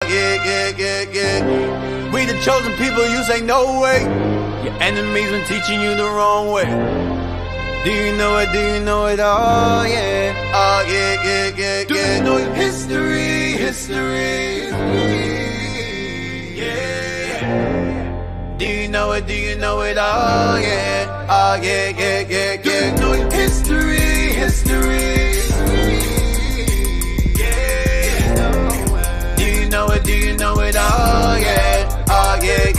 yeah. We the chosen people, you say no way. Your enemies been teaching you the wrong way. Do you know it? Do you know it? Oh yeah. Oh yeah. Do you know your history? Yeah. Do you know it? Do you know it? Oh yeah. Oh yeah. Do you know your history? Yeah. Do you know it? Do you know it? Oh yeah. Oh yeah.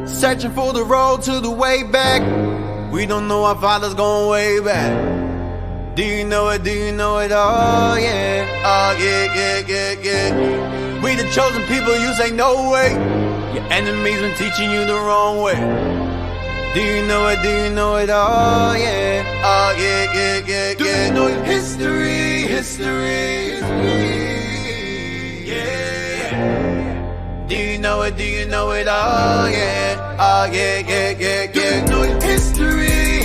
Searching for the road to the way back. We don't know our fathers going way back. Do you know it? Do you know it? Oh yeah. Oh yeah. We the chosen people, you say no way. Your enemies been teaching you the wrong way. Do you know it? Do you know it? Oh yeah. Oh yeah. Do you know your history? Yeah. Do you know it? Do you know it? Oh yeah. Oh yeah. Do you know your history?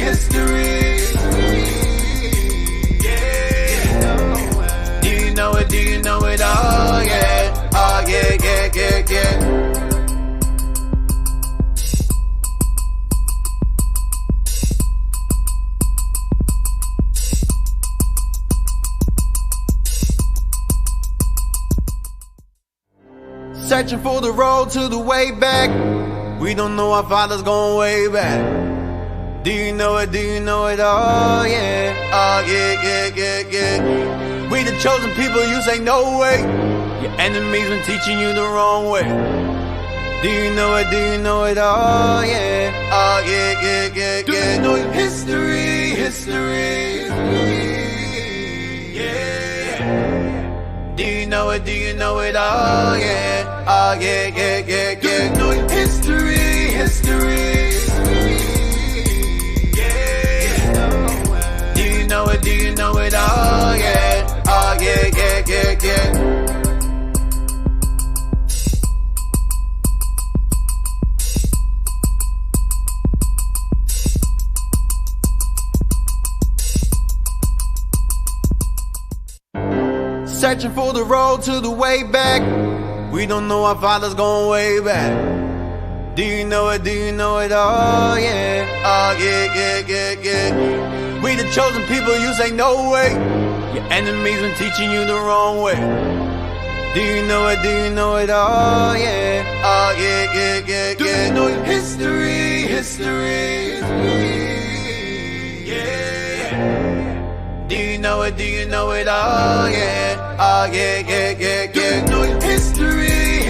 Yeah. Do you know it? Do you know it? Oh yeah. Oh yeah. Searching for the road to the way back. We don't know our fathers going way back. Do you know it? Do you know it? Oh yeah. Oh yeah. We the chosen people, you say no way. Your enemies been teaching you the wrong way. Do you know it? Do you know it? Oh yeah. Oh yeah. Do you know your history? Yeah. Do you know it? Do you know it? Oh yeah. Oh yeah. Do you know your history? Yeah. Do you know it? Do you know it? Oh yeah. Oh yeah. Searching for the road to the way back. We don't know our fathers going way back. Do you know it? Do you know it? Oh yeah. Oh yeah. We the chosen people, you say no way. Your enemies been teaching you the wrong way. Do you know it? Do you know it? Oh yeah. Oh yeah. Do you know your history? Yeah. Do you know it? Do you know it? Oh yeah. Oh yeah. Do you know your history?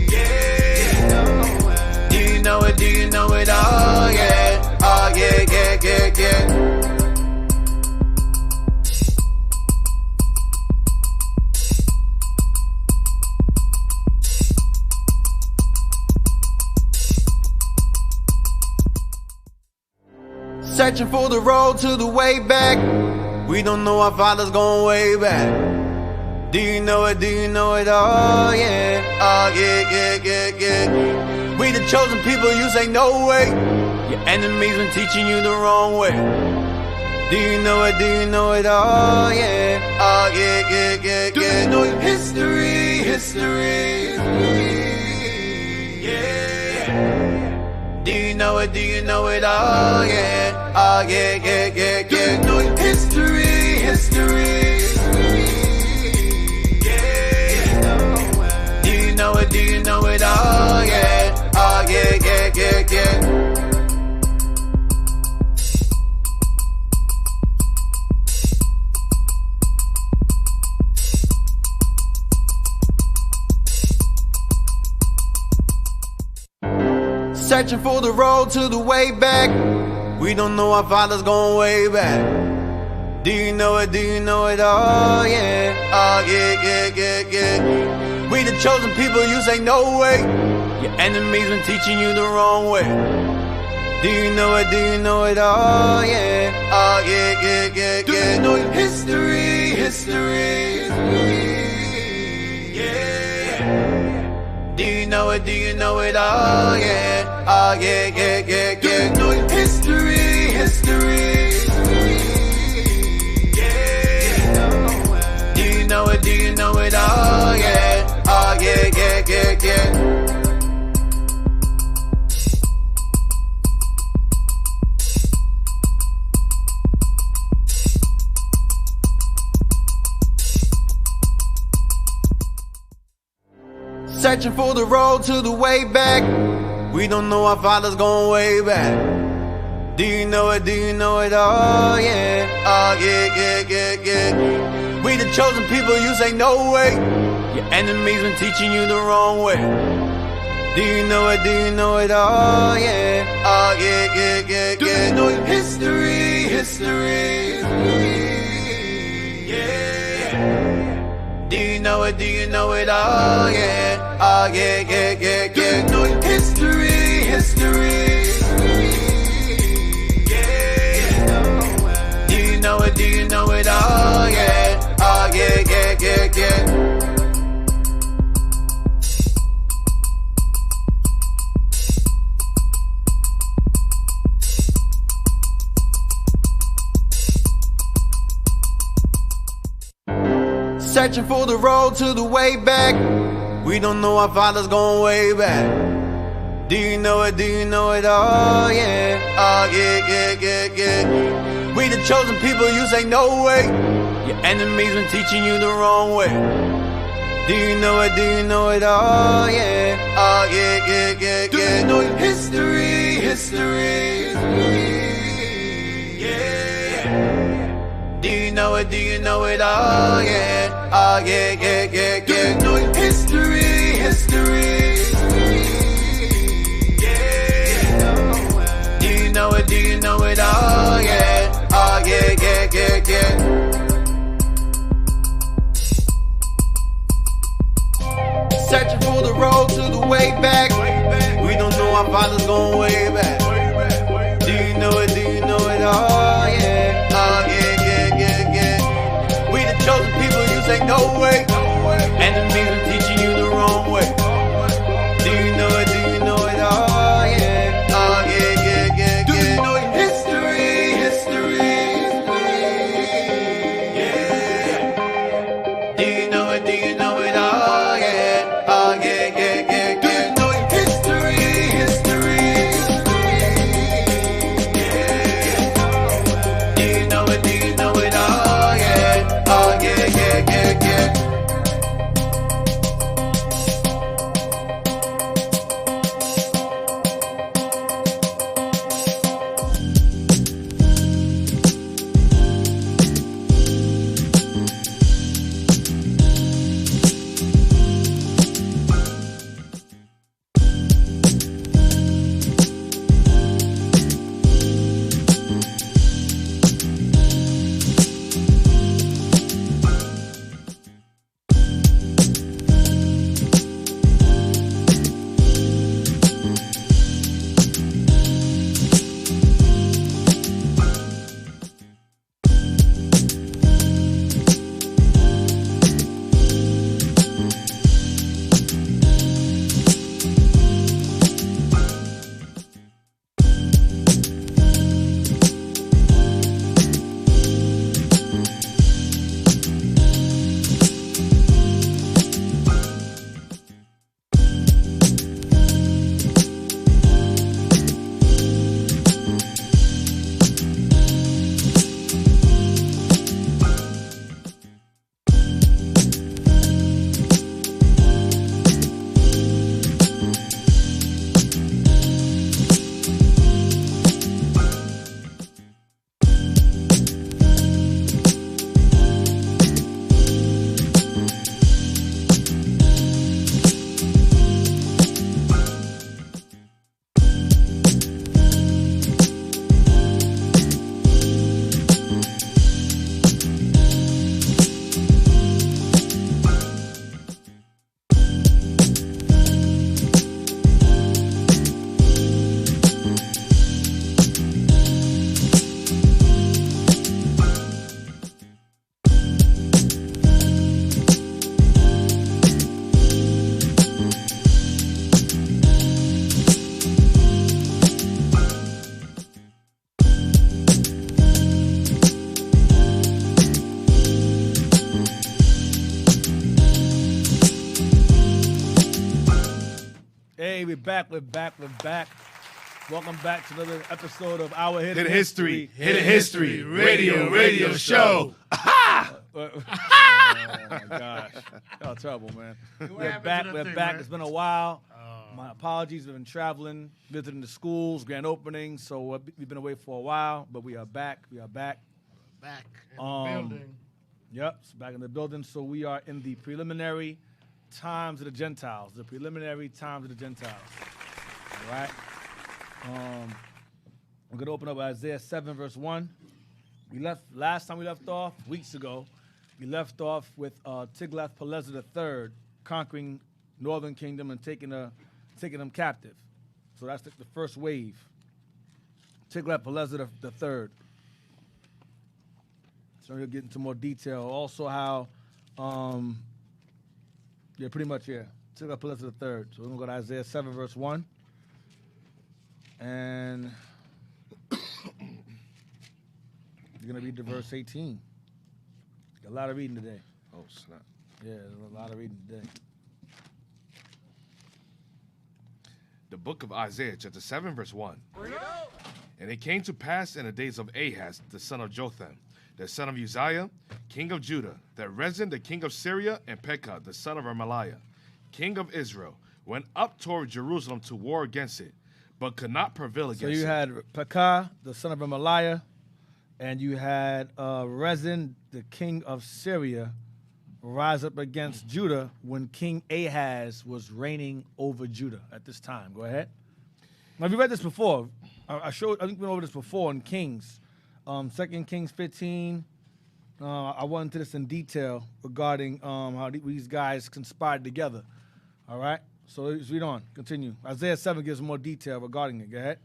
Yeah. Do you know it? Do you know it? Oh yeah. Oh yeah. Searching for the road to the way back. We don't know our fathers going way back. Do you know it? Do you know it? Oh yeah. Oh yeah. We the chosen people, you say no way. Your enemies been teaching you the wrong way. Do you know it? Do you know it? Oh yeah. Oh yeah. Do you know your history? Yeah. Do you know it? Do you know it? Oh yeah. Oh yeah. Do you know your history? Yeah. Do you know it? Do you know it? Oh yeah. Oh yeah. Searching for the road to the way back. We don't know our fathers going way back. Do you know it? Do you know it? Oh yeah. Oh yeah. We the chosen people, you say no way. Your enemies been teaching you the wrong way. Do you know it? Do you know it? Oh yeah. Oh yeah. Do you know your history? Do you know it? Do you know it? Oh yeah, oh yeah, yeah, yeah, yeah. Do you know it? History, history. Yeah. Do you know it? Do you know it? Oh yeah, oh yeah, yeah, yeah, yeah. Searching for the road to the way back. We don't know our father's going way back. Do you know it? Do you know it? Oh yeah, oh yeah, yeah, yeah, yeah. We the chosen people, you say no way. Your enemies been teaching you the wrong way. Do you know it? Do you know it? Oh yeah, oh yeah, yeah, yeah, yeah. Do you know it? History, history. Do you know it? Do you know it? Oh yeah, oh yeah, yeah, yeah, yeah. Do you know it? History, history. Yeah. Do you know it? Do you know it? Oh yeah, oh yeah, yeah, yeah, yeah. Searching for the road to the way back. We don't know our father's going way back. Do you know it? Do you know it? Oh yeah, oh yeah, yeah, yeah, yeah. We the chosen people, you say no way. Your enemies been teaching you the wrong way. Do you know it? Do you know it? Oh yeah, oh yeah, yeah, yeah, yeah. Do you know it? History, history. Do you know it? Do you know it? Oh yeah, oh yeah, yeah, yeah, yeah. Do you know it? History, history. Do you know it? Do you know it? Oh yeah, oh yeah, yeah, yeah, yeah. Searching for the road to the way back. We don't know our father's going way back. Do you know it? Do you know it? Oh yeah, oh yeah. Chosen people, you say no way. Enemies are teaching you the wrong way. Do you know it? Do you know it? Oh yeah, oh yeah, yeah, yeah, yeah. Do you know it? History, history. Yeah. Do you know it? Do you know it? Oh yeah, oh yeah, yeah, yeah, yeah. Do you know it? History, history. Yeah. Do you know it? Do you know it? Oh yeah. Oh yeah, yeah, yeah, yeah. Hey, we're back. Welcome back to another episode of Our Hidden History radio show. Oh my gosh. Y'all terrible, man. We're back. Man? It's been a while. My apologies. We've been traveling, visiting the schools, grand openings. So we've been away for a while, but we are back. Back in the building. Yep, it's back in the building. So we are in the preliminary times of the Gentiles. The preliminary times of the Gentiles. All right. We're going to open up Isaiah 7, verse 1. Last time we left off, weeks ago, we left off with Tiglath-Pileser III conquering northern kingdom and taking them captive. So that's the first wave. Tiglath-Pileser III. So we'll get into more detail. Also how, pretty much, Tiglath-Pileser III. So we're going to go to Isaiah 7, verse 1. And you're going to read to verse 18. Got a lot of reading today. Oh, snap. Yeah, there's a lot of reading today. The book of Isaiah, chapter 7, verse 1. And it came to pass in the days of Ahaz, the son of Jotham, the son of Uzziah, king of Judah, that Rezin, the king of Syria, and Pekah, the son of Remaliah, king of Israel, went up toward Jerusalem to war against it, but could not prevail against it. So you had Pekah, the son of Remaliah, and you had Rezin, the king of Syria, rise up against Judah when King Ahaz was reigning over Judah at this time. Go ahead. Now, we read this before. I think we went over this before in Kings. 2 Kings 15. I went into this in detail regarding how these guys conspired together. All right? So let's read on. Continue. Isaiah 7 gives more detail regarding it. Go ahead.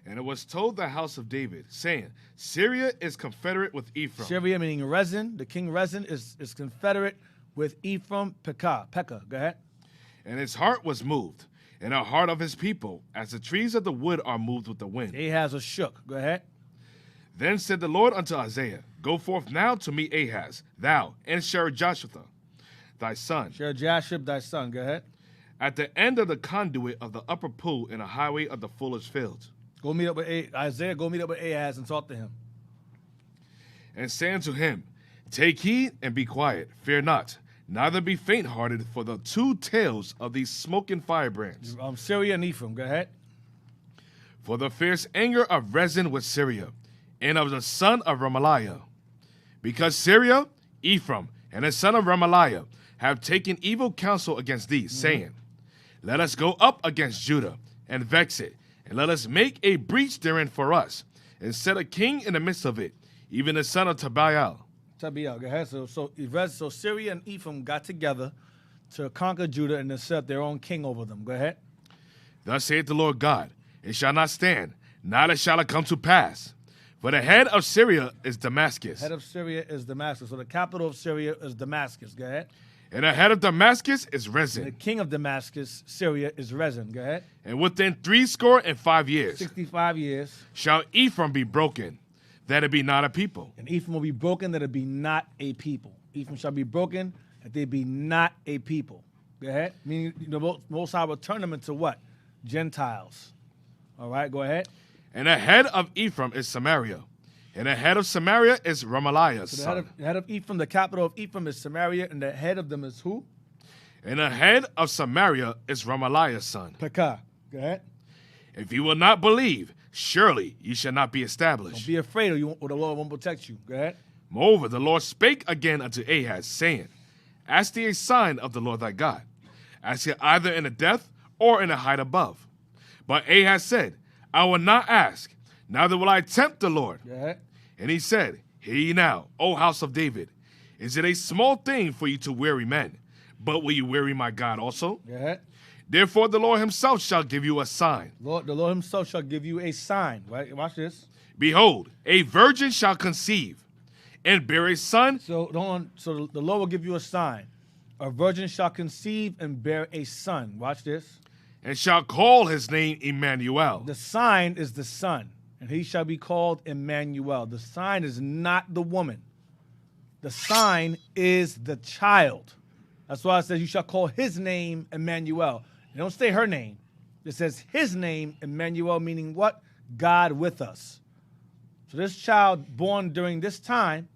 And it was told the house of David, saying, Syria is confederate with Ephraim. Syria, meaning Rezin. The king Rezin is confederate with Ephraim, Pekah. Go ahead. And his heart was moved, and the heart of his people, as the trees of the wood are moved with the wind. Ahaz was shook. Go ahead. Then said the Lord unto Isaiah, Go forth now to meet Ahaz, thou and Shear-Jashub, thy son. Shear-Jashub, thy son. Go ahead. At the end of the conduit of the upper pool in a highway of the fuller's fields. Go meet up with Isaiah. Go meet up with Ahaz and talk to him. And say unto him, Take heed and be quiet, fear not, neither be faint-hearted for the two tails of these smoking firebrands. Syria and Ephraim. Go ahead. For the fierce anger of Rezin with Syria, and of the son of Remaliah. Because Syria, Ephraim, and the son of Remaliah have taken evil counsel against thee, saying, Let us go up against Judah, and vex it, and let us make a breach therein for us, and set a king in the midst of it, even the son of Tabial. Tabial, go ahead. So Syria and Ephraim got together to conquer Judah and to set up their own king over them. Go ahead. Thus saith the Lord God, It shall not stand, neither shall it come to pass. For the head of Syria is Damascus. Head of Syria is Damascus. So the capital of Syria is Damascus. Go ahead. And the head of Damascus is Rezin. The king of Damascus, Syria, is Rezin. Go ahead. And within 65 years, 65 years, shall Ephraim be broken, that it be not a people. And Ephraim will be broken, that it be not a people. Ephraim shall be broken, that they be not a people. Go ahead. Meaning the Most High will turn them into what? Gentiles. All right, go ahead. And the head of Ephraim is Samaria. And the head of Samaria is Remaliah's son. The head of Ephraim, the capital of Ephraim is Samaria, and the head of them is who? And the head of Samaria is Remaliah's son. Pekah. Go ahead. If you will not believe, surely you shall not be established. Don't be afraid, or the Lord won't protect you. Go ahead. Moreover, the Lord spake again unto Ahaz, saying, Ask thee a sign of the Lord thy God. Ask it either in the depth or in the height above. But Ahaz said, I will not ask, neither will I tempt the Lord. Go ahead. And he said, Hear ye now, O house of David, is it a small thing for you to weary men? But will you weary my God also? Go ahead. Therefore the Lord himself shall give you a sign. The Lord himself shall give you a sign. Right? Watch this. Behold, a virgin shall conceive and bear a son. So the Lord will give you a sign. A virgin shall conceive and bear a son. Watch this. And shall call his name Emmanuel. The sign is the son, and he shall be called Emmanuel. The sign is not the woman. The sign is the child. That's why it says you shall call his name Emmanuel. You don't say her name. It says his name, Emmanuel, meaning what? God with us. So this child born during this time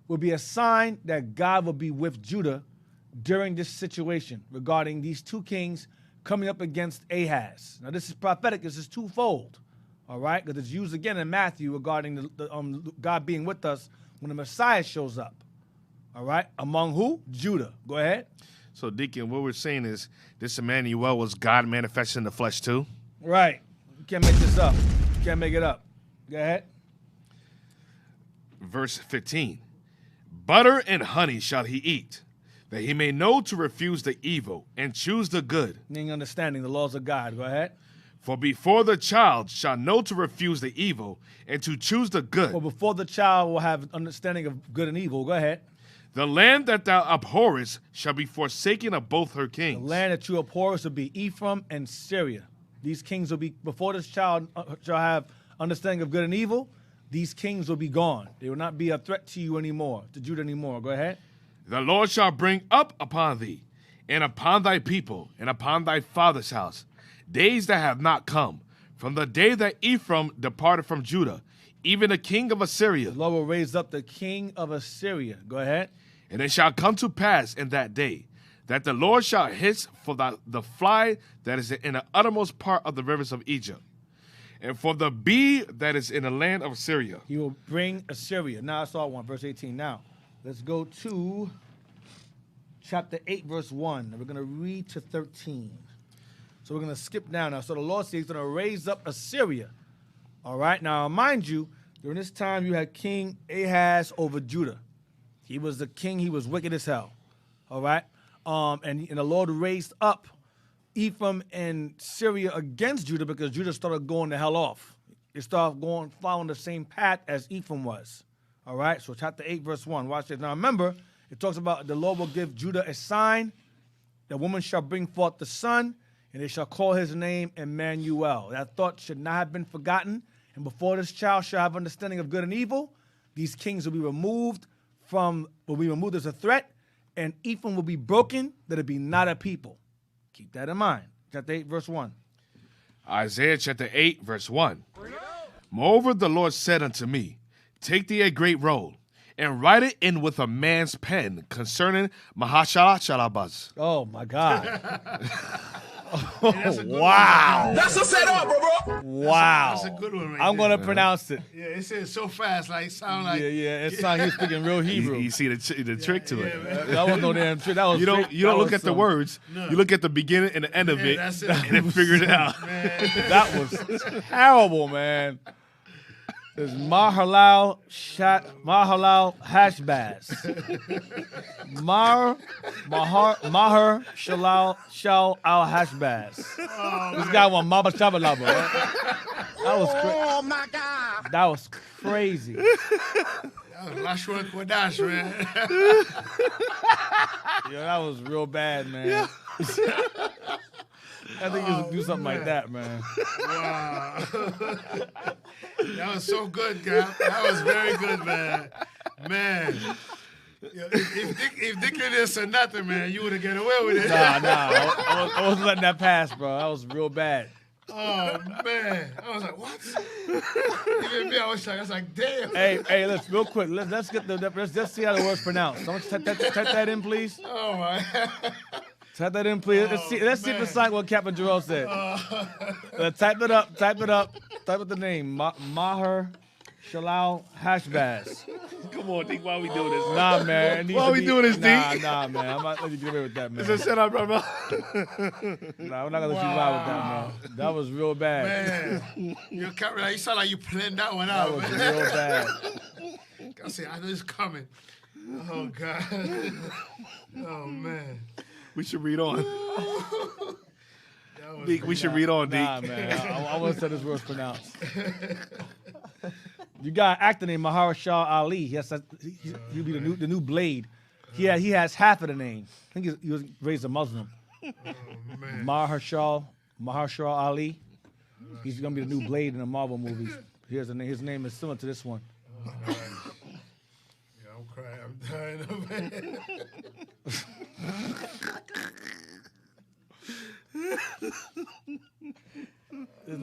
will be a sign that God will be with Judah during this situation regarding these two kings coming up against Ahaz. Now this is prophetic. This is twofold, all right? Because it's used again in Matthew regarding the God being with us when the Messiah shows up, all right? Among who? Judah. Go ahead. So, Deacon, what we're saying is this Emmanuel was God manifested in the flesh too? Right. You can't make this up. You can't make it up. Go ahead. Verse 15. Butter and honey shall he eat, that he may know to refuse the evil and choose the good. Meaning understanding the laws of God. Go ahead. For before the child shall know to refuse the evil and to choose the good. Well, before the child will have understanding of good and evil. Go ahead. The land that thou abhorrest shall be forsaken of both her kings. The land that you abhorrest will be Ephraim and Syria. These kings will be, before this child shall have understanding of good and evil, these kings will be gone. They will not be a threat to you anymore, to Judah anymore. Go ahead. The Lord shall bring up upon thee, and upon thy people, and upon thy father's house, days that have not come, from the day that Ephraim departed from Judah, even the king of Assyria. The Lord will raise up the king of Assyria. Go ahead. And it shall come to pass in that day that the Lord shall hiss for the fly that is in the uttermost part of the rivers of Egypt, and for the bee that is in the land of Assyria. He will bring Assyria. Now I saw one, verse 18. Now, let's go to chapter 8, verse 1. And we're going to read to 13. So we're going to skip down now. So the Lord says he's going to raise up Assyria. All right. Now, mind you, during this time you had King Ahaz over Judah. He was the king. He was wicked as hell. All right. And the Lord raised up Ephraim and Syria against Judah because Judah started going the hell off. They started following the same path as Ephraim was. All right. So chapter 8, verse 1. Watch this. Now remember, it talks about the Lord will give Judah a sign. The woman shall bring forth the son, and they shall call his name Emmanuel. That thought should not have been forgotten. And before this child shall have understanding of good and evil, these kings will be removed as a threat, and Ephraim will be broken, that it be not a people. Keep that in mind. Chapter 8, verse 1. Isaiah chapter 8, verse 1. Moreover, the Lord said unto me, take thee a great roll, and write it in with a man's pen concerning Mahashalachalabaz. Oh, my God. Oh, wow. That's a setup, bro. Wow. That's a good one right I'm going to there. pronounce it. Yeah, it says so fast, like sound like Yeah. It's like he's speaking real Hebrew. You see the trick to it. That was no damn trick. That was You don't look at the some- words. No. You look at the beginning and the end of it, that's it. and then figure it out. That was terrible, man. It's Mahalal Hashbaz. Maher Shalal Shal Al Hashbaz. This guy won Maba Shabalaba. Right? That was Oh my God. That was crazy. that was Lashua Kwadash, man. Yo, that was real bad, man. I think you should do something like that, man. Wow. That was so good, guy. That was very good, man. Man. Yo, if Dick didn't say nothing, man, you would have get away with it. Nah. I wasn't letting that pass, bro. That was real bad. Oh, man. I was like, what? Even me, I was like, damn. Hey, let's real quick. Let's just see how the word's pronounced. Someone type that in, please. Oh, my. Type that in, please. Let's see if it's like what Captain Jerome said. Type it up. Type up the name. Maher Shalal Hashbaz. Come on, Deke, why we doing this? Nah, man. It needs Why to we be- doing this, Nah, D? nah, man. I'm not letting you get away with that, man. It's a setup, bro. Nah, we're not gonna let you ride with that, man. That was real bad. Man, you sound like you planned that one That out, was man. real bad. I said, I know it's coming. Oh, God. Oh, man. We should read on. That was Deke, we should read on, Deke. Nah, man. I want to say this word's pronounced. You got an actor named Mahershala Ali. Yes, he'll be the new Blade. He has half of the name. I think he was raised a Muslim. man. Mahershala Ali. He's gonna be the new Blade in the Marvel movies. Here's the name. His name is similar to this one. Yeah, I'm crying. I'm dying, man.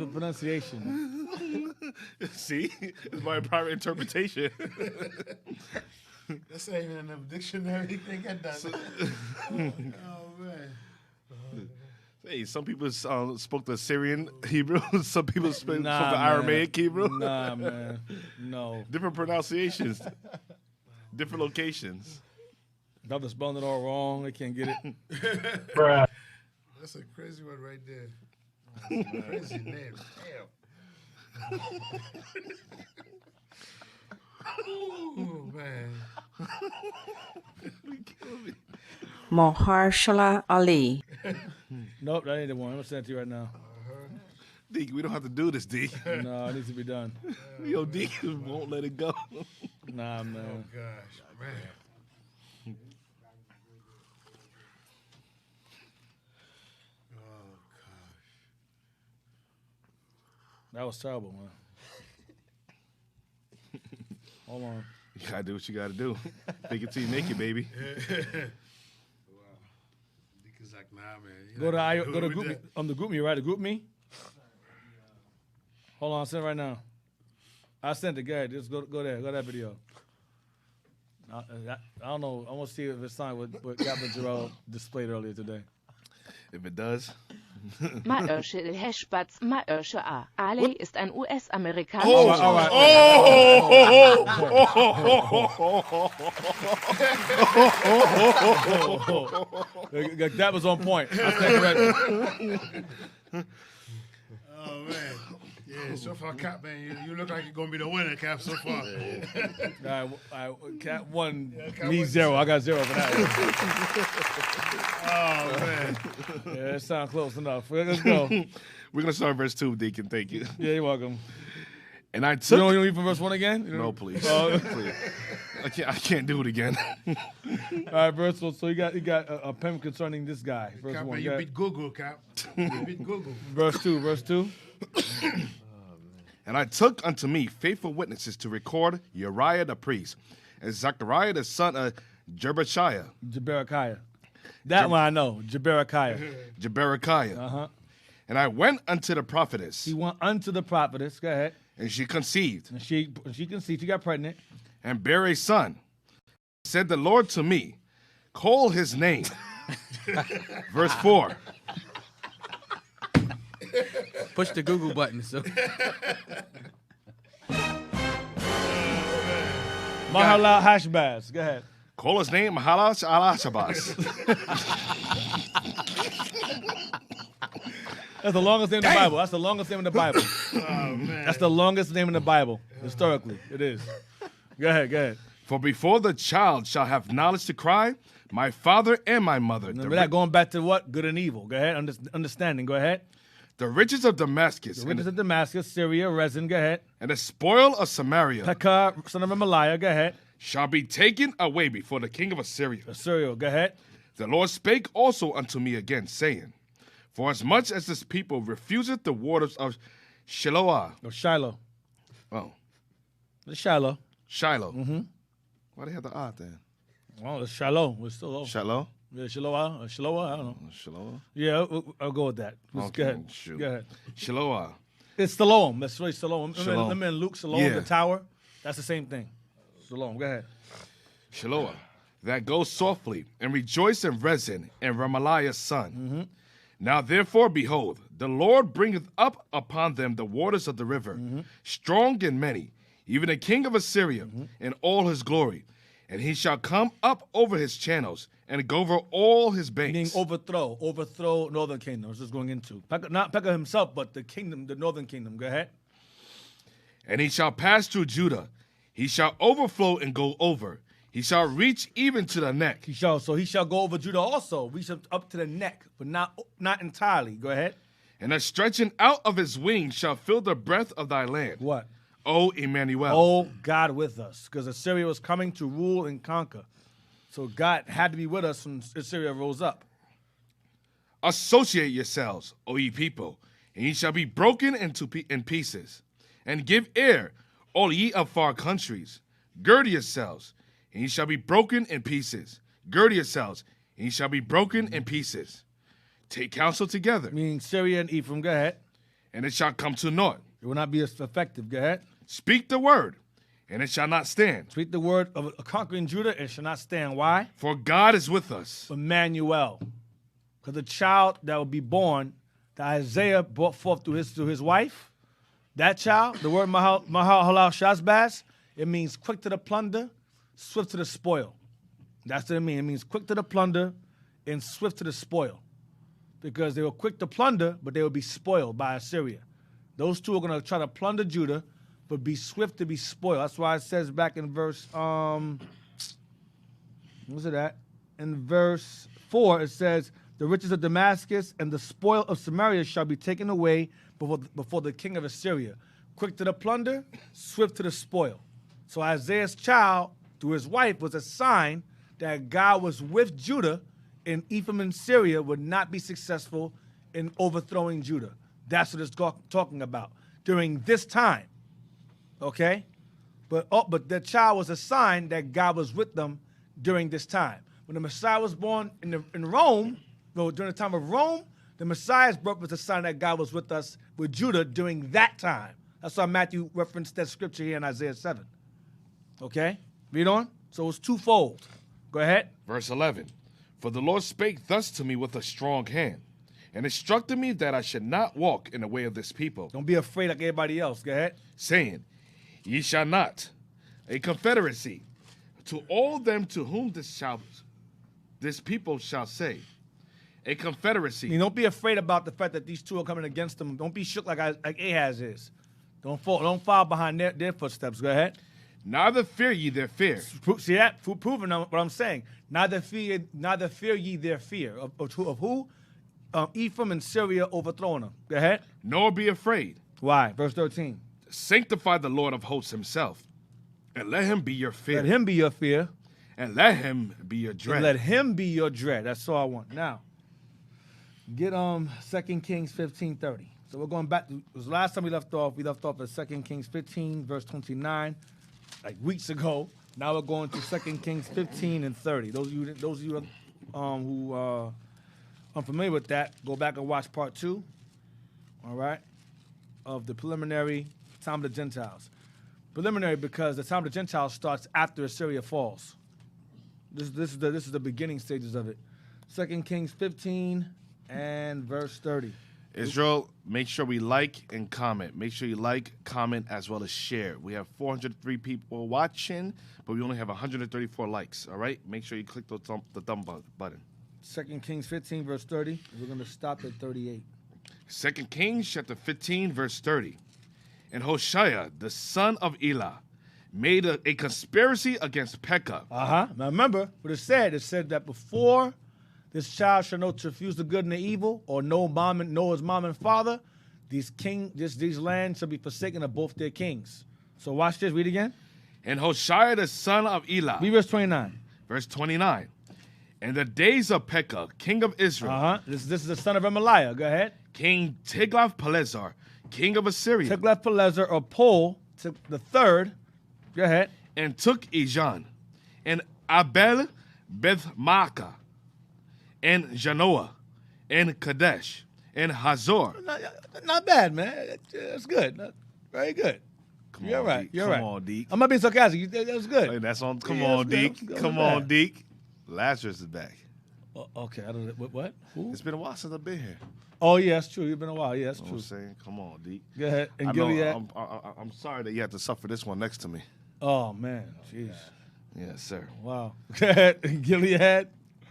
the pronunciation. See? It's my private interpretation. That's not even in the dictionary. Think that does. Oh man. Hey, some people spoke the Assyrian Hebrew. Some people spoke the man. Aramaic Hebrew. Nah, man. No. Different pronunciations. Different locations. They're spelling it all wrong. They can't get it. That's a crazy one right there. Crazy name. Damn. Oh man. Mahershala Ali. Nope, that ain't the one. I'm gonna send it to you right now. D, we don't have to do this, D. No, it needs to be done. Yo, D won't let it go. Nah, man. Oh gosh, man. Oh gosh. That was terrible, man. Hold on. You gotta do what you gotta do. Fake it till you make it, baby. Wow. Deacon's like, nah, man. Go to group me. The group me, right? The group me. Hold on, I'll send it right now. I sent it. Go ahead. Just go there. Go to that video. I don't know. I want to see if it's signed what Captain Jarrell displayed earlier today. If it does. Mahershala Hashbats Mahershala Ali ist ein US-Amerikaner. That was on point. I stand corrected. Oh man. Yeah, so far, Cap, man, you look like you're gonna be the winner, Cap. So far. All right, Cap won. Me 0. I got 0 for that one. Oh man. Yeah, it sounds close enough. Let's go. We're gonna start verse 2, Deacon. Thank you. Yeah, you're welcome. And I You took. don't read from verse 1 again? No, please. Oh. Please. I can't do it again. All right, verse 1. So you got a pen concerning this guy. Verse Cap, 1. man, you beat Google, Cap. You beat Google. Verse 2. Verse 2. And I took unto me faithful witnesses to record Uriah the priest, and Zechariah the son of Jeberechiah. That one I know. Jeberechiah. Jeberechiah. And I went unto the prophetess, He went unto the prophetess. Go ahead. and she conceived, And she conceived. She got pregnant. and bare a son. Said the Lord to me, call his name. Verse 4. Push the Google button. So Mahala Hashbaz. Go ahead. Call his name Mahalash Alashabas. That's the longest name in the Bible. That's the longest name in the Bible. Oh man. That's the longest name in the Bible. Historically, it is. Go ahead. For before the child shall have knowledge to cry, my father and my mother. Remember that going back to what? Good and evil. Go ahead. Understanding. Go ahead. The riches of Damascus, The witness of Damascus, Syria, Rezin. Go ahead. and the spoil of Samaria Pekah, son of Remaliah. Go ahead. shall be taken away before the king of Assyria. Assyria. Go ahead. The Lord spake also unto me again, saying, For as much as this people refuseth the waters of Shiloah. Or Shiloh. Oh, It's Shiloh. Shiloh. Why they have the odd then? Oh, it's Shiloh. It's still low. Shiloh? Yeah, Shiloah. Shiloah. I don't know. Shiloh? Yeah, I'll go with that. Just go Okay, ahead. shoot. Go ahead. Shiloah. It's Siloam. That's really Siloam. Shalom. Remember in Luke, Siloam, Yeah. the tower? That's the same thing. Siloam. Go ahead. Shiloah. That goes softly, and rejoice in Rezin and Remaliah's son. Now therefore, behold, the Lord bringeth up upon them the waters of the river, strong and many, even the king of Assyria, in all his glory. And he shall come up over his channels, and go over all his banks. Meaning overthrow northern kingdom. That's just going into. Not Pekah himself, but the kingdom, the northern kingdom. Go ahead. And he shall pass through Judah. He shall overflow and go over. He shall reach even to the neck. He shall go over Judah also. Reach up to the neck, but not entirely. Go ahead. And the stretching out of his wings shall fill the breadth of thy land. What? O Emmanuel. Oh, God with us. Because Assyria was coming to rule and conquer. So God had to be with us when Assyria rose up. Associate yourselves, O ye people, and ye shall be broken in pieces. And give ear, all ye of far countries. Gird yourselves, and ye shall be broken in pieces. Gird yourselves, and ye shall be broken in pieces. Take counsel together, Meaning Syria and Ephraim. Go ahead. and it shall come to naught. It will not be as effective. Go ahead. Speak the word, and it shall not stand. Speak the word of conquering Judah, and it shall not stand. Why? For God is with us. Emmanuel. Because the child that will be born, that Isaiah brought forth to his wife, that child, the word Mahal Halal Shazbaz, it means quick to the plunder, swift to the spoil. That's what it means. It means quick to the plunder and swift to the spoil. Because they were quick to plunder, but they would be spoiled by Assyria. Those two are going to try to plunder Judah, but be swift to be spoiled. That's why it says back in verse, what's it at? In verse 4, it says, the riches of Damascus and the spoil of Samaria shall be taken away before the king of Assyria. Quick to the plunder, swift to the spoil. So Isaiah's child, through his wife, was a sign that God was with Judah, and Ephraim and Syria would not be successful in overthrowing Judah. That's what it's talking about during this time. Okay? But the child was a sign that God was with them during this time. When the Messiah was born in Rome, during the time of Rome, the Messiah's birth was a sign that God was with us, with Judah, during that time. That's why Matthew referenced that scripture here in Isaiah 7. Okay? Read on. So it's twofold. Go ahead. Verse 11. For the Lord spake thus to me with a strong hand, and instructed me that I should not walk in the way of this people. Don't be afraid like everybody else. Go ahead. Saying, ye shall not, a confederacy, to all them to whom this people shall say, a confederacy. Don't be afraid about the fact that these two are coming against them. Don't be shook like Ahaz is. Don't follow behind their footsteps. Go ahead. Neither fear ye their fear. See that? Proving what I'm saying. Neither fear ye their fear. Of who? Ephraim and Syria overthrowing them. Go ahead. Nor be afraid. Why? Verse 13. Sanctify the Lord of hosts himself, and let him be your fear. Let him be your fear. And let him be your dread. And let him be your dread. That's all I want. Now, get 2 Kings 15:30. So we're going back to the last time we left off at 2 Kings 15, verse 29, like weeks ago. Now we're going to 2 Kings 15 and 30. Those of you who are unfamiliar with that, go back and watch part 2, all right, of the preliminary time of the Gentiles. Preliminary because the time of the Gentiles starts after Assyria falls. This is the beginning stages of it. 2 Kings 15 and verse 30. Israel, make sure we like and comment. Make sure you like, comment, as well as share. We have 403 people watching, but we only have 134 likes, all right? Make sure you click the thumb button. 2 Kings 15, verse 30. We're going to stop at 38. 2 Kings chapter 15, verse 30. And Hoshea, the son of Elah, made a conspiracy against Pekah. Now remember what it said. It said that before this child shall know to refuse the good and the evil, or know his mom and father, these lands shall be forsaken of both their kings. So watch this. Read again. And Hoshea, the son of Elah. Read verse 29. Verse 29. And the days of Pekah, king of Israel. This is the son of Remaliah. Go ahead. King Tiglath-Pileser, king of Assyria. Tiglath-Pileser, or Pul, the third. Go ahead. And took Ijan, and Abel Beth-Maacah, and Janoah, and Kadesh, and Hazor. Not bad, man. That's good. Very good. You're right. You're right. Come on, Deke. I'm not being sarcastic. That was good. Hey, that's on. Come on, Deke. Come on, Deke. Lazarus is back. Okay. I don't know. What? Who? It's been a while since I've been here. Oh, yeah, that's true. You've been a while. Yeah, that's You know true. what I'm saying? Come on, Deke. Go ahead. And I Gilead. know, I'm sorry that you had to suffer this one next to me. Oh, man. Jeez. Yes, sir. Wow. Go ahead. And Gilead.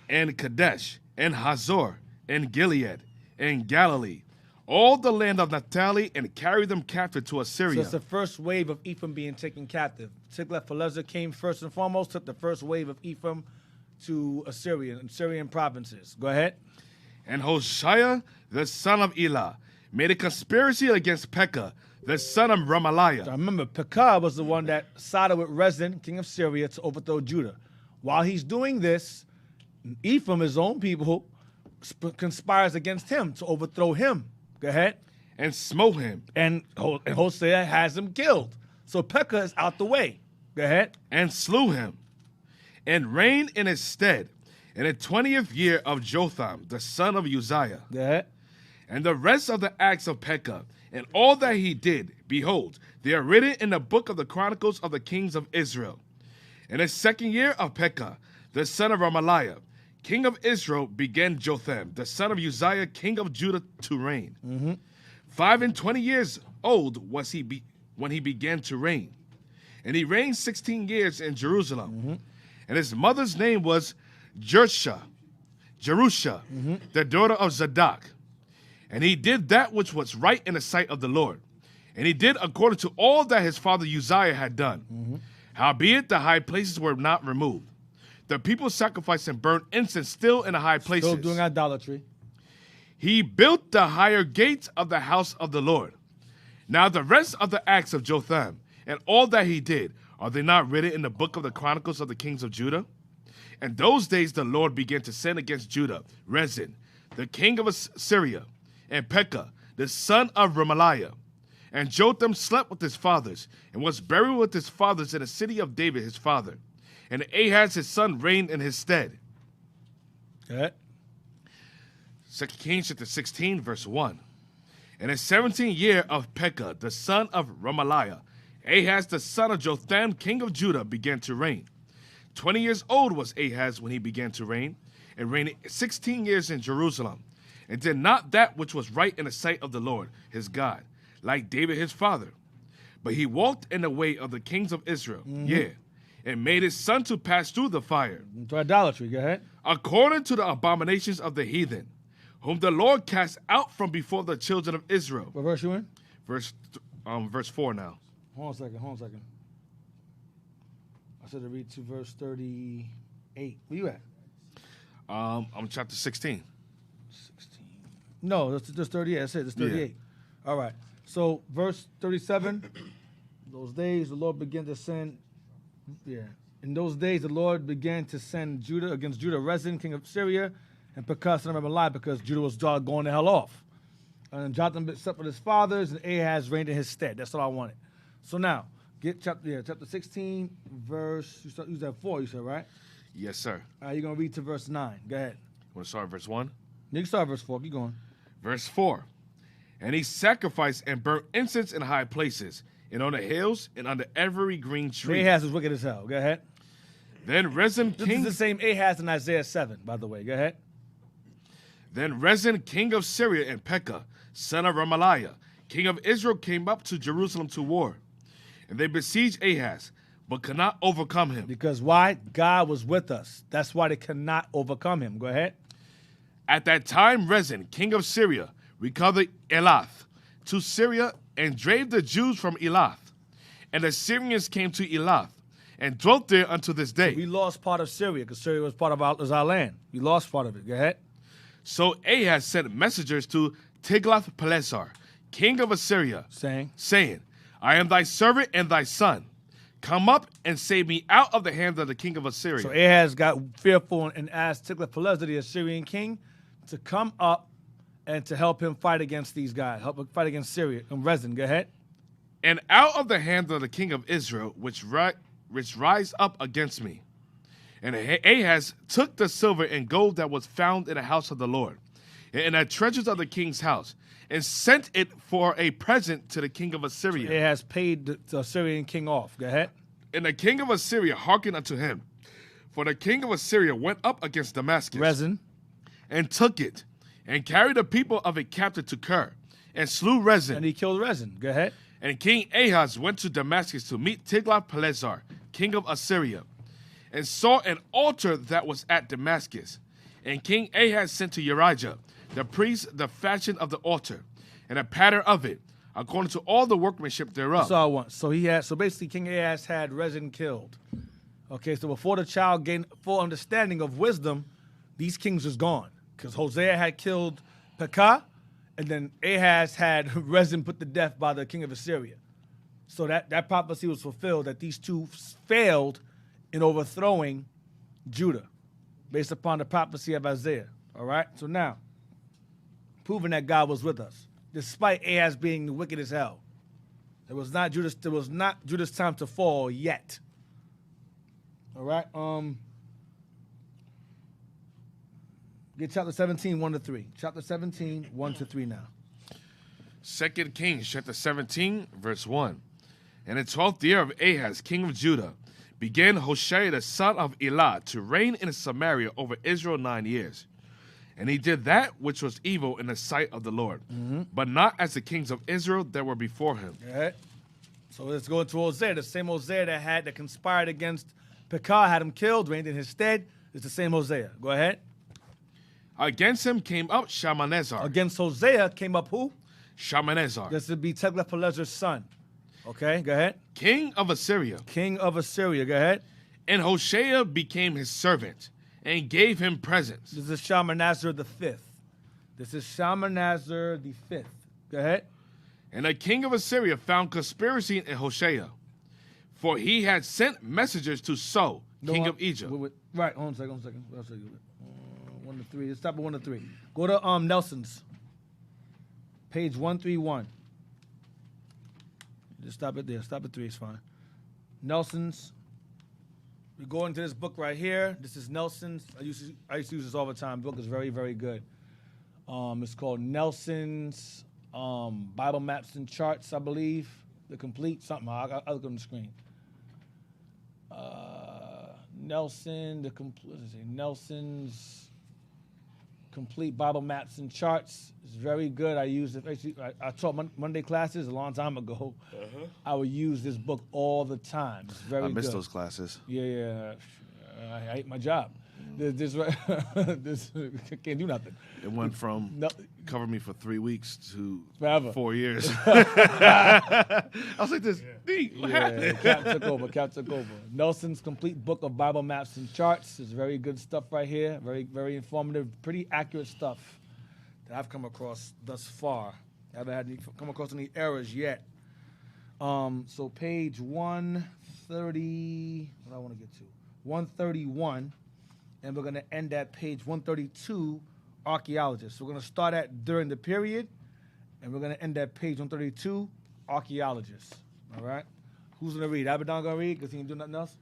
And Kadesh, and Hazor, and Gilead, and Galilee, all the land of Naphtali, and carried them captive to Assyria. So it's the first wave of Ephraim being taken captive. Tiglath-Pileser came first and foremost, took the first wave of Ephraim to Assyrian provinces. Go ahead. And Hoshea, the son of Elah, made a conspiracy against Pekah, the son of Remaliah. I remember Pekah was the one that sided with Rezin, king of Syria, to overthrow Judah. While he's doing this, Ephraim, his own people, conspires against him to overthrow him. Go ahead. And smote him. And Hosea has him killed. So Pekah is out the way. Go ahead. And slew him, and reigned in his stead in the 20th year of Jotham, the son of Uzziah. Go ahead. And the rest of the acts of Pekah, and all that he did, behold, they are written in the book of the Chronicles of the kings of Israel. In the 2nd year of Pekah, the son of Remaliah, king of Israel, began Jotham, the son of Uzziah, king of Judah, to reign. 25 years old was he when he began to reign. And he reigned 16 years in Jerusalem. And his mother's name was Jerusha, the daughter of Zadok. And he did that which was right in the sight of the Lord. And he did according to all that his father Uzziah had done. Howbeit the high places were not removed. The people sacrificed and burned incense still in the high places. Still doing idolatry. He built the higher gates of the house of the Lord. Now the rest of the acts of Jotham and all that he did, are they not written in the book of the Chronicles of the kings of Judah? In those days the Lord began to send against Judah Rezin, the king of Assyria, and Pekah, the son of Remaliah. And Jotham slept with his fathers, and was buried with his fathers in the city of David his father. And Ahaz his son reigned in his stead. Okay. 2 Kings chapter 16, verse 1. In the 17th year of Pekah, the son of Remaliah, Ahaz the son of Jotham, king of Judah, began to reign. 20 years old was Ahaz when he began to reign, and reigned 16 years in Jerusalem, and did not that which was right in the sight of the Lord his God, like David his father. But he walked in the way of the kings of Israel, and made his son to pass through the fire, Into idolatry. Go ahead. according to the abominations of the heathen, whom the Lord cast out from before the children of Israel. What verse you in? Verse 4 now. Hold on a second. I said to read to verse 38. Where you at? I'm chapter 16. 16. No, that's 38. That's it. That's 38. All right. So verse 37. Those days the Lord began to send. In those days the Lord began to send Judah against Judah, Rezin, king of Syria, and Pekah, son of Remaliah, because Judah was going the hell off. And Jotham slept with his fathers, and Ahaz reigned in his stead. That's all I wanted. So now, get chapter 16, verse, you said 4, you said, right? Yes, sir. All right, you're going to read to verse 9. Go ahead. Want to start at verse 1? You can start verse 4. Keep going. Verse 4. And he sacrificed and burnt incense in high places, and on the hills, and under every green tree. Ahaz is wicked as hell. Go ahead. Then Rezin, This king... is the same Ahaz in Isaiah 7, by the way. Go ahead. Then Rezin, king of Syria, and Pekah, son of Remaliah, king of Israel, came up to Jerusalem to war. And they besieged Ahaz, but could not overcome him. Because why? God was with us. That's why they cannot overcome him. Go ahead. At that time, Rezin, king of Syria, recovered Elath to Syria and drave the Jews from Elath. And the Syrians came to Elath and dwelt there unto this day. We lost part of Syria because Syria was part of our land. We lost part of it. Go ahead. So Ahaz sent messengers to Tiglath-Pileser, king of Assyria, saying, I am thy servant and thy son. Come up and save me out of the hand of the king of Assyria. So Ahaz got fearful and asked Tiglath-Pileser, the Assyrian king, to come up and to help him fight against these guys, help him fight against Syria. And Rezin, go ahead. And out of the hand of the king of Israel, which rise up against me. And Ahaz took the silver and gold that was found in the house of the Lord, and in the treasures of the king's house, and sent it for a present to the king of Assyria. So Ahaz paid the Assyrian king off. Go ahead. And the king of Assyria hearkened unto him. For the king of Assyria went up against Damascus, Rezin, and took it, and carried the people of it captive to Kir, and slew Rezin. and he killed Rezin. Go ahead. And King Ahaz went to Damascus to meet Tiglath-Pileser, king of Assyria, and saw an altar that was at Damascus. And King Ahaz sent to Urijah, the priest, the fashion of the altar, and a pattern of it, according to all the workmanship thereof. That's all I want. So basically King Ahaz had Rezin killed. Okay, so before the child gained full understanding of wisdom, these kings was gone. Because Hosea had killed Pekah, and then Ahaz had Rezin put to death by the king of Assyria. So that prophecy was fulfilled, that these two failed in overthrowing Judah, based upon the prophecy of Isaiah. All right? So now, proving that God was with us, despite Ahaz being wicked as hell. It was not Judah's time to fall yet. All right? Get chapter 17, 1 to 3. Chapter 17, 1 to 3 now. 2 Kings chapter 17, verse 1. In the 12th year of Ahaz, king of Judah, began Hoshea the son of Elah to reign in Samaria over Israel 9 years. And he did that which was evil in the sight of the Lord, but not as the kings of Israel that were before him. All right. So let's go into Hosea. The same Hosea that conspired against Pekah, had him killed, reigned in his stead. It's the same Hosea. Go ahead. Against him came up Shalmaneser. Against Hosea came up who? Shalmaneser, This would be Tiglath-Pileser's son. Okay, go ahead. king of Assyria. King of Assyria. Go ahead. And Hoshea became his servant and gave him presents. This is Shalmaneser the fifth. This is Shalmaneser the fifth. Go ahead. And the king of Assyria found conspiracy in Hoshea, for he had sent messengers to So, king of Egypt. Right, hold on a second. I'll show you. 1 to 3. Let's stop at 1 to 3. Go to Nelson's. Page 131. Just stop it there. Stop at 3, it's fine. Nelson's. We go into this book right here. This is Nelson's. I used to use this all the time. The book is very, very good. It's called Nelson's Bible Maps and Charts, I believe. The complete something. I'll look on the screen. Nelson's Complete Bible Maps and Charts. It's very good. I use it. Actually, I taught Monday classes a long time ago. I would use this book all the time. It's very good. I missed those classes. Yeah. I hate my job. This can't do nothing. It went from cover me for 3 weeks to Forever. 4 years. I was like, this deep. What happened? Cap took over. Nelson's Complete Book of Bible Maps and Charts is very good stuff right here. Very, very informative, pretty accurate stuff that I've come across thus far. I haven't come across any errors yet. So page 130, what do I want to get to? 131, and we're going to end at page 132, archaeologists. So we're going to start at during the period, and we're going to end at page 132, archaeologists. All right? Who's going to read? Abaddon going to read because he ain't do nothing else?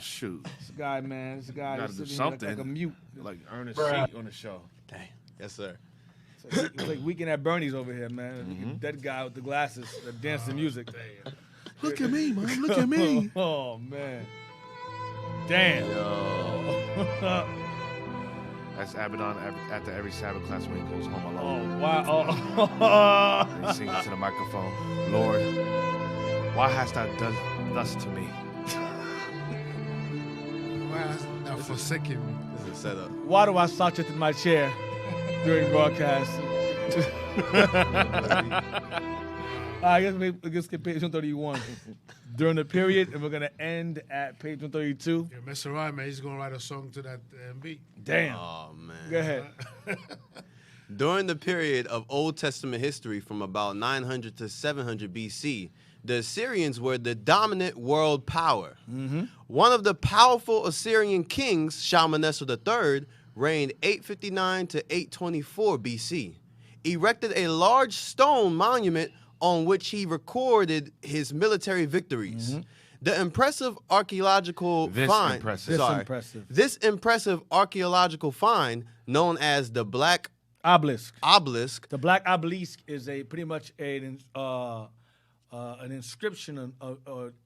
Shoot. This guy, man. This guy Gotta is do sitting here something. like a mute. Like Ernest Sheik on the show. Dang. Yes, sir. It's like Weekend at Bernie's over here, man. That guy with the glasses, the dancing music. Look at me, man. Look at me. Oh, man. Damn. That's Abaddon after every Sabbath class when he goes home alone. Oh, wow. And he sings into the microphone, Lord, why hast thou done thus to me? Why hast thou forsaken me? This is a setup. Why do I slouch in my chair during broadcast? I guess let's get page 131 during the period, and we're gonna end at page 132. Yeah, mess around, man. He's gonna write a song to that beat. Damn. Oh, man. Go ahead. During the period of Old Testament history from about 900 to 700 BC, the Assyrians were the dominant world power. One of the powerful Assyrian kings, Shalmaneser III, reigned 859 to 824 BC, erected a large stone monument on which he recorded his military victories. The impressive archaeological find. This impressive archaeological find, known as the Black Obelisk. Obelisk. The Black Obelisk is pretty much an inscription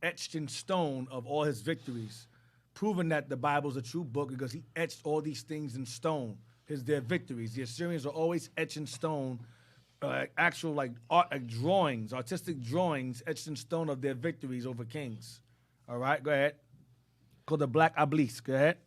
etched in stone of all his victories, proving that the Bible's a true book because he etched all these things in stone. Their victories. The Assyrians are always etched in stone. Actual drawings, artistic drawings etched in stone of their victories over kings. All right, go ahead. Called the Black Obelisk. Go ahead.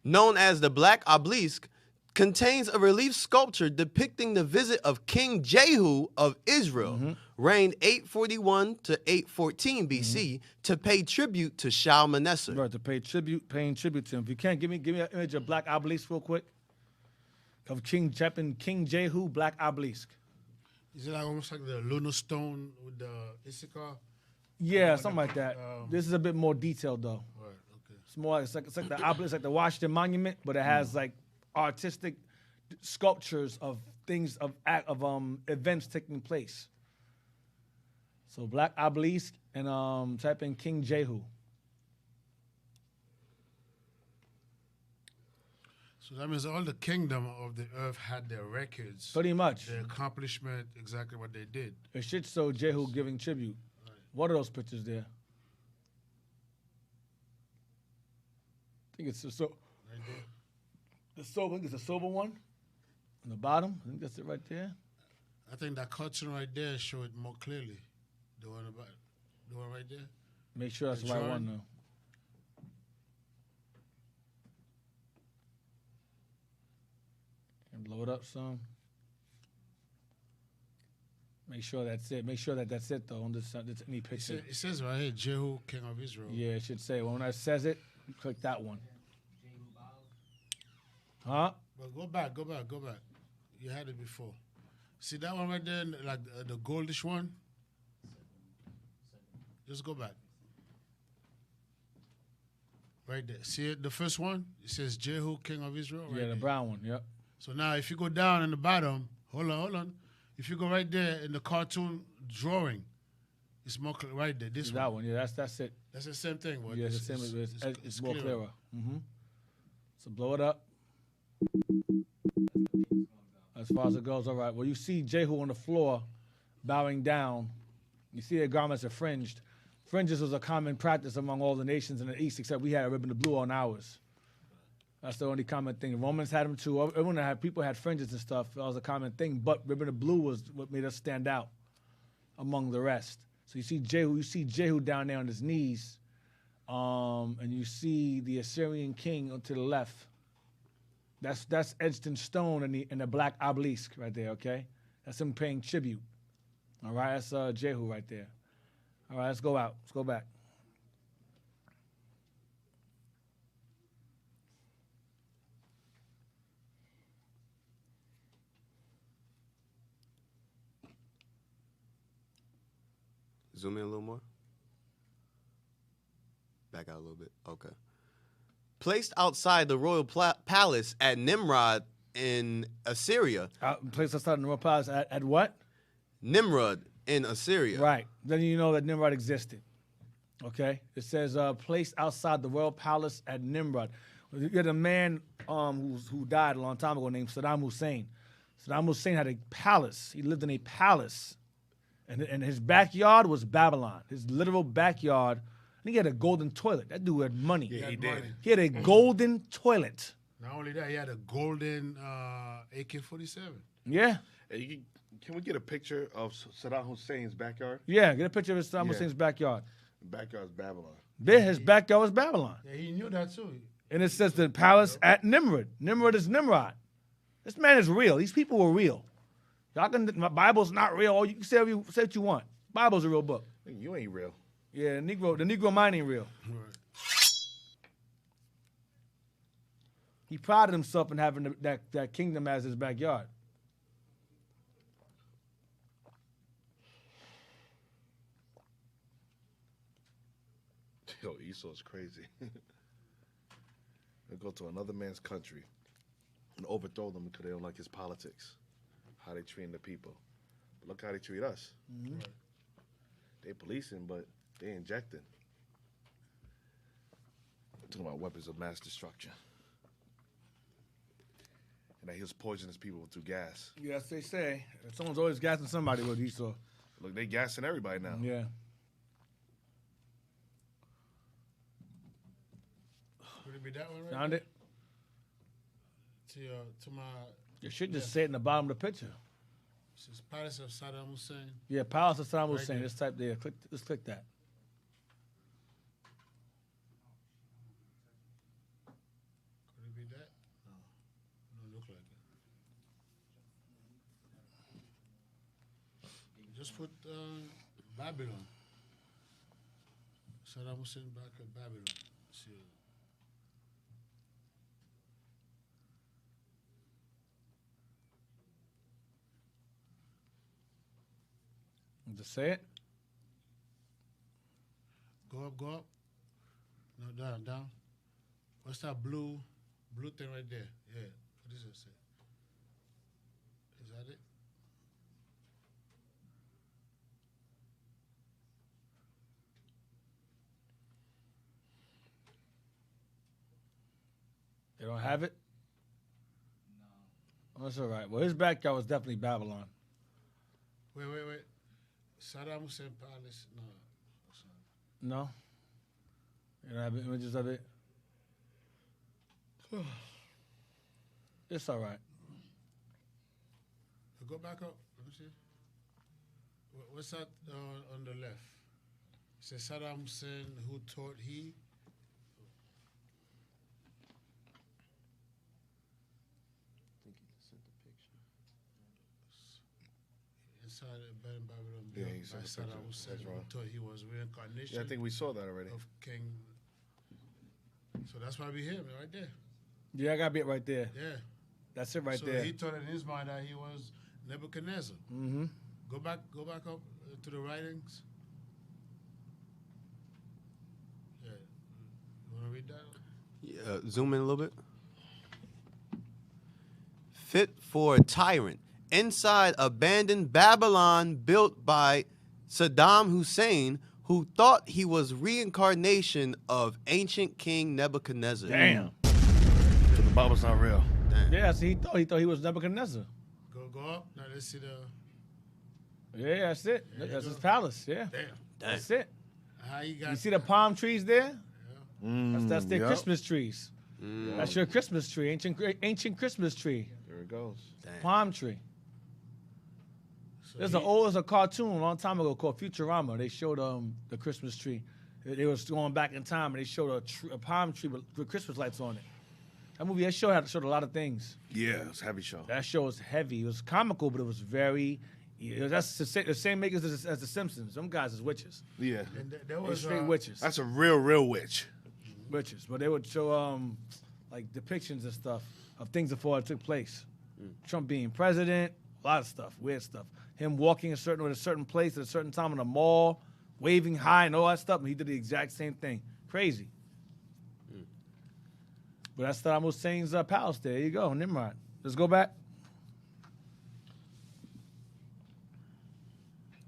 Known as the Black Obelisk, contains a relief sculpture depicting the visit of King Jehu of Israel, reigned 841 to 814 BC, to pay tribute to Shalmaneser. Right, to paying tribute to him. If you can, give me an image of Black Obelisk real quick. Of King Jehu, Black Obelisk. Is it like almost like the lunar stone with the Issachar? Yeah, something like that. This is a bit more detailed though. Right, okay. It's more. It's like the obelisk, like the Washington Monument, but it has like artistic sculptures of things of events taking place. So Black Obelisk and type in King Jehu. So that means all the kingdom of the earth had their records, Pretty much. their accomplishment, exactly what they did. It should show Jehu giving tribute. What are those pictures there? I think it's the Right there. silver. I think it's a silver one on the bottom. I think that's it right there. I think that cartoon right there show it more clearly. The one right there. Make sure that's the right Drawing. one though. And blow it up some. Make sure that's it. Make sure that that's it though. On this any picture. It says right here, Jehu, king of Israel. Yeah, it should say. When that says it, you click that one. Huh? But go back. You had it before. See that one right there, like the goldish one? Just go back. Right there. See it, the first one? It says Jehu, king of Israel. Right Yeah, the there. brown one. Yep. So now if you go down in the bottom, hold on. If you go right there in the cartoon drawing, it's more right there. This That one. one. Yeah, that's it. That's the same thing. But Yeah, it's the same. It's more clearer. Mm-hmm. So blow it up. As far as it goes, all right. Well, you see Jehu on the floor, bowing down. You see their garments are fringed. Fringes was a common practice among all the nations in the East, except we had a ribbon of blue on ours. That's the only common thing. The Romans had them too. Everyone had people had fringes and stuff. That was a common thing. But ribbon of blue was what made us stand out among the rest. So you see Jehu. You see Jehu down there on his knees, and you see the Assyrian king to the left. That's etched in stone in the black obelisk right there. Okay, that's him paying tribute. All right, that's Jehu right there. All right, let's go out. Let's go back. Zoom in a little more. Back out a little bit. Okay. Placed outside the royal palace at Nimrod in Assyria. Place outside the royal palace at what? Nimrod in Assyria. Right. Then you know that Nimrod existed. Okay. It says placed outside the royal palace at Nimrod. You had a man who died a long time ago named Saddam Hussein. Saddam Hussein had a palace. He lived in a palace. And his backyard was Babylon. His literal backyard. I think he had a golden toilet. That dude had money. Yeah, he did. He had a golden toilet. Not only that, he had a golden AK-47. Yeah. Hey, can we get a picture of Saddam Hussein's backyard? Yeah, get a picture of Saddam Hussein's backyard. Backyard's Babylon. There, his backyard was Babylon. Yeah, he knew that too. And it says the palace at Nimrod. Nimrod is Nimrod. This man is real. These people were real. Y'all my Bible's not real. Oh, you can say what you want. Bible's a real book. You ain't real. Yeah, the Negro mind ain't real. Right. He prided himself in having that kingdom as his backyard. Yo, Esau's crazy. They go to another man's country and overthrow them because they don't like his politics, how they treat the people. But look how they treat us. Mm-hmm. Right. They policing, but they injecting. They're talking about weapons of mass destruction. And that he was poisoning people through gas. Yes, they say. Someone's always gassing somebody with Esau. Look, they gassing everybody now. Yeah. Would it be that one right Found there? it? To my... You should just say it in the bottom of the picture. This is Palace of Saddam Hussein. Yeah, Palace of Saddam Right Hussein. there. Just type there. Just click that. Could it be that? No. Don't look like it. Just put Babylon. Saddam Hussein back at Babylon. See. Just say it. Go up, go up. No, down. What's that blue thing right there? Yeah. What does it say? Is that it? They don't have it? That's all right. Well, his backyard was definitely Babylon. Wait. Saddam Hussein Palace. No. No? You don't have images of it? It's all right. Go back up. Let me see. What's that on the left? It says Saddam Hussein, who taught he. Inside the bed in Babylon, Yeah, built he said by the Saddam picture. Hussein, That's who wrong. thought he was reincarnation Yeah, I think we saw that already. of King. So that's why we here, right there. Yeah, I got a bit right there. Yeah. That's it right so there. he thought in his mind that he was Nebuchadnezzar. Mm-hmm. Go back up to the writings. Yeah. You want to read that? Yeah, zoom in a little bit. Fit for a tyrant. Inside abandoned Babylon built by Saddam Hussein, who thought he was reincarnation of ancient King Nebuchadnezzar. Damn. So the Bible's not real. Yeah, so he thought he was Nebuchadnezzar. Go up. Now let's see the. Yeah, that's it. There you That's go. his palace. Yeah, Damn. that's it. How you got? You see the palm trees there? That's their Yep. Christmas trees. That's your Christmas tree, ancient Christmas tree, There it goes. palm tree. There's a cartoon a long time ago called Futurama. They showed the Christmas tree. They was going back in time and they showed a palm tree with Christmas lights on it. That movie, that show showed a lot of things. Yeah, it's a heavy show. That show was heavy. It was comical, but it was very. That's the same makers as The Simpsons. Some guys is witches. Yeah. And there They was straight witches. That's a real witch. Witches. But they would show like depictions and stuff of things before it took place. Trump being president, a lot of stuff, weird stuff. Him walking at a certain place at a certain time in a mall, waving high and all that stuff, and he did the exact same thing. Crazy. But that's Saddam Hussein's palace. There you go, Nimrod. Let's go back.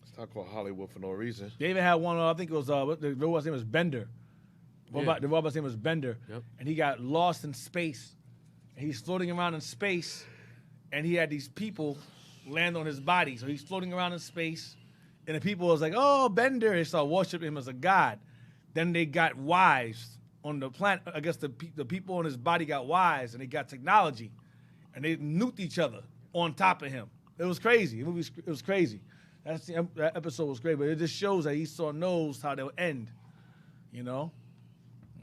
Let's talk about Hollywood for no reason. They even had one. I think it was the robot's name was Bender. The robot's name was Bender, and he got lost in space. And he's floating around in space, and he had these people land on his body. So he's floating around in space, and the people was like, "Oh, Bender!" They started worshiping him as a god. Then they got wives on the planet. I guess the people on his body got wives, and they got technology, and they nuked each other on top of him. It was crazy. It was crazy. That episode was great, but it just shows that Esau knows how they'll end. You know,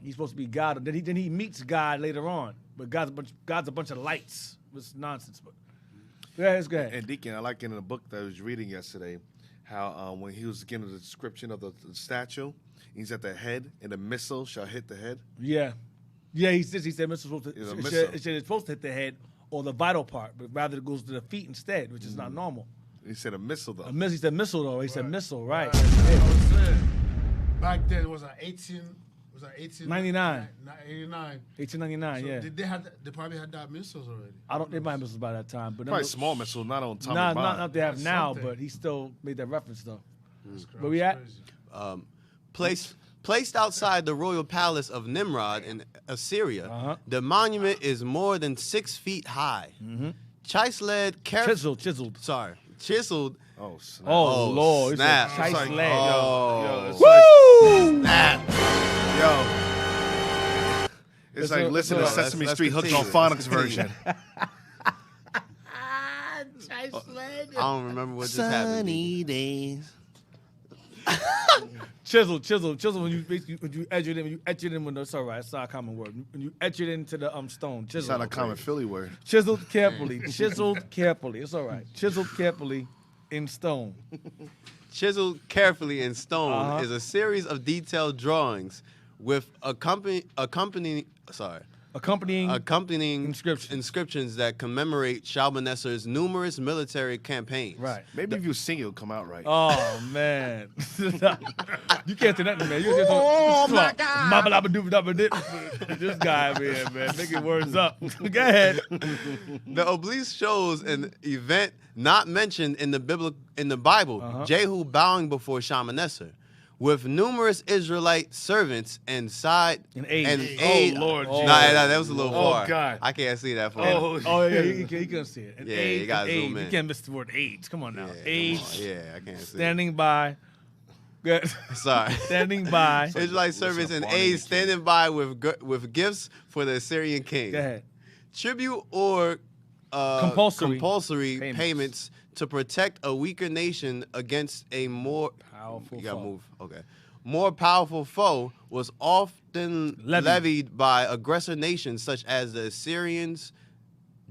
he's supposed to be God. Then he meets God later on, but God's a bunch of lights. It's nonsense. But yeah, it's good. And Deacon, I like in the book that I was reading yesterday, how when he was giving the description of the statue, he's at the head, and the missile shall hit the head. Yeah. He said missile It's a it's missile. supposed to hit the head or the vital part, but rather it goes to the feet instead, which is not normal. He said a missile, though. He said missile though. He said missile, right? I was saying, back then it was 99. 89. 1899, So yeah. did they probably had that missiles already? They might have missiles by that time, but Probably small missile, not on atomic bomb. not they have That's now, something. but he still made that reference though. That's Where we at? crazy. Placed outside the royal palace of Nimrod in Assyria, the monument is more than 6 feet high. Chiseled, Chiseled. Chiseled. Oh, snap. Oh, Lord. snap. It's a It's like, Chiseled. yo, it's Woo! Snap. like, yo. It's like, listen to let's- Sesame let's Street hooked on continue. phonics version. I don't remember what just happened. days. Chisel. When you etch it in, it's all right. It's not a common word. When you etch it into the stone, It's chisel. not a common Philly word. Chiseled carefully. It's all right. Chiseled carefully in stone. Chiseled carefully in stone is a series of detailed drawings with accompanying inscriptions that commemorate Shalmaneser's numerous military campaigns. Right. Maybe if you sing, it'll come out right. Oh man, you can't do nothing, man. Oh, my God. This guy over here, man, making words up. Go ahead. The obelisk shows an event not mentioned in the Bible, Jehu bowing before Shalmaneser. with numerous Israelite servants and side And aides. Oh, Lord Nah, Jesus. that was a little Oh, far. God. I can't see that far. Oh, Oh yeah, you can see it. And Yeah, aides, you gotta and zoom aides. in. You can't miss the word aides. Come on now. Yeah, come Aides on. Yeah, I can't see. standing by. Sorry. Standing by. Israelite servants and Barney aides kid. standing by with gifts for the Assyrian king. Go ahead. Tribute or Compulsory payments to protect a weaker nation against a more Powerful You gotta foe. move. Okay. More powerful foe was often levied by aggressor nations such as the Assyrians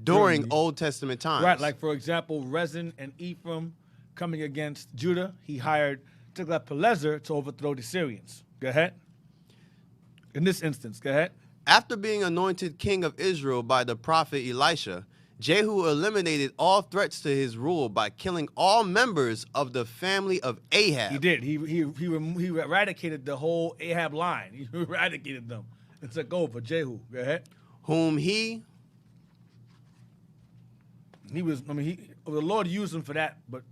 during Old Testament times. Right, like for example, Rezin and Ephraim coming against Judah, he hired Tiglath-Pileser to overthrow the Syrians. Go ahead. In this instance, go ahead. After being anointed king of Israel by the prophet Elisha, Jehu eliminated all threats to his rule by killing all members of the family of Ahab. He did. He eradicated the whole Ahab line. He eradicated them and took over. Jehu, go ahead. Whom he The Lord used him for that, but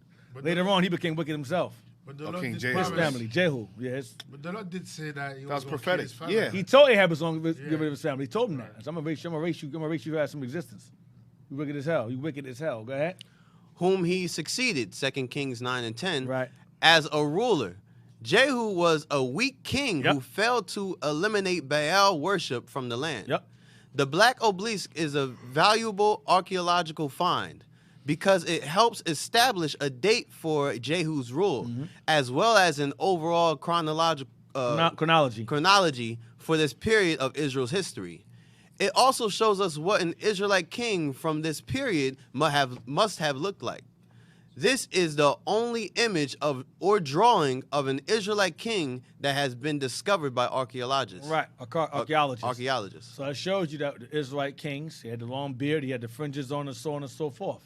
later on he became wicked himself. But the Oh, Lord King did Jehu. His promise- family, Jehu, yes. But the Lord did say that he was was gonna prophetic. kill his family. Yeah. He told Ahab was going to get rid of his family. He told him that. So I'm gonna race you to have some existence. You wicked as hell. You wicked as hell. Go ahead. whom he succeeded, 2 Kings 9 and 10, Right. as a ruler. Jehu was a weak king Yep. who failed to eliminate Baal worship from the land. Yep. The Black Obelisk is a valuable archaeological find because it helps establish a date for Jehu's rule, as well as an overall chronology for this period of Israel's history. It also shows us what an Israelite king from this period must have looked like. This is the only image of or drawing of an Israelite king that has been discovered by archaeologists. Right. Archaeologists. Archaeologists. So it shows you that the Israelite kings, he had the long beard, he had the fringes on, and so on and so forth.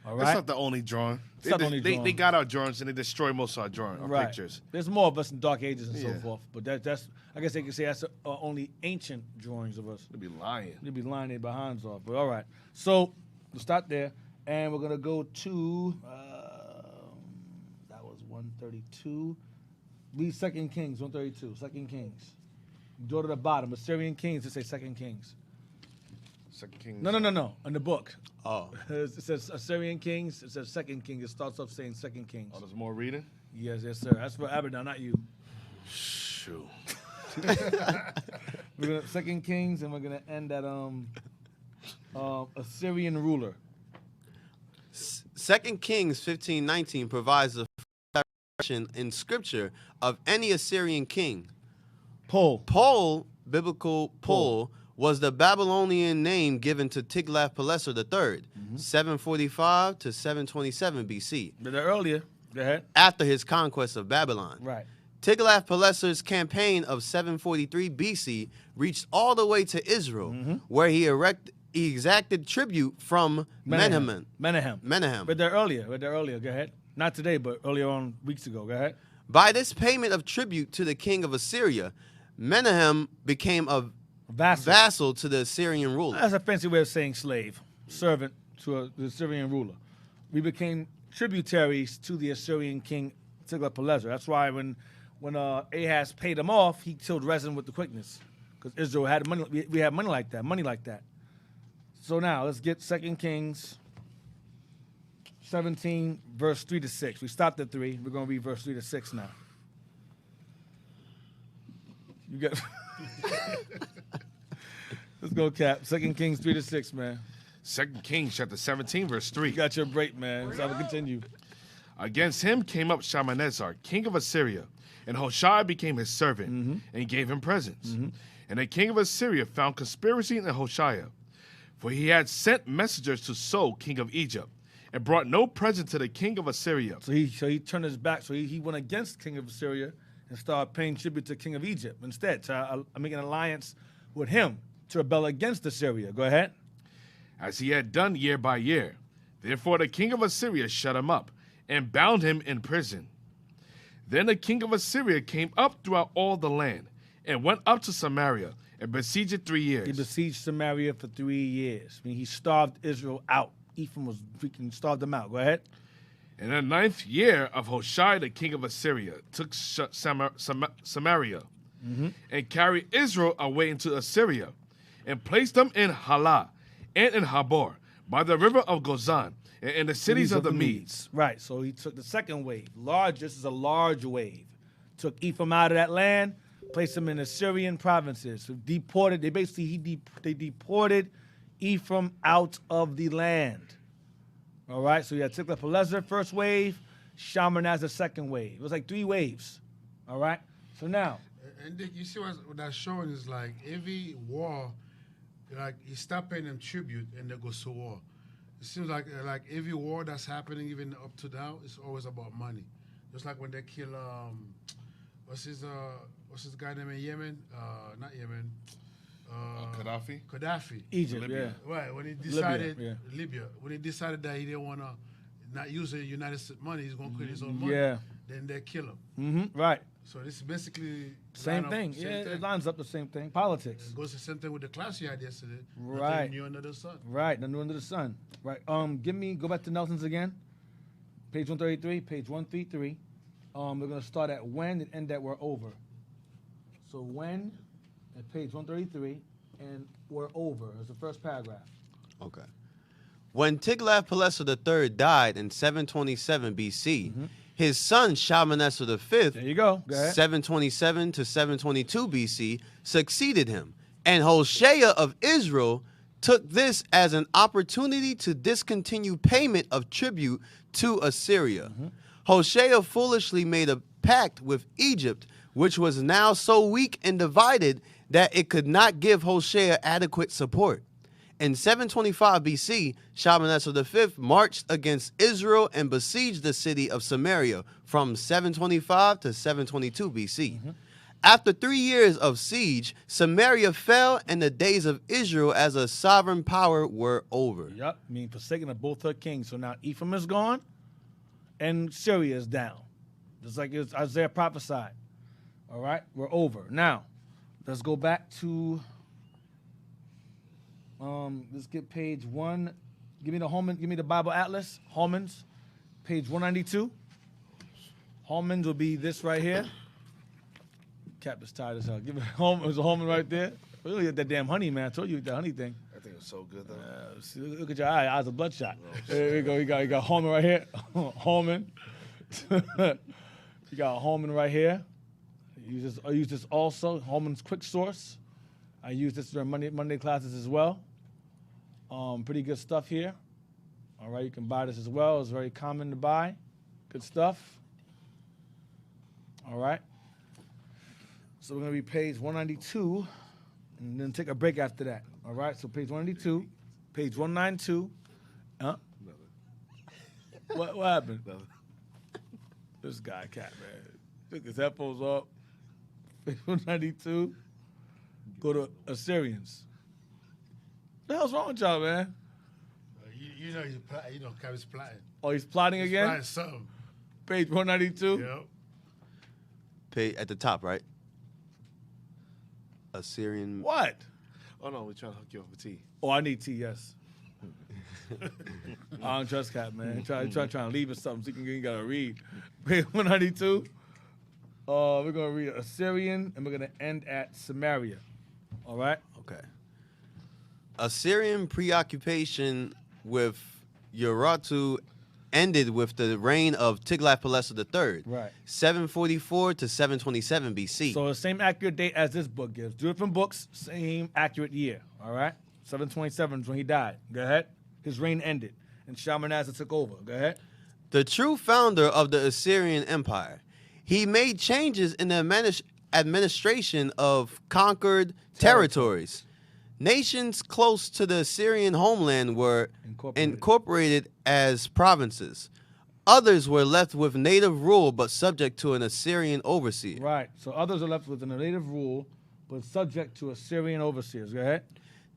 All right. That's not the only drawing. It's not the only They drawing. got our drawings and they destroy most of our pictures. There's more of us in Dark Ages and so Yeah. forth, but that's I guess they can say that's only ancient drawings of us. They'd be lying. They'd be lying their behinds off. But all right, so we'll start there, and we're gonna go to that was 132. Read 2 Kings 132. 2 Kings. Go to the bottom. Assyrian Kings. It say 2 Kings. 2 Kings. No. In the book. Oh. It says Assyrian Kings. It says 2 Kings. It starts off saying 2 Kings. Oh, there's more reading? Yes, sir. That's for Abaddon, not you. Shoot. We're gonna 2 Kings, and we're gonna end at Assyrian ruler. 2 Kings 15:19 provides a description in scripture of any Assyrian king. Pul. Biblical Pul, was the Babylonian name given to Tiglath-Pileser III, 745 to 727 BC, But earlier. Go ahead. after his conquest of Babylon. Right. Tiglath-Pileser's campaign of 743 BC reached all the way to Israel, where he exacted tribute from Menahem. Read that earlier. Go ahead. Not today, but earlier on, weeks ago. Go ahead. By this payment of tribute to the king of Assyria, Menahem became a vassal to the Assyrian ruler. That's a fancy way of saying slave, servant to the Assyrian ruler. We became tributaries to the Assyrian king Tiglath-Pileser. That's why when Ahaz paid him off, he killed Rezin with the quickness, because Israel had money. We had money like that. So now let's get 2 Kings 17, verse 3 to 6. We stopped at 3. We're going to read verse 3 to 6 now. You get. Let's go, Cap. 2 Kings 3 to 6, man. 2 Kings chapter 17, verse 3. You got your break, man. So I will continue. Against him came up Shalmaneser, king of Assyria, and Hoshea became his servant, and gave him presents. And the king of Assyria found conspiracy in Hoshea, for he had sent messengers to So, king of Egypt, and brought no present to the king of Assyria. So he turned his back. So he went against king of Assyria and started paying tribute to king of Egypt instead. So I'm making an alliance with him to rebel against Assyria. Go ahead. As he had done year by year. Therefore the king of Assyria shut him up, and bound him in prison. Then the king of Assyria came up throughout all the land, and went up to Samaria, and besieged it 3 years. He besieged Samaria for 3 years. I mean, he starved Israel out. Ephraim was freaking starved them out. Go ahead. In the 9th year of Hoshea, the king of Assyria, took Samaria and carried Israel away into Assyria and placed them in Halah and in Habor by the river of Gozan and in the cities of the Medes. Right, so he took the second wave. This is a large wave. Took Ephraim out of that land, placed them in Assyrian provinces. So deported, they deported Ephraim out of the land. All right, so you had Tiglath-Pileser first wave, Shalmaneser second wave. It was like 3 waves. All right, so now. And Dick, you see what that's showing is like every war, like you stop paying them tribute and they go to war. It seems like every war that's happening, even up to now, it's always about money. Just like when they kill what's his guy name in Yemen? Not Yemen. Gaddafi. Egypt, Libya. yeah. Right, when he decided Libya. when he decided that he didn't want to not use the United States money, he's going to create his own money. Yeah. Then they kill him. Mm-hmm. Right. So this is basically Same thing. It lines up the same thing. Politics. It goes the same thing with the class you had yesterday. Right. Nothing new under the sun. Right. Nothing new under the sun. Right. Go back to Nelson's again. Page 133. Page 133. We're gonna start at when and end at we're over. So when at page 133 and we're over is the first paragraph. Okay. When Tiglath-Pileser III died in 727 BC, his son Shalmaneser V, There you go. Go ahead. 727 to 722 BC, succeeded him. And Hoshea of Israel took this as an opportunity to discontinue payment of tribute to Assyria. Hoshea foolishly made a pact with Egypt, which was now so weak and divided that it could not give Hoshea adequate support. In 725 BC, Shalmaneser V marched against Israel and besieged the city of Samaria from 725 to 722 BC. After 3 years of siege, Samaria fell and the days of Israel as a sovereign power were over. Yep. I mean, forsaken of both her kings. So now Ephraim is gone and Syria is down. Just like Isaiah prophesied. All right, we're over. Now, let's go back to, let's get page 1. Give me the Bible Atlas, Holman's, page 192. Holman's will be this right here. Cap is tired as hell. Give it home. There's a Holman right there. Really get that damn honey, man. I told you the honey thing. I think it's so good, though. See, look at your eyes are bloodshot. There you go. You got Holman right here. Holman. You got Holman right here. I use this also. Holman's Quick Source. I use this during Monday classes as well. Pretty good stuff here. All right, you can buy this as well. It's very common to buy. Good stuff. All right. So we're going to be page 192, and then take a break after that. All right, so page 192, page 192. Huh? What happened? This guy, cat, man. Took his headphones off. Page 192. Go to Assyrians. What the hell's wrong with y'all, man? You know, Kevin's plotting. Oh, he's plotting again? Plotting something. Page 192? Yep. Page at the top, right? Assyrian. What? Oh, no, we're trying to hook you up with tea. Oh, I need tea, yes. I don't trust Cap, man. Trying to leave us something so you got to read. Page 192. We're going to read Assyrian, and we're going to end at Samaria. All right? Okay. Assyrian preoccupation with Urartu ended with the reign of Tiglath-Pileser III, Right. 744 to 727 BC. So the same accurate date as this book gives. Different books, same accurate year. All right? 727 is when he died. Go ahead. His reign ended, and Shalmaneser took over. Go ahead. The true founder of the Assyrian Empire. He made changes in the administration of conquered territories. Nations close to the Assyrian homeland were incorporated as provinces. Others were left with native rule but subject to an Assyrian overseer. Right. So others are left with a native rule but subject to Assyrian overseers. Go ahead.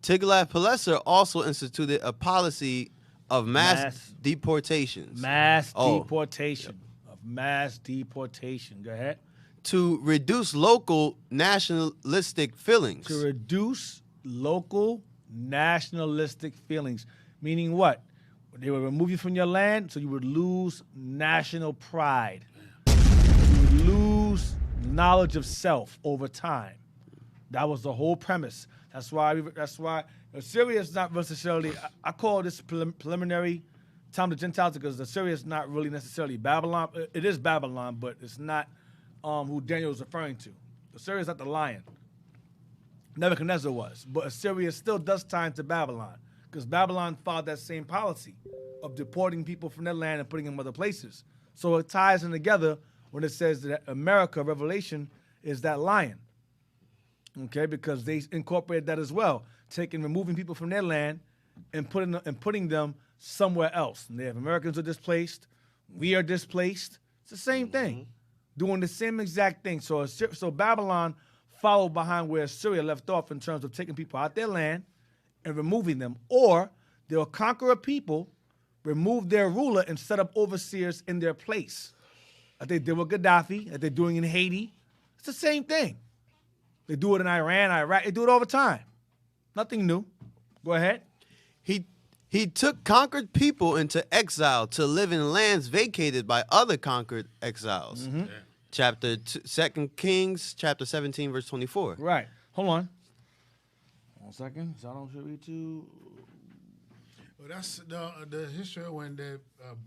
Tiglath-Pileser also instituted a policy of mass deportations. Deportation. Of mass deportation. Go ahead. To reduce local nationalistic feelings. To reduce local nationalistic feelings. Meaning what? They would remove you from your land, so you would lose national pride. You would lose knowledge of self over time. That was the whole premise. That's why Assyria is not necessarily, I call this preliminary time of the Gentiles because Assyria is not really necessarily Babylon. It is Babylon, but it's not who Daniel is referring to. Assyria is not the lion. Nebuchadnezzar was. But Assyria still does tie into Babylon because Babylon followed that same policy of deporting people from their land and putting them in other places. So it ties in together when it says that America, Revelation, is that lion. Okay, because they incorporated that as well, removing people from their land and putting them somewhere else. And Native Americans are displaced. We are displaced. It's the same thing, doing the same exact thing. So Babylon followed behind where Assyria left off in terms of taking people out their land and removing them. Or they'll conquer a people, remove their ruler, and set up overseers in their place. Like they did with Gaddafi, like they're doing in Haiti. It's the same thing. They do it in Iran, Iraq. They do it all the time. Nothing new. Go ahead. He took conquered people into exile to live in lands vacated by other conquered exiles. Mm-hmm. Yeah. 2 Kings, chapter 17, verse 24. Right. Hold on. 1 second. So I don't should read too. Well, that's the history when they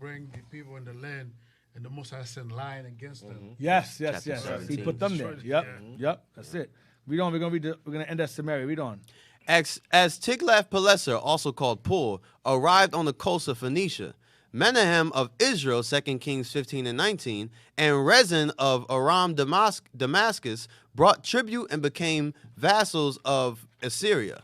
bring the people in the land and the Most High send lion against them. Yes. Chapter He 17. put them there. Yep. That's it. We're gonna end at Samaria. Read on. As Tiglath-Pileser, also called Pul, arrived on the coast of Phoenicia, Menahem of Israel, 2 Kings 15 and 19, and Rezin of Aram Damascus brought tribute and became vassals of Assyria.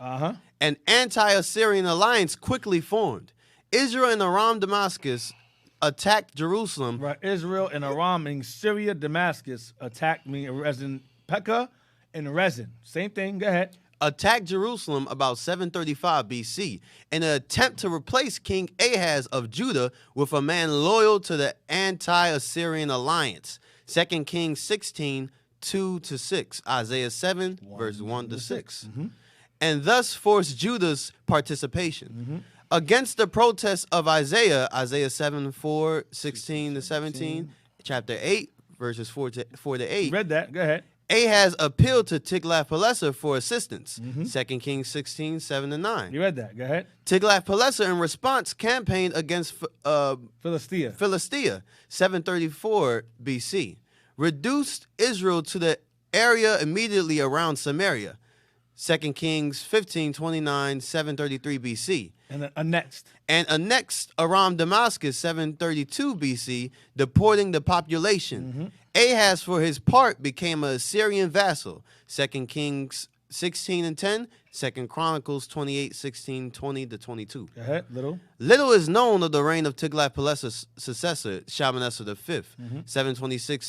An anti-Assyrian alliance quickly formed. Israel and Aram Damascus attacked Jerusalem. Right. Israel and Aram, meaning Syria, Damascus, attacked Rezin, Pekah, and Rezin. Same thing. Go ahead. Attacked Jerusalem about 735 BC in an attempt to replace King Ahaz of Judah with a man loyal to the anti-Assyrian alliance. 2 Kings 16, 2-6, Isaiah 7, verse 1-6. And thus forced Judah's participation. Against the protests of Isaiah 7, 4, 16-17, chapter 8, verses 4-8. Read that. Go ahead. Ahaz appealed to Tiglath-Pileser for assistance. 2 Kings 16, 7-9. You read that. Go ahead. Tiglath-Pileser, in response, campaigned against Philistia, 734 BC. Reduced Israel to the area immediately around Samaria. 2 Kings 15, 29, 733 BC. And annexed. And annexed Aram Damascus, 732 BC, deporting the population. Ahaz, for his part, became an Assyrian vassal. 2 Kings 16 and 10, 2 Chronicles 28, 16, 20-22. Go ahead, Little is known of the reign of Tiglath-Pileser's successor, Shalmaneser V, 726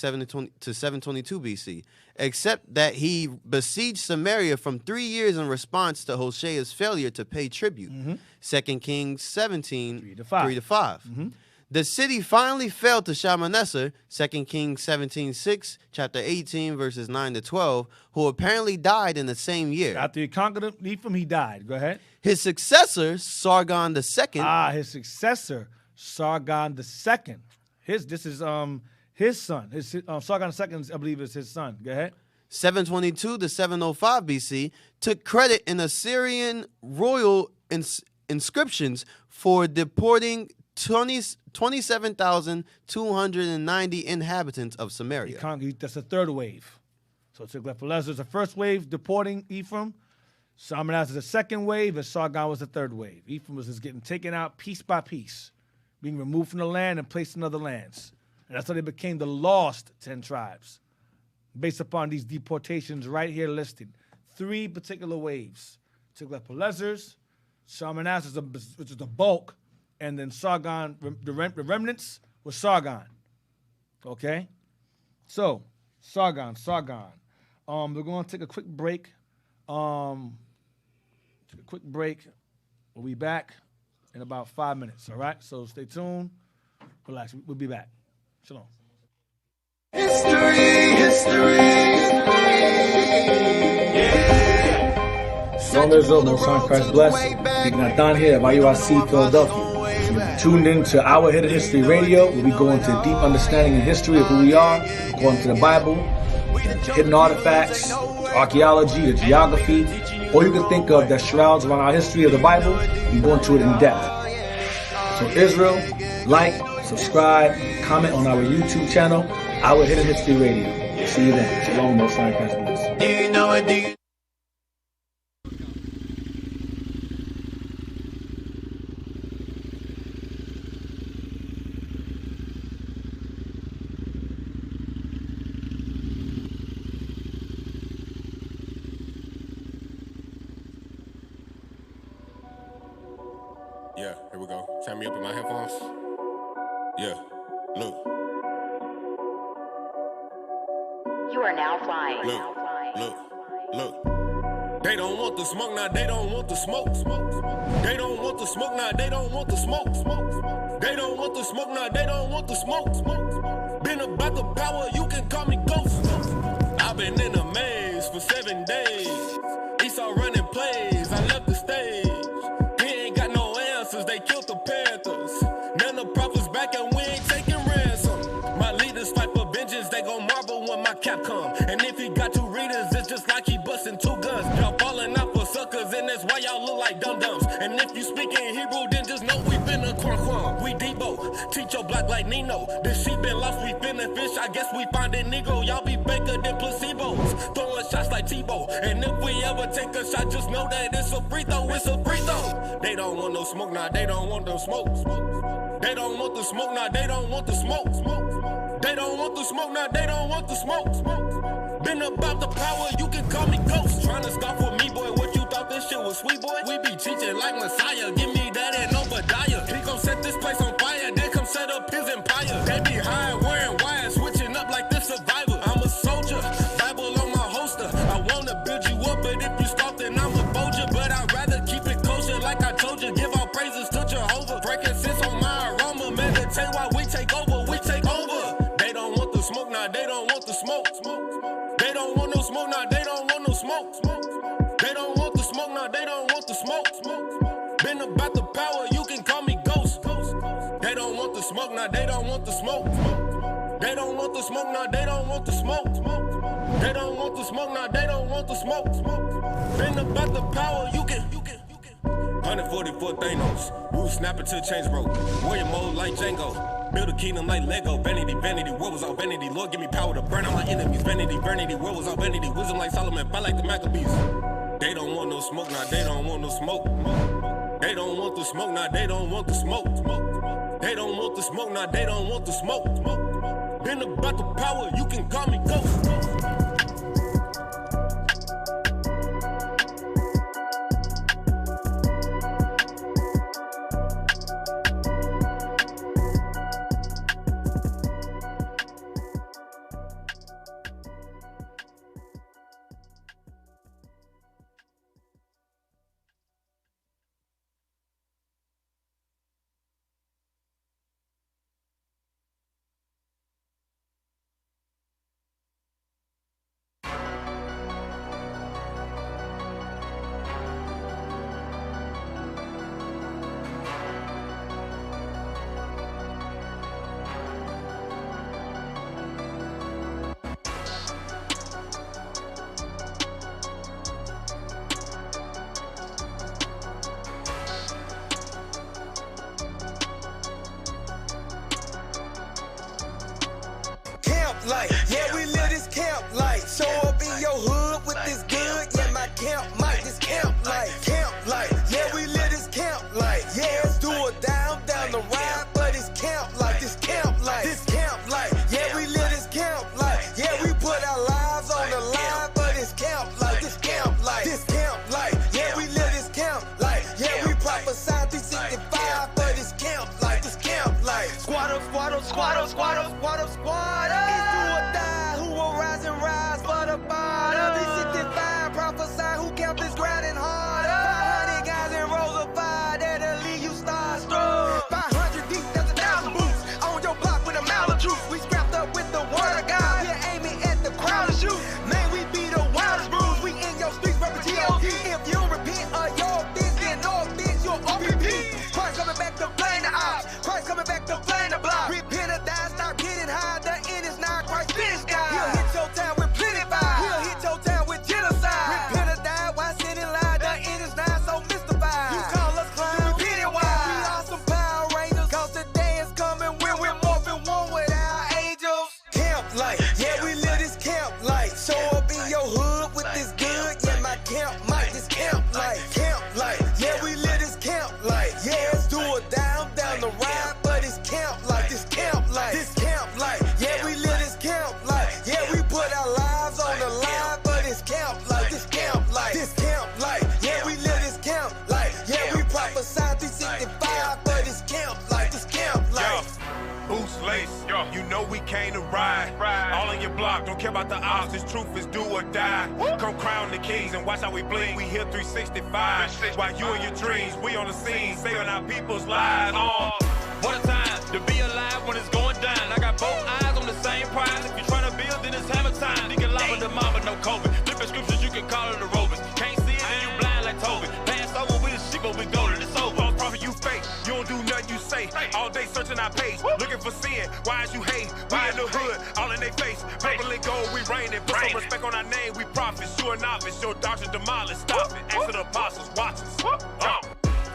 to 722 BC, except that he besieged Samaria from 3 years in response to Hoshea's failure to pay tribute. 2 Kings 17, 3-5. The city finally fell to Shalmaneser, 2 Kings 17:6, chapter 18, verses 9-12, who apparently died in the same year. After he conquered Ephraim, he died. Go ahead. His successor, Sargon II. His successor, Sargon II. This is his son. Sargon II, I believe, is his son. Go ahead. 722 to 705 BC, took credit in Assyrian royal inscriptions for deporting 27,290 inhabitants of Samaria. That's the third wave. So Tiglath-Pileser is the first wave, deporting Ephraim. Shalmaneser is the second wave, and Sargon was the third wave. Ephraim was just getting taken out piece by piece, being removed from the land and placed in other lands. And that's how they became the lost 10 tribes, based upon these deportations right here listed. 3 particular waves. Tiglath-Pileser's, Shalmaneser's, which is the bulk, and then Sargon, the remnants was Sargon. Okay? So, Sargon. We're going to take a quick break. We'll be back in about 5 minutes, all right? So stay tuned. Relax. We'll be back. Shalom. History. Shalom Israel, Most High Christ bless. Nathan here, YUIC Philadelphia. tuned in to Our Hidden History Radio, where we go into deep understanding and history of who we are, according to the Bible, hidden artifacts, archaeology, the geography, all you can think of that shrouds around our history of the Bible. We go into it in depth. So Israel, like, subscribe, comment on our YouTube channel, Our Hidden History Radio. See you then. Shalom, Most High, Christ bless. Do you know it? Do you? Yeah, here we go. Turn me up in my headphones. Yeah, look. You are now flying. Look. They don't want the smoke, now they don't want the smoke. They don't want the smoke, now they don't want the smoke. They don't want the smoke, now they don't want the smoke. Been about the power, you can call me ghost. I've been in a maze for 7 days. Esau running plays, I left the stage. He ain't got no answers, they killed the Panthers. None of the prophets back and we ain't taking ransom. My leaders fight for vengeance, they gon' marvel when my cap come. And if he got 2 readers, it's just like he busting 2 guns. Y'all falling out for suckers, and that's why y'all look like dum-dums. And if you speak in Hebrew, then just know we been a quan. We Debo, teach your black like Nino. This sheep been lost, we finna fish, I guess we find it Negro. Y'all be faker than placebos, throwing shots like Tebow. And if we ever take a shot, just know that it's a free throw, it's a free throw. They don't want no smoke, now they don't want no smoke. They don't want the smoke, now they don't want the smoke. They don't want the smoke, now they don't want the smoke. Been about the power, you can call me ghost. Tryna scoff with me, boy, what you thought this shit was sweet, boy? We be teaching like Messiah, give me that and Obadiah. He gon' set this place on fire, then come set up his empire. They be high, wearing wires, switching up like the survivor. I'm a soldier, Bible on my holster. I wanna build you up, but if you scoff, then I'm a bolger. But I'd rather keep it kosher, like I told you. Give all praises to Jehovah. Breaking sense on my aroma, meditate while we take over, we take over. They don't want the smoke, now they don't want the smoke. They don't want no smoke, now they don't want no smoke. They don't want the smoke, now they don't want the smoke. Been about the power, you can call me ghost. They don't want the smoke, now they don't want the smoke. They don't want the smoke, now they don't want the smoke. They don't want the smoke, now they don't want the smoke. Been about the power, you can. 144 Thanos, we was snapping till chains broke. Warrior mode like Django, build a kingdom like Lego. Vanity, what was all vanity? Lord give me power to burn out my enemies. Vanity, what was all vanity? Wisdom like Solomon, fight like the Maccabees. They don't want no smoke, now they don't want no smoke. They don't want the smoke, now they don't want the smoke. They don't want the smoke, now they don't want the smoke. Been about the power, you can call me ghost. Life. Yeah, we live this camp life. Show up in your hood with this good. Yeah, my camp mic, this camp life. Camp life. Yeah, we live this camp life. Yeah, it's do or down the ride, but it's camp life. This camp life. This camp life. Yeah, we live this camp life. Yeah, we put our lives on the line, but it's camp life. This camp life. This camp life. Yeah, we live this camp life. Yeah, we prophesy 365, but it's camp life. This camp life. Squad up, squad up, squad up, squad up, squad up, squad up. Rise for the bottom. 365 prophesy who kept this grinding harder. 500 guys in rows of fire that'll leave you starstruck. 500 deep, that's 1,000 boots. On your block with a mile of truth. We scrapped up with the word of God. We're aiming at the crowd to shoot. Man, we be the wildest brews. We in your streets repping G.O.D. If you don't repent of your offense, then no offense, you're OPP. Christ coming back to blame the ops. You know we came to ride. All in your block, don't care about the odds. This truth is do or die. Come crown the kings and watch how we bling. We here 365. While you and your dreams, we on the scene, saving our people's lives. What a time to be alive when it's going down. I got both eyes on the same prize. If you're trying to build, then it's hammer time. You can lava the mama, no COVID. Different scriptures, you can call it the rovers. Can't see it, and you blind like Toby. Pass over with the sheep, but we golden. It's over. False prophet, you fake. You don't do nothing you say. All day searching our page, looking for sin. Why is you hate? We in the hood, all in they face. Purple and gold, we reigning. Put some respect on our name, we prophets. You a novice, your doctrine demolished. Stop it. Ask the apostles, watch us.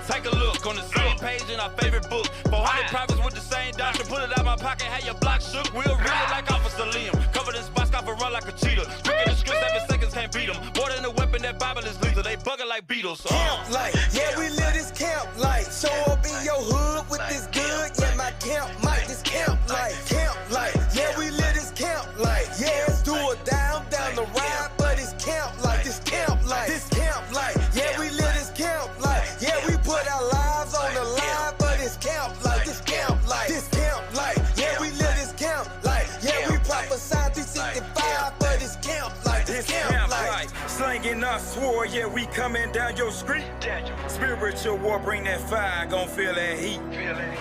Take a look on the same page in our favorite book. 400 prophets with the same doctrine. Put it out my pocket, had your block shook. We'll really like Officer Liam. Covered in spots, got for run like a cheetah. Quick in the script, 7 seconds can't beat them. More than a weapon, that Bible is lethal. They bugging like Beatles. Camp life, yeah, we live this camp life. Show up in your hood with this good, yeah, my camp mic, this camp life. Camp life, yeah, we live this camp life. Yeah, it's do or down the ride, but it's camp life, this camp life. This camp life, yeah, we live this camp life. Yeah, we put our lives on the line, but it's camp life, this camp life. This camp life, yeah, we live this camp life. Yeah, we prophesy 365, but it's camp life, this camp life. Slanging our sword, yeah, we coming down your street. Spiritual war, bring that fire, gon' feel that heat.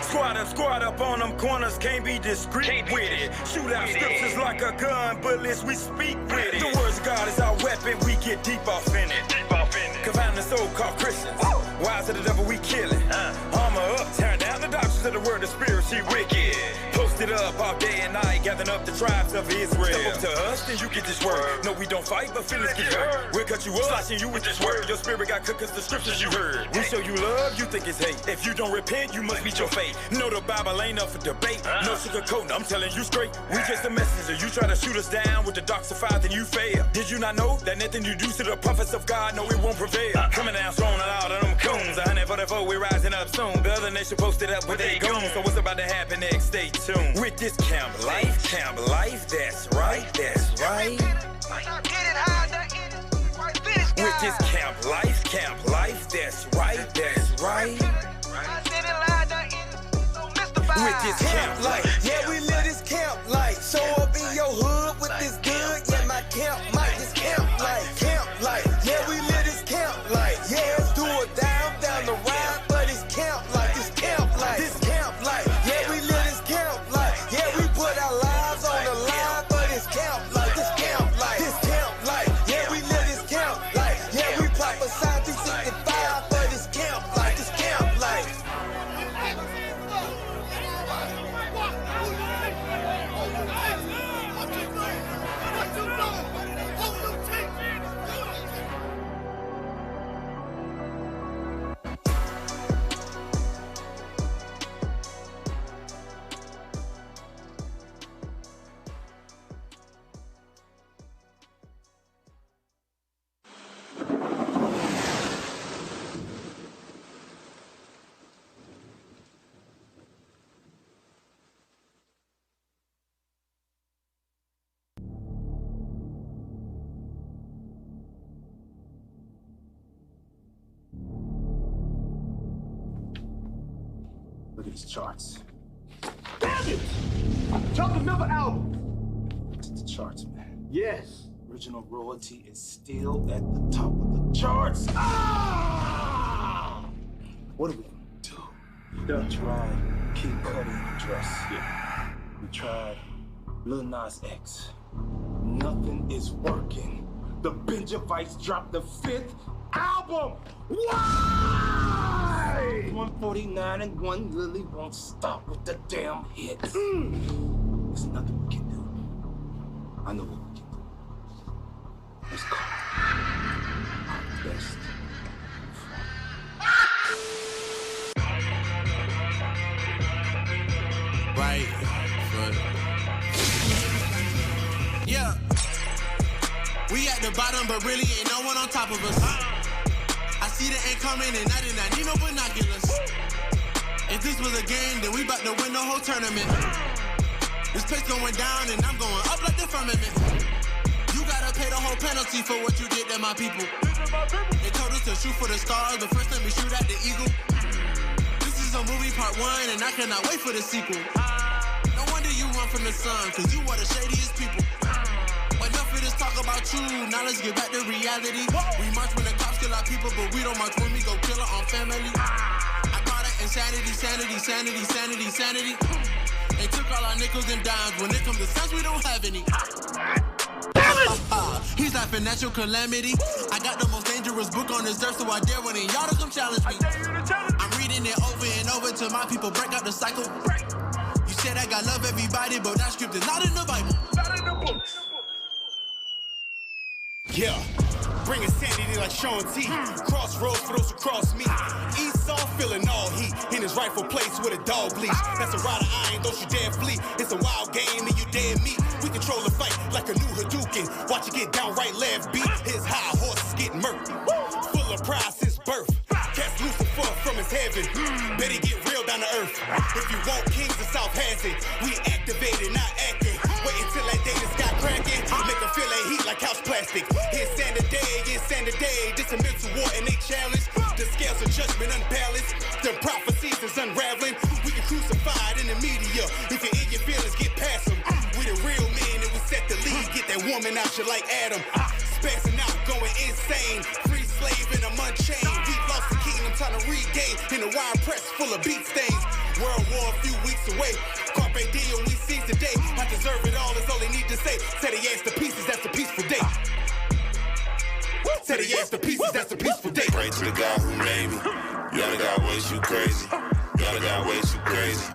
Squad up on them corners, can't be discreet with it. Shoot out scriptures like a gun, bullets, we speak with it. The words of God is our weapon, we get deep off in it. Confound the so-called Christians, wise of the devil, we killin'. Armor up, tearing down the doctrines of the word, the spirit, she wicked. Posted up all day and night, gathering up the tribes of Israel. Step up to us, then you get this word. No, we don't fight, but feelings get hurt. We'll cut you up, slashing you with this word. Your spirit got cooked cause the scriptures you heard. We show you love, you think it's hate. If you don't repent, you must meet your fate. No, the Bible ain't up for debate. No sugarcoating, I'm telling you straight. We just a messenger. You try to shoot us down with the darks of fire, then you fail. Did you not know that nothing you do to the prophets of God, no, it won't prevail. Coming down strong and out of them coons. 144, we rising up soon. The other nation posted up with their goons. So what's about to happen next? Stay tuned. With this camp life, that's right, that's right. With this camp life, that's right, that's right. With this camp life, yeah, we live this camp life. Show up in your hood with this good, yeah, my camp mic, this camp life, yeah, we live this camp life. Yeah, it's do or down the ride, but it's camp life, this camp life, this camp life. Yeah, we live this camp life. Yeah, we put our lives on the line, but it's camp life, this camp life, this camp life. Yeah, we live this camp life. Yeah, we prophesy 365, but it's camp life, this camp life. Look at these charts. Damn it! Drop another album! Look at the charts, man. Yes. Original royalty is still at the top of the charts. Ah! What are we gonna do? We tried Kid Cudi in the dress. Yeah. We tried Lil Nas X. Nothing is working. The Benjavites dropped the 5th album. Why? 149 and 1 Lily won't stop with the damn hits. There's nothing we can do. I know what we can do. Let's call our best Right. Yeah. We at the bottom, but really ain't no one on top of us. I see the ain't coming, and I did not need no binoculars. If this was a game, then we about to win the whole tournament. This place going down, and I'm going up like the firmament. You gotta pay the whole penalty for what you did to my people. They told us to shoot for the stars, but first let me shoot at the eagle. This is a movie part 1, and I cannot wait for the sequel. No wonder you run from the sun, cause you are the shadiest people. But enough of this talk about you, now let's get back to reality. We march when the cops kill our people, but we don't march when we go kill our own family. I call that insanity, sanity, sanity, sanity, sanity. They took all our nickels and dimes, when it comes to sense, we don't have any. He's like financial calamity. I got the most dangerous book on this earth, so I dare one of y'all to come challenge me. I'm reading it over and over till my people break up the cycle. You said I got love everybody, but that script is not in the Bible. Not in the book. Yeah, bringing sanity like Sean T. Crossroads for those who cross me. Esau feeling all heat in his rightful place with a dog leash. That's a rod of iron, don't you dare flee. It's a wild game and you dare meet. We control the fight like a new Hadouken. Watch it get downright left beat. His high horses getting murked. Full of pride since birth. Cast Lucifer from his heaven. Bet he get real down to earth. If you want kings, the South has it. We activated, not acting. Wait until that day the sky cracking. Make them feel that heat like house plastic. Here's Santa Day. This a mental war and they challenge. The scales of judgment unbalanced. The prophecies is unraveling. We get crucified in the media. If you're in your feelings, get past them. We the real men and we set the lead. Get that woman out you like Adam. Spazzing out, going insane. Free slave and I'm unchained. We've lost the kingdom, time to regain. In a wine press full of beat stains. World war a few weeks away. Carpe diem, we seize the day. I deserve it all, that's all they need to say. Said he asked the pieces, that's a peaceful day. Said he asked the pieces, that's a peaceful day. Pray to the God who made me. Y'all got ways you crazy. Y'all got ways you crazy.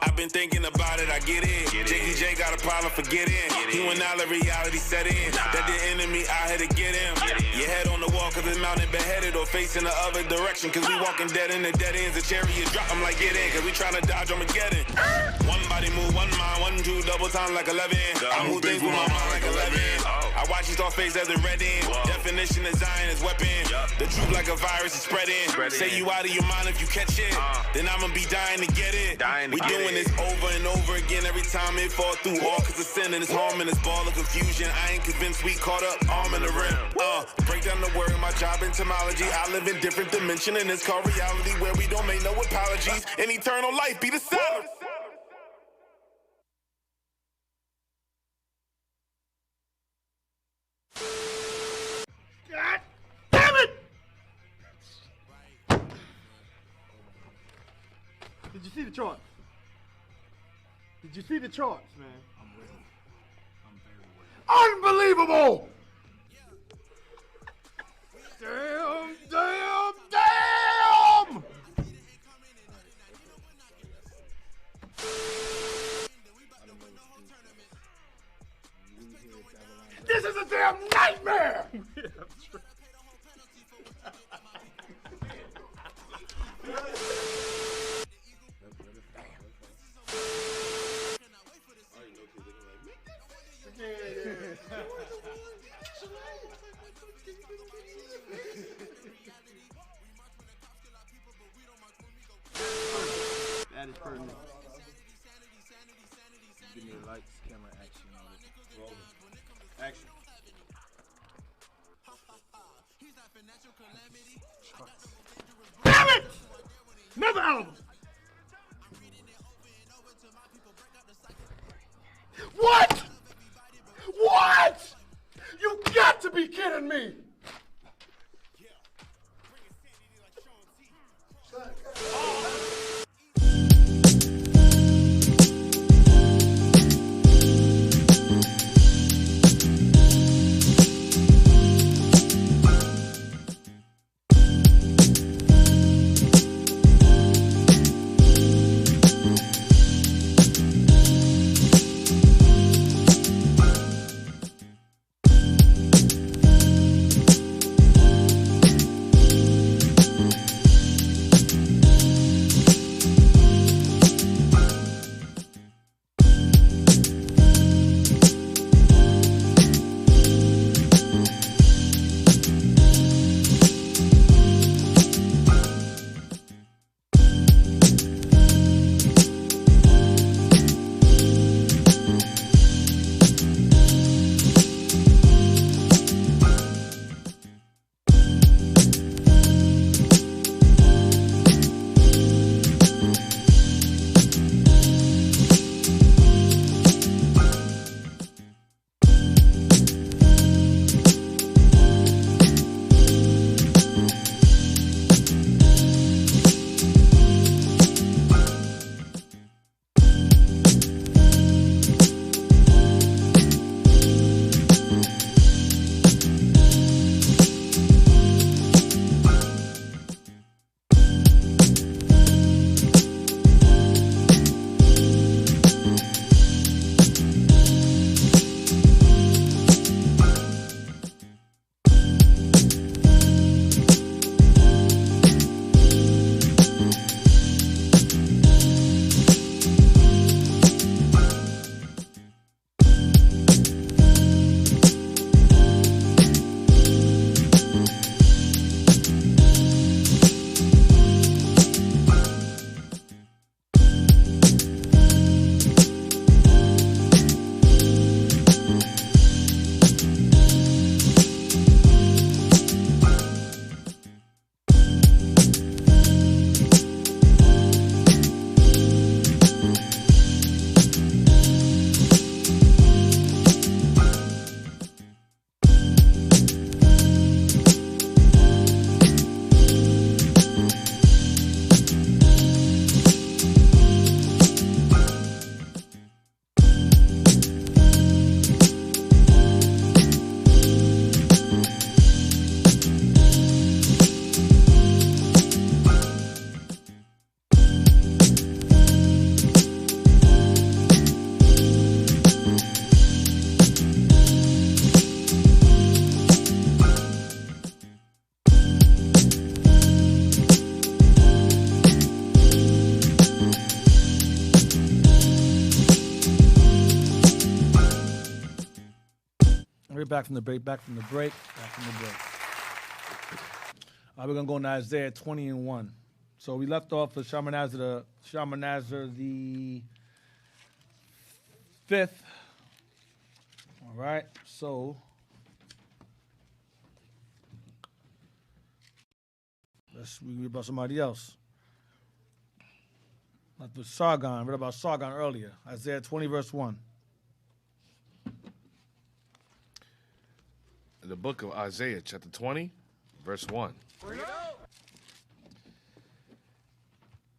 I've been thinking about it, I get in. JDJ got a problem for get in. He went out, let reality set in. That the enemy out here to get him. Your head on the wall cause it's mounted beheaded or facing the other direction. Cause we walking dead in the dead ends. A chariot drop him like get in. Cause we trying to dodge Armageddon. One body move, one mind, 1, 2, double time like 11. I move things with my mind like 11. I watch these all face as a red end. Definition of Zion is weapon. The truth like a virus is spreading. Say you out of your mind if you catch it. Then I'ma be dying to get it. We doing this over and over again every time it fall through. All cause of sin and it's harm and it's ball of confusion. I ain't convinced we caught up, arm in the rim. Break down the word, my job entomology. I live in different dimension and it's called reality where we don't make no apologies. And eternal life be the salad. God damn it! Did you see the charts? Did you see the charts, man? I'm ready. I'm very ready. Unbelievable! Damn, damn, damn! This is a damn nightmare! That is pertinent. Give me a lights, camera, action on it. Roll it. Action. Damn it! Another album. What? What? You got to be kidding me! We're back from the break. All right, we're gonna go into Isaiah 20:1. So we left off with Shalmaneser the 5th. All right, so we read about somebody else. Left with Sargon. Read about Sargon earlier. Isaiah 20 verse 1. In the book of Isaiah, chapter 20, verse 1.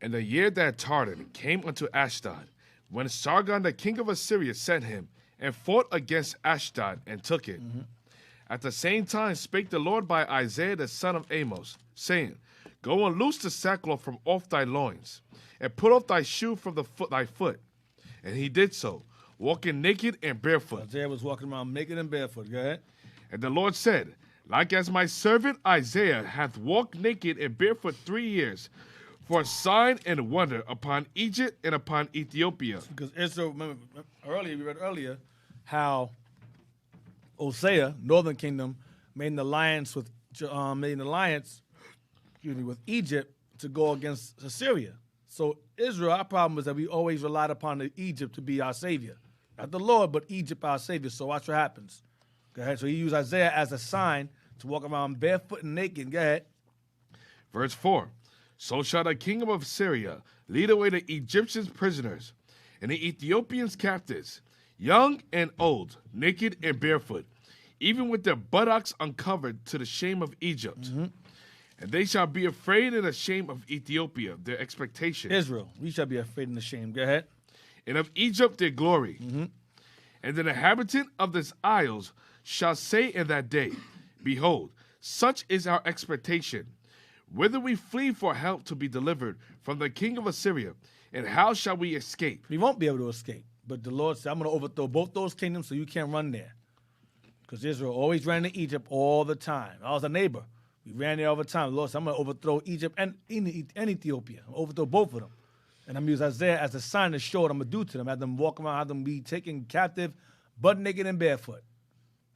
And the year that Tartan came unto Ashdod, when Sargon the king of Assyria sent him, and fought against Ashdod, and took it. At the same time spake the Lord by Isaiah the son of Amos, saying, Go and loose the sackcloth from off thy loins, and put off thy shoe from thy foot. And he did so, walking naked and barefoot. Isaiah was walking around naked and barefoot. Go ahead. And the Lord said, Like as my servant Isaiah hath walked naked and barefoot 3 years, for a sign and wonder upon Egypt and upon Ethiopia. Because Israel, remember earlier, we read earlier, how Hosea, northern kingdom, made an alliance with Egypt to go against Assyria. So Israel, our problem was that we always relied upon Egypt to be our savior. Not the Lord, but Egypt our savior. So watch what happens. Go ahead. So he used Isaiah as a sign to walk around barefoot and naked. Go ahead. Verse 4. So shall the king of Assyria lead away the Egyptians prisoners, and the Ethiopians captives, young and old, naked and barefoot, even with their buttocks uncovered, to the shame of Egypt. And they shall be afraid and ashamed of Ethiopia, their expectation. Israel, we shall be afraid and ashamed. Go ahead. And of Egypt their glory. And the inhabitant of these isles shall say in that day, Behold, such is our expectation. Whither we flee for help to be delivered from the king of Assyria, and how shall we escape? We won't be able to escape. But the Lord said, I'm going to overthrow both those kingdoms so you can't run there. Because Israel always ran to Egypt all the time. I was a neighbor. We ran there all the time. The Lord said, I'm going to overthrow Egypt and Ethiopia. I'm going to overthrow both of them. And I'm going to use Isaiah as a sign to show what I'm going to do to them. Have them walk around, have them be taken captive, butt naked and barefoot.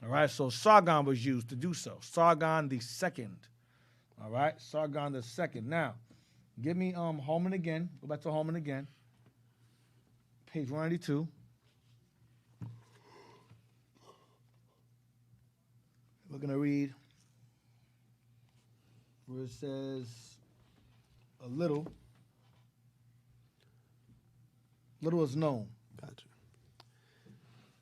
All right, so Sargon was used to do so. Sargon the second. All right, Sargon the second. Now, give me Holman again. Go back to Holman again. Page 192. We're going to read where it says a little. Little is known. Gotcha.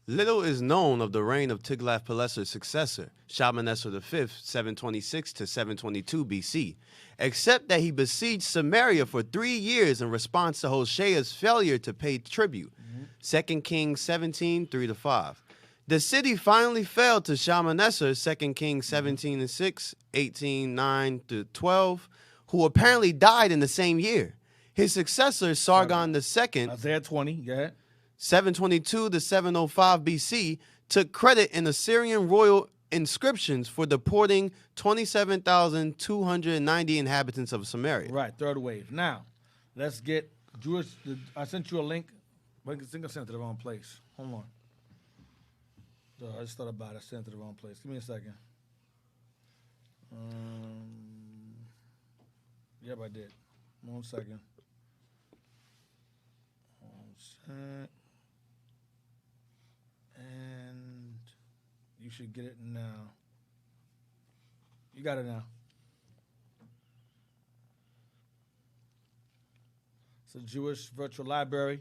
Little is known of the reign of Tiglath-Pileser's successor, Shalmaneser V, 726 to 722 BC, except that he besieged Samaria for 3 years in response to Hoshea's failure to pay tribute. 2 Kings 17, 3-5. The city finally fell to Shalmaneser, 2 Kings 17 and 6, 18, 9-12, who apparently died in the same year. His successor, Sargon II, Isaiah 20, yeah, 722 to 705 BC, took credit in Assyrian royal inscriptions for deporting 27,290 inhabitants of Samaria. Right, third wave. Now, let's get Jewish. I sent you a link. I think I sent it to the wrong place. Hold on. I just thought about it. I sent it to the wrong place. Give me a second. Yep, I did. 1 second. 1 sec. And you should get it now. You got it now. It's a Jewish virtual library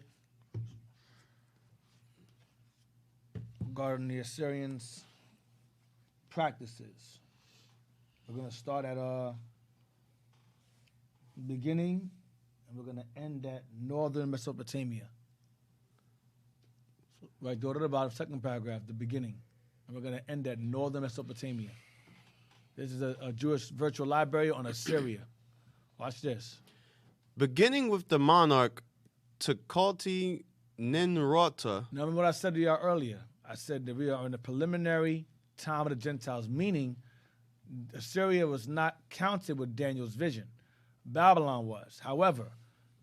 regarding the Assyrians' practices. We're going to start at beginning, and we're going to end at northern Mesopotamia. Right, go to the bottom, second paragraph, the beginning. And we're going to end at northern Mesopotamia. This is a Jewish virtual library on Assyria. Watch this. Beginning with the monarch Tukulti Ninurta. Now, remember what I said to you earlier? I said that we are in the preliminary time of the Gentiles, meaning Assyria was not counted with Daniel's vision. Babylon was. However,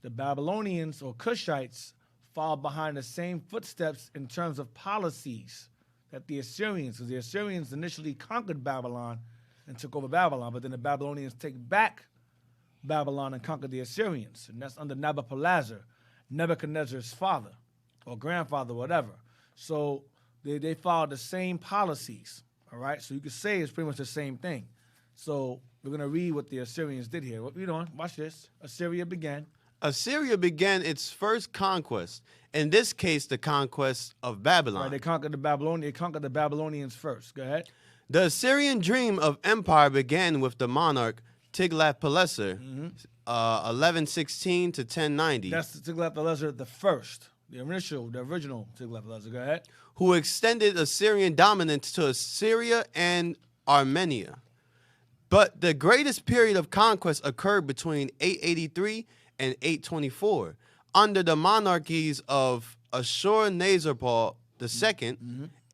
the Babylonians or Cushites followed behind the same footsteps in terms of policies that the Assyrians, because the Assyrians initially conquered Babylon and took over Babylon, but then the Babylonians take back Babylon and conquered the Assyrians, and that's under Nabopolassar, Nebuchadnezzar's father or grandfather, whatever. So they followed the same policies, all right? So you could say it's pretty much the same thing. So we're going to read what the Assyrians did here. What are you doing? Watch this. Assyria began. Assyria began its first conquest. In this case, the conquest of Babylon. Right, they conquered the Babylonians first. Go ahead. The Assyrian dream of empire began with the monarch Tiglath-Pileser, 1116 to 1090. That's Tiglath-Pileser the first, the original Tiglath-Pileser. Go ahead. Who extended Assyrian dominance to Assyria and Armenia. But the greatest period of conquest occurred between 883 and 824 under the monarchies of Ashur-Nazarpal II,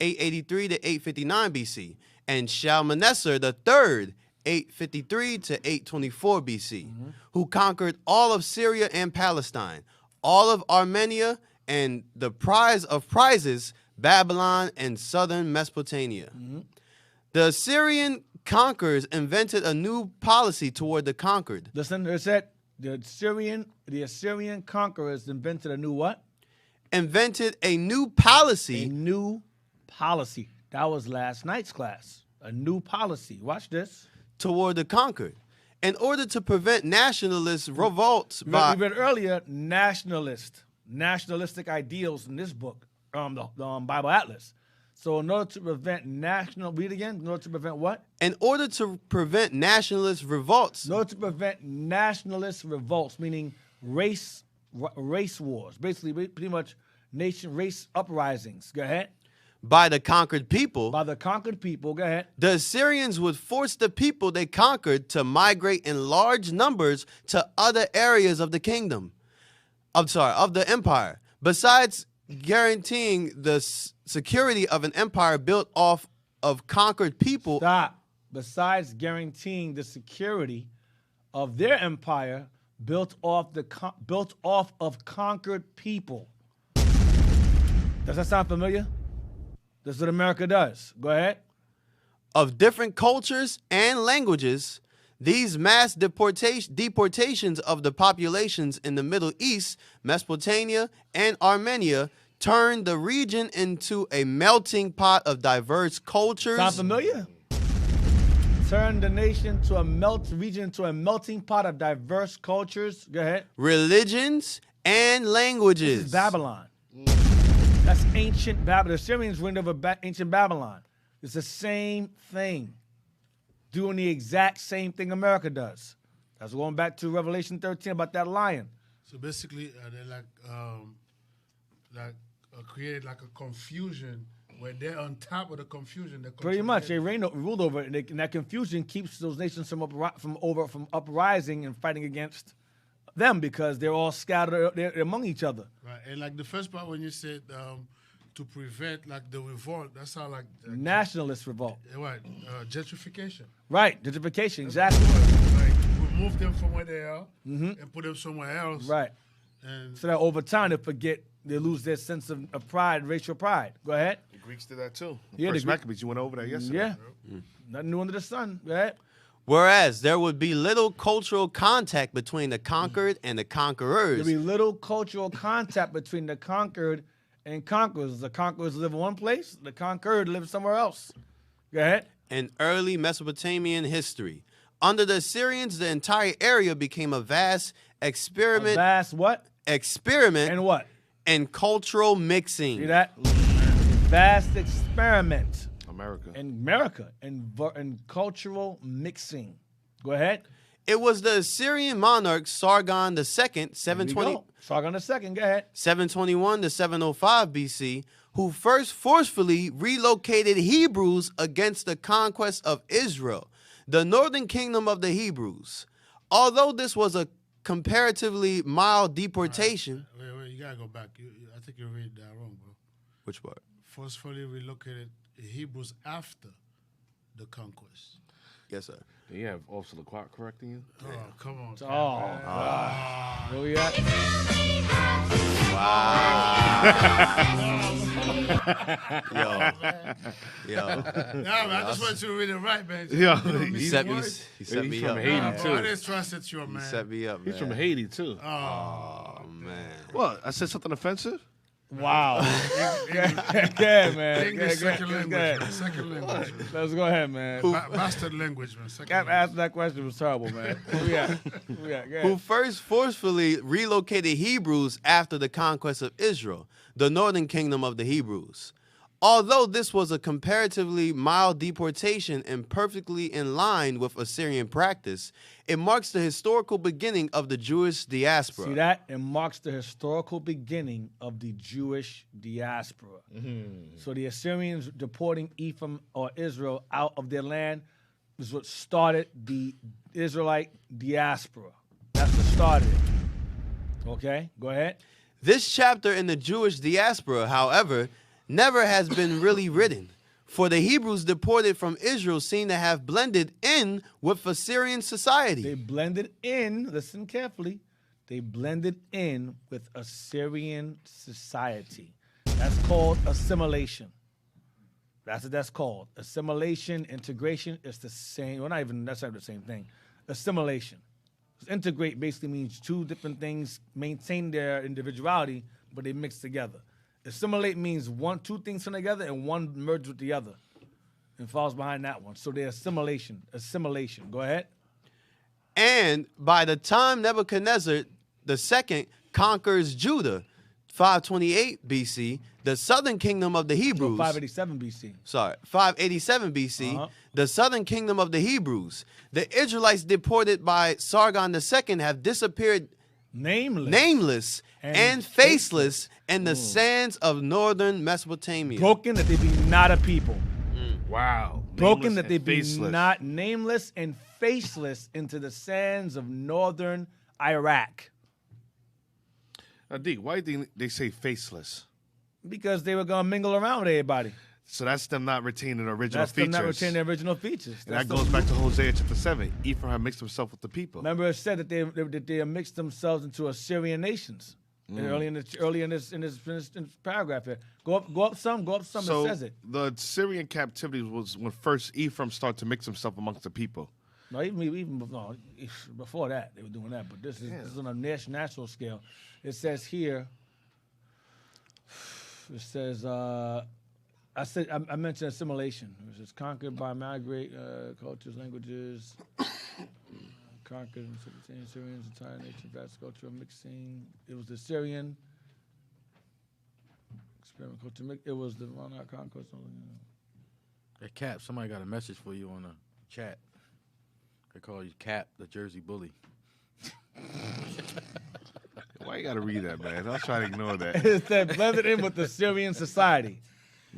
883 to 859 BC, and Shalmaneser III, 853 to 824 BC, who conquered all of Syria and Palestine, all of Armenia, and the prize of prizes, Babylon and southern Mesopotamia. The Assyrian conquerors invented a new policy toward the conquered. Listen, they said the Assyrian conquerors invented a new what? Invented a new policy. A new policy. That was last night's class. A new policy. Watch this. Toward the conquered. In order to prevent nationalist revolts We read earlier nationalistic ideals in this book, the Bible Atlas. So in order to prevent read again, in order to prevent what? In order to prevent nationalist revolts. In order to prevent nationalist revolts, meaning race wars, basically pretty much race uprisings. Go ahead. By the conquered people. By the conquered people. Go ahead. The Assyrians would force the people they conquered to migrate in large numbers to other areas of the kingdom. of the empire. Besides guaranteeing the security of an empire built off of conquered people. Stop. Besides guaranteeing the security of their empire built off of conquered people. Does that sound familiar? That's what America does. Go ahead. Of different cultures and languages, these mass deportations of the populations in the Middle East, Mesopotamia, and Armenia turned the region into a melting pot of diverse cultures. Sound familiar? Turned the nation to region into a melting pot of diverse cultures. Go ahead. Religions and languages. This is Babylon. That's ancient Babylon. The Assyrians reigned over ancient Babylon. It's the same thing. Doing the exact same thing America does. That's going back to Revelation 13 about that lion. So basically, they created like a confusion where they're on top of the confusion. Pretty much, they ruled over it, and that confusion keeps those nations from uprising and fighting against them because they're all scattered they're among each other. Right, and like the first part when you said to prevent like the revolt, that's how like nationalist revolt. Right, gentrification. Right, gentrification, exactly. Like remove them from where they are and put them somewhere else. Right. And so that over time they lose their sense of pride, racial pride. Go ahead. The Greeks did that too. Yeah, First Maccabees, you went over that yesterday. Yeah. Nothing new under the sun. Go ahead. Whereas there would be little cultural contact between the conquered and the conquerors. There'd be little cultural contact between the conquered and conquerors. The conquerors live in one place, the conquered live somewhere else. Go ahead. In early Mesopotamian history. Under the Assyrians, the entire area became a vast experiment. A vast what? Experiment. And what? And cultural mixing. See that? Vast experiment. America. And cultural mixing. Go ahead. It was the Assyrian monarch Sargon II, 720. Sargon II, go ahead. 721 to 705 BC, who first forcefully relocated Hebrews against the conquest of Israel, the northern kingdom of the Hebrews. Although this was a comparatively mild deportation. Wait, you gotta go back. I think you read that wrong, bro. Which part? Forcefully relocated Hebrews after the conquest. Yes, sir. Do you have Officer LaQuart correcting you? Oh, come on. Where we at? Wow. Yo. Nah, man, I just want you to read it right, man. Yo, he set me he's up. from Haiti, Nah, too. I just trusted you, man. He set me up, man. He's from Haiti, too. Oh, man. What? I said something offensive? Wow. Yeah, man. English second language. Man. Second language. Let's go ahead, man. Bastard language, man. Second Cap asked that question was terrible, man. Who first forcefully relocated Hebrews after the conquest of Israel, the northern kingdom of the Hebrews. Although this was a comparatively mild deportation and perfectly in line with Assyrian practice, it marks the historical beginning of the Jewish diaspora. See that? It marks the historical beginning of the Jewish diaspora. So the Assyrians deporting Ephraim or Israel out of their land is what started the Israelite diaspora. That's what started it. Okay, go ahead. This chapter in the Jewish diaspora, however, never has been really written, for the Hebrews deported from Israel seem to have blended in with Assyrian society. They blended in, listen carefully, they blended in with Assyrian society. That's called assimilation. That's what that's called. Assimilation, integration is the same. Well, that's not the same thing. Assimilation. Integrate basically means two different things maintain their individuality, but they mix together. Assimilate means two things come together and one merge with the other and falls behind that one. So they're assimilation. Go ahead. And by the time Nebuchadnezzar II conquers Judah, 528 BC, the southern kingdom of the Hebrews. 587 BC. Sorry, 587 BC, the southern kingdom of the Hebrews. The Israelites deported by Sargon II have disappeared nameless and faceless in the sands of northern Mesopotamia. Broken that they be not a people. Wow. Broken that they be not nameless and faceless into the sands of northern Iraq. D, why do they say faceless? Because they were going to mingle around with everybody. So that's them not retaining the original That's features. them not retaining the original features. And that goes back to Hosea chapter 7. Ephraim had mixed himself with the people. Remember, it said that they mixed themselves into Assyrian nations. Early in this paragraph here. Go up some. So it says it. The Syrian captivity was when first Ephraim started to mix himself amongst the people. No, even before that they were doing that. But this is on a national scale. It says here. It says. I mentioned assimilation, which is conquered by migrate cultures, languages, conquered Syrians, entire nation, vast cultural mixing. It was the Syrian experiment culture. It was the monarch conquest. Hey, Cap, somebody got a message for you on the chat. They call you Cap, the Jersey bully. Why you gotta read that, man? I'll try to ignore that. It said blended in with the Syrian society.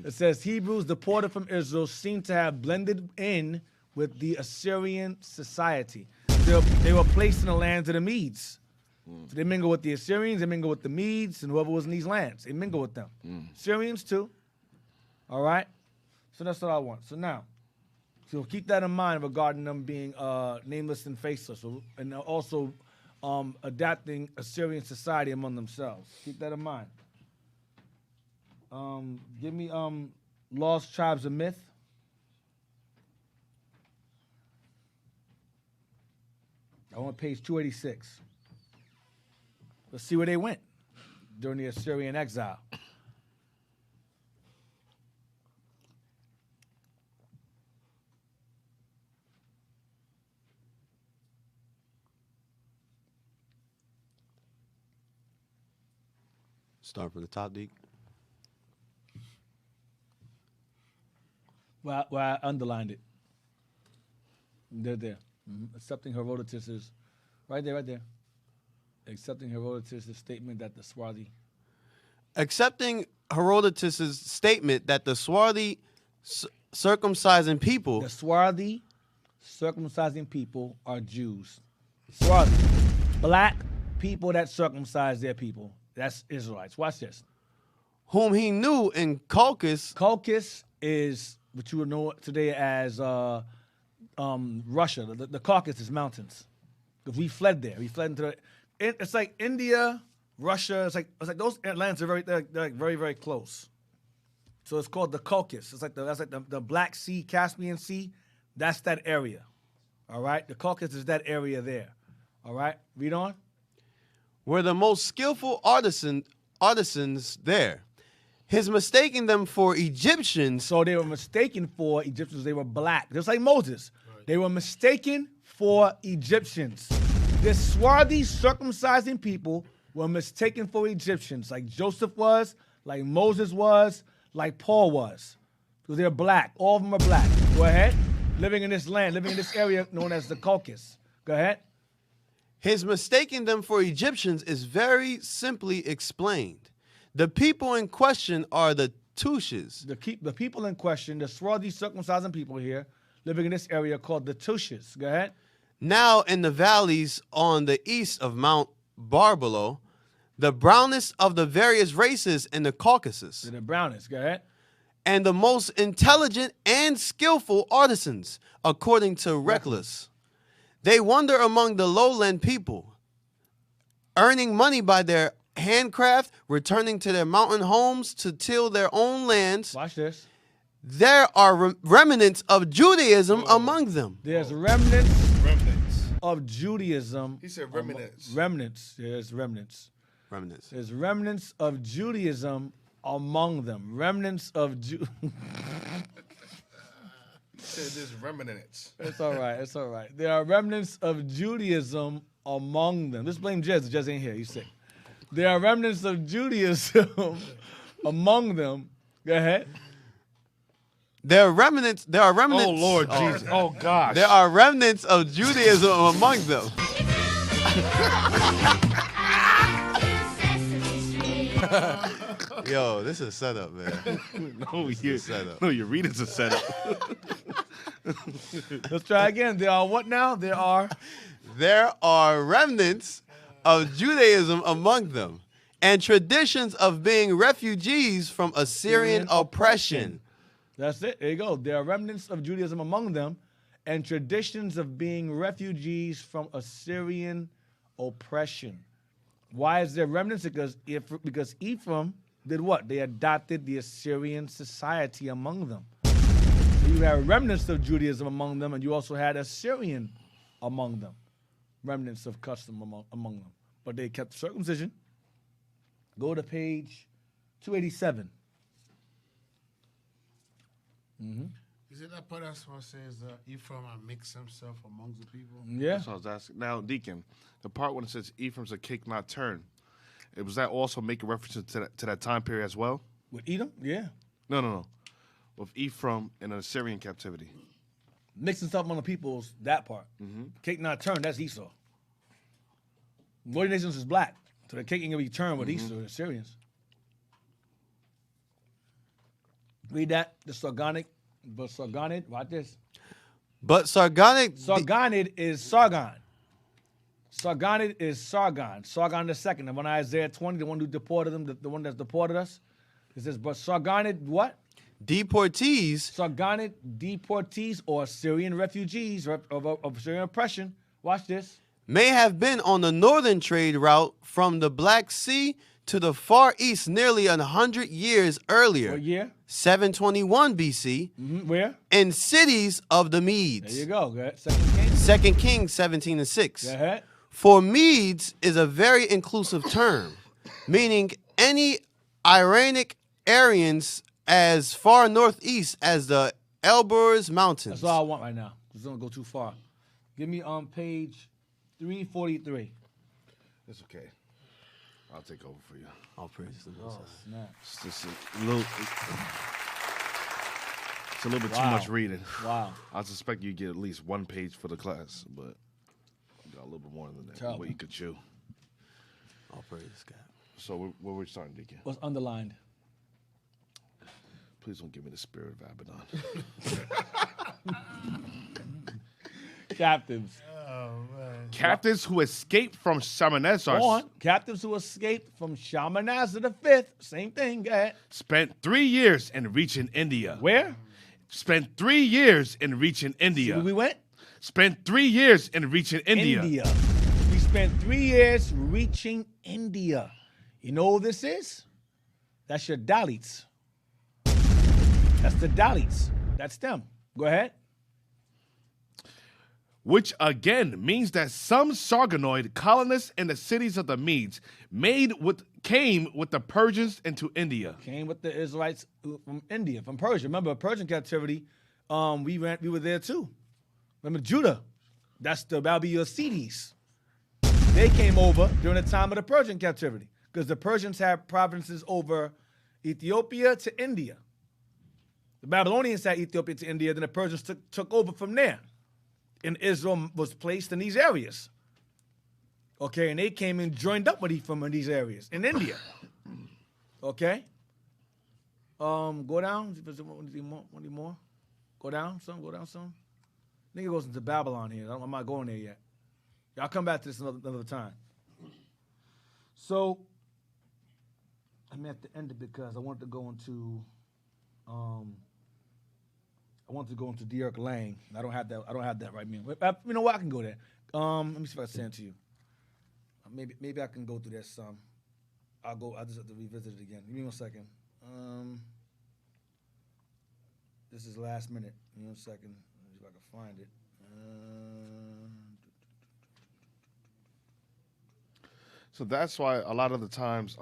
It says Hebrews deported from Israel seem to have blended in with the Assyrian society. They were placed in the lands of the Medes. So they mingle with the Assyrians, they mingle with the Medes, and whoever was in these lands. They mingle with them. Syrians too. All right? So that's what I want. So now, so keep that in mind regarding them being nameless and faceless, and also adapting Assyrian society among themselves. Keep that in mind. Give me Lost Tribes of Myth. I want page 286. Let's see where they went during the Assyrian exile. Start from the top, Deke. Well, I underlined it. They're there. Accepting Herodotus is right there. Accepting Herodotus' statement that the Swarthy. Accepting Herodotus' statement that the Swarthy circumcising people. The Swarthy circumcising people are Jews. Swarthy. Black people that circumcise their people. That's Israelites. Watch this. Whom he knew in Caucasus. Caucasus is what you would know today as Russia. The Caucasus Mountains. Because we fled there. We fled into it's like India, Russia. It's like those lands are they're like very, very close. So it's called the Caucasus. It's like the Black Sea, Caspian Sea. That's that area. All right? The Caucasus is that area there. All right? Read on. Were the most skillful artisans there. His mistaking them for Egyptians. So they were mistaken for Egyptians. They were black, just like Moses. Right. They were mistaken for Egyptians. This swarthy, circumcising people were mistaken for Egyptians, like Joseph was, like Moses was, like Paul was. Because they're black. All of them are black. Go ahead. Living in this land, living in this area known as the Caucasus. Go ahead. His mistaking them for Egyptians is very simply explained. The people in question are the Tushes. The people in question, the swarthy, circumcising people here, living in this area called the Tushes. Go ahead. Now in the valleys on the east of Mount Barbelo, the brownest of the various races in the Caucasus. The brownest. Go ahead. And the most intelligent and skillful artisans, according to Reckless. They wander among the lowland people, earning money by their handcraft, returning to their mountain homes to till their own lands. Watch this. There are remnants of Judaism among them. There's remnants of Judaism. He said remnants. Remnants. There's remnants. Remnants. There's remnants of Judaism among them. Remnants of said there's remnants. It's all right. It's all right. There are remnants of Judaism among them. Just blame Jez. Jez ain't here. He's sick. There are remnants of Judaism among them. Go ahead. There are remnants. Oh, Lord Jesus. Oh, gosh. There are remnants of Judaism among them. Yo, this is a setup, man. No, your reading's a setup. Let's try again. There are what now? There are remnants of Judaism among them, and traditions of being refugees from Assyrian oppression. That's it. There you go. There are remnants of Judaism among them, and traditions of being refugees from Assyrian oppression. Why is there remnants? Because Ephraim did what? They adopted the Assyrian society among them. So you had remnants of Judaism among them, and you also had Assyrian among them. Remnants of custom among them. But they kept circumcision. Go to page 287. Mm-hmm. Is it that part where it says Ephraim mix himself among the people? Yeah. That's what I was asking. Now, Deacon, the part when it says Ephraim's a cake not turned, was that also making reference to that time period as well? With Edom? Yeah. No. With Ephraim in an Assyrian captivity. Mixing stuff among the peoples, that part. Mm-hmm. Cake not turned, that's Esau. Northern nations is black, so the cake ain't gonna be turned with Esau, the Assyrians. Read that, the Sargonic, but Sargonid, watch this. But Sargonic... Sargonid is Sargon. Sargonid is Sargon. Sargon the second. The one in Isaiah 20, the one who deported them, the one that's deported us. It says, but Sargonid what? Deportees. Sargonid deportees or Syrian refugees of Syrian oppression. Watch this. May have been on the northern trade route from the Black Sea to the Far East nearly 100 years earlier. What year? 721 BC. Mm-hmm. Where? In cities of the Medes. There you go. Go ahead. 2 Kings. 2 Kings 17:6. Go ahead. For Medes is a very inclusive term, meaning any Iranic Aryans as far northeast as the Elburz Mountains. That's all I want right now. It's don't go too far. Give me on page 343. It's okay. I'll take over for you. I'll praise the Lord. Snap. It's just a little bit too much reading. Wow. I suspect you get at least one page for the class, but you got a little bit more than that. What you could chew. I'll praise God. So where we're starting, Deacon? What's underlined? Please don't give me the spirit of Abaddon. Captives. Oh, man. Captives who escaped from Shalmaneser. Go on. Captives who escaped from Shalmaneser the Fifth. Same thing. Go ahead. Spent 3 years in reaching India. Where? Spent 3 years in reaching India. See where we went? Spent 3 years in reaching India. We spent 3 years reaching India. You know who this is? That's your Dalits. That's the Dalits. That's them. Go ahead. Which again means that some Sargonoid colonists in the cities of the Medes came with the Persians into India. Came with the Israelites from India, from Persia. Remember, Persian captivity, we were there too. Remember Judah? That'll be your Assyrians. They came over during the time of the Persian captivity because the Persians had provinces over Ethiopia to India. The Babylonians had Ethiopia to India, then the Persians took over from there. And Israel was placed in these areas. Okay, and they came and joined up with from these areas in India. Okay? Go down. Any more? Go down some. Nigga goes into Babylon here. I'm not going there yet. I'll come back to this another time. So, I'm at the end of it because I wanted to go into Dirk Lang. I don't have that right now. You know what? I can go there. Let me see if I can send it to you. Maybe I can go through that some. I'll just have to revisit it again. Give me 1 second. This is last minute. Give me 1 second. Let me see if I can find it. So that's why a lot of the times,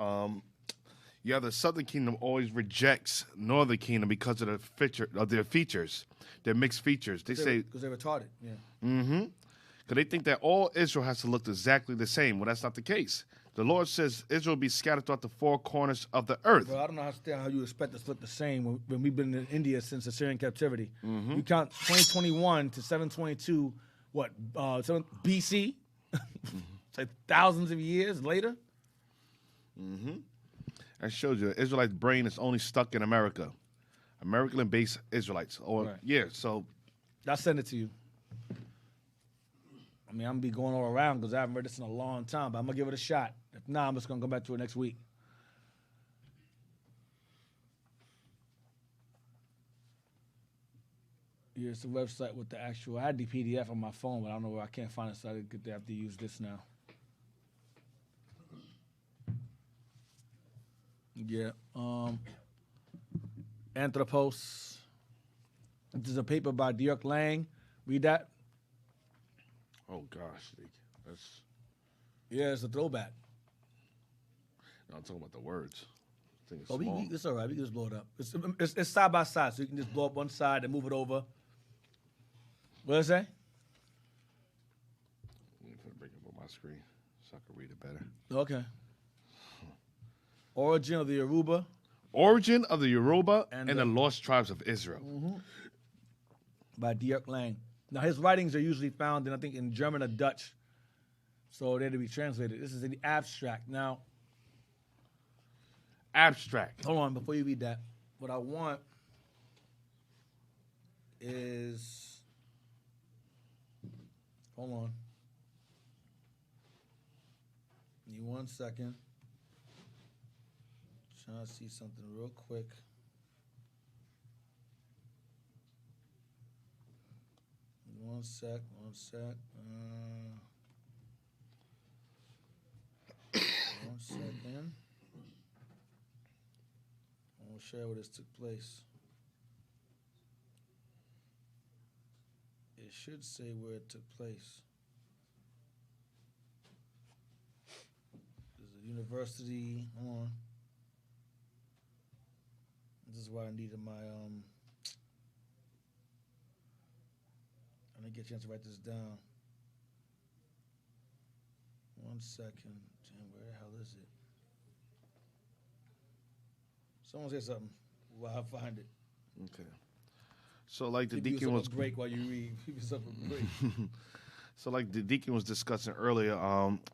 the Southern Kingdom always rejects Northern Kingdom because of their features, their mixed features. They say because they're retarded. Yeah. Mm-hmm. Because they think that all Israel has to look exactly the same. Well, that's not the case. The Lord says Israel will be scattered throughout the 4 corners of the earth. Well, I don't know how you expect us to look the same when we've been in India since Assyrian captivity. Mm-hmm. You count 2021 to 722, what, 7 BC? It's like thousands of years later. Mm-hmm. That shows you the Israelite brain is only stuck in America. American-based Israelites. Right. Yeah, so. I'll send it to you. I mean, I'm going to be going all around because I haven't read this in a long time, but I'm going to give it a shot. If not, I'm just going to come back to it next week. Here's the website with the actual. I had the PDF on my phone, but I don't know where I can't find it, so I have to use this now. Yeah. Anthropos. This is a paper by Dirk Lang. Read that. Oh gosh, that's. Yeah, it's a throwback. No, I'm talking about the words. It's all right. We can just blow it up. It's side by side, so you can just blow up one side and move it over. What did it say? I'm going to bring it up on my screen so I can read it better. Okay. Origin of the Yoruba. Origin of the Yoruba and the Lost Tribes of Israel. Mm-hmm. By Dirk Lang. Now, his writings are usually found in German or Dutch. So they're to be translated. This is in the abstract. Now, abstract. Hold on, before you read that, what I want is, hold on. Give me 1 second. Trying to see something real quick. One sec. One second. I'll share where this took place. It should say where it took place. There's a university. Hold on. This is why I needed my I didn't get a chance to write this down. 1 second. Damn, where the hell is it? Someone say something while I find it. Okay. So like the Give deacon was break while you read. Give yourself a break. So like the deacon was discussing earlier,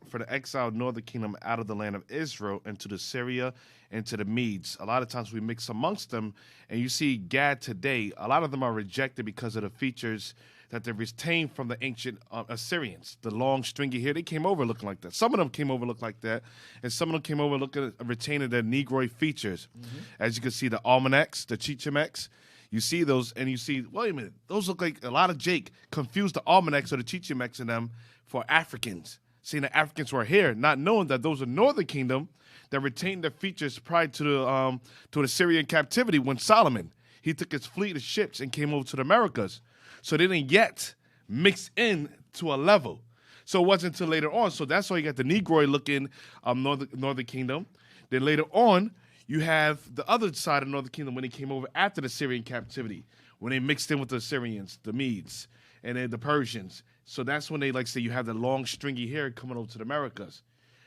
for the exiled northern kingdom out of the land of Israel into the Syria and to the Medes, a lot of times we mix amongst them, and you see Gad today, a lot of them are rejected because of the features that they retained from the ancient Assyrians. The long stringy hair, they came over looking like that. Some of them came over looking like that, and some of them came over retaining their Negroid features. Mm-hmm. As you can see, the almanacs, the chichimecs, you see those, and you see, wait a minute, those look like a lot of Jake confused the almanacs or the chichimecs in them for Africans. Seeing the Africans were here, not knowing that those are Northern Kingdom that retained their features prior to the Syrian captivity when Solomon, he took his fleet of ships and came over to the Americas. So they didn't yet mix in to a level. So it wasn't until later on. So that's why you got the Negroid-looking Northern Kingdom. Then later on, you have the other side of the Northern Kingdom when they came over after the Syrian captivity, when they mixed in with the Assyrians, the Medes, and then the Persians. So that's when they, like, say, you have the long, stringy hair coming over to the Americas.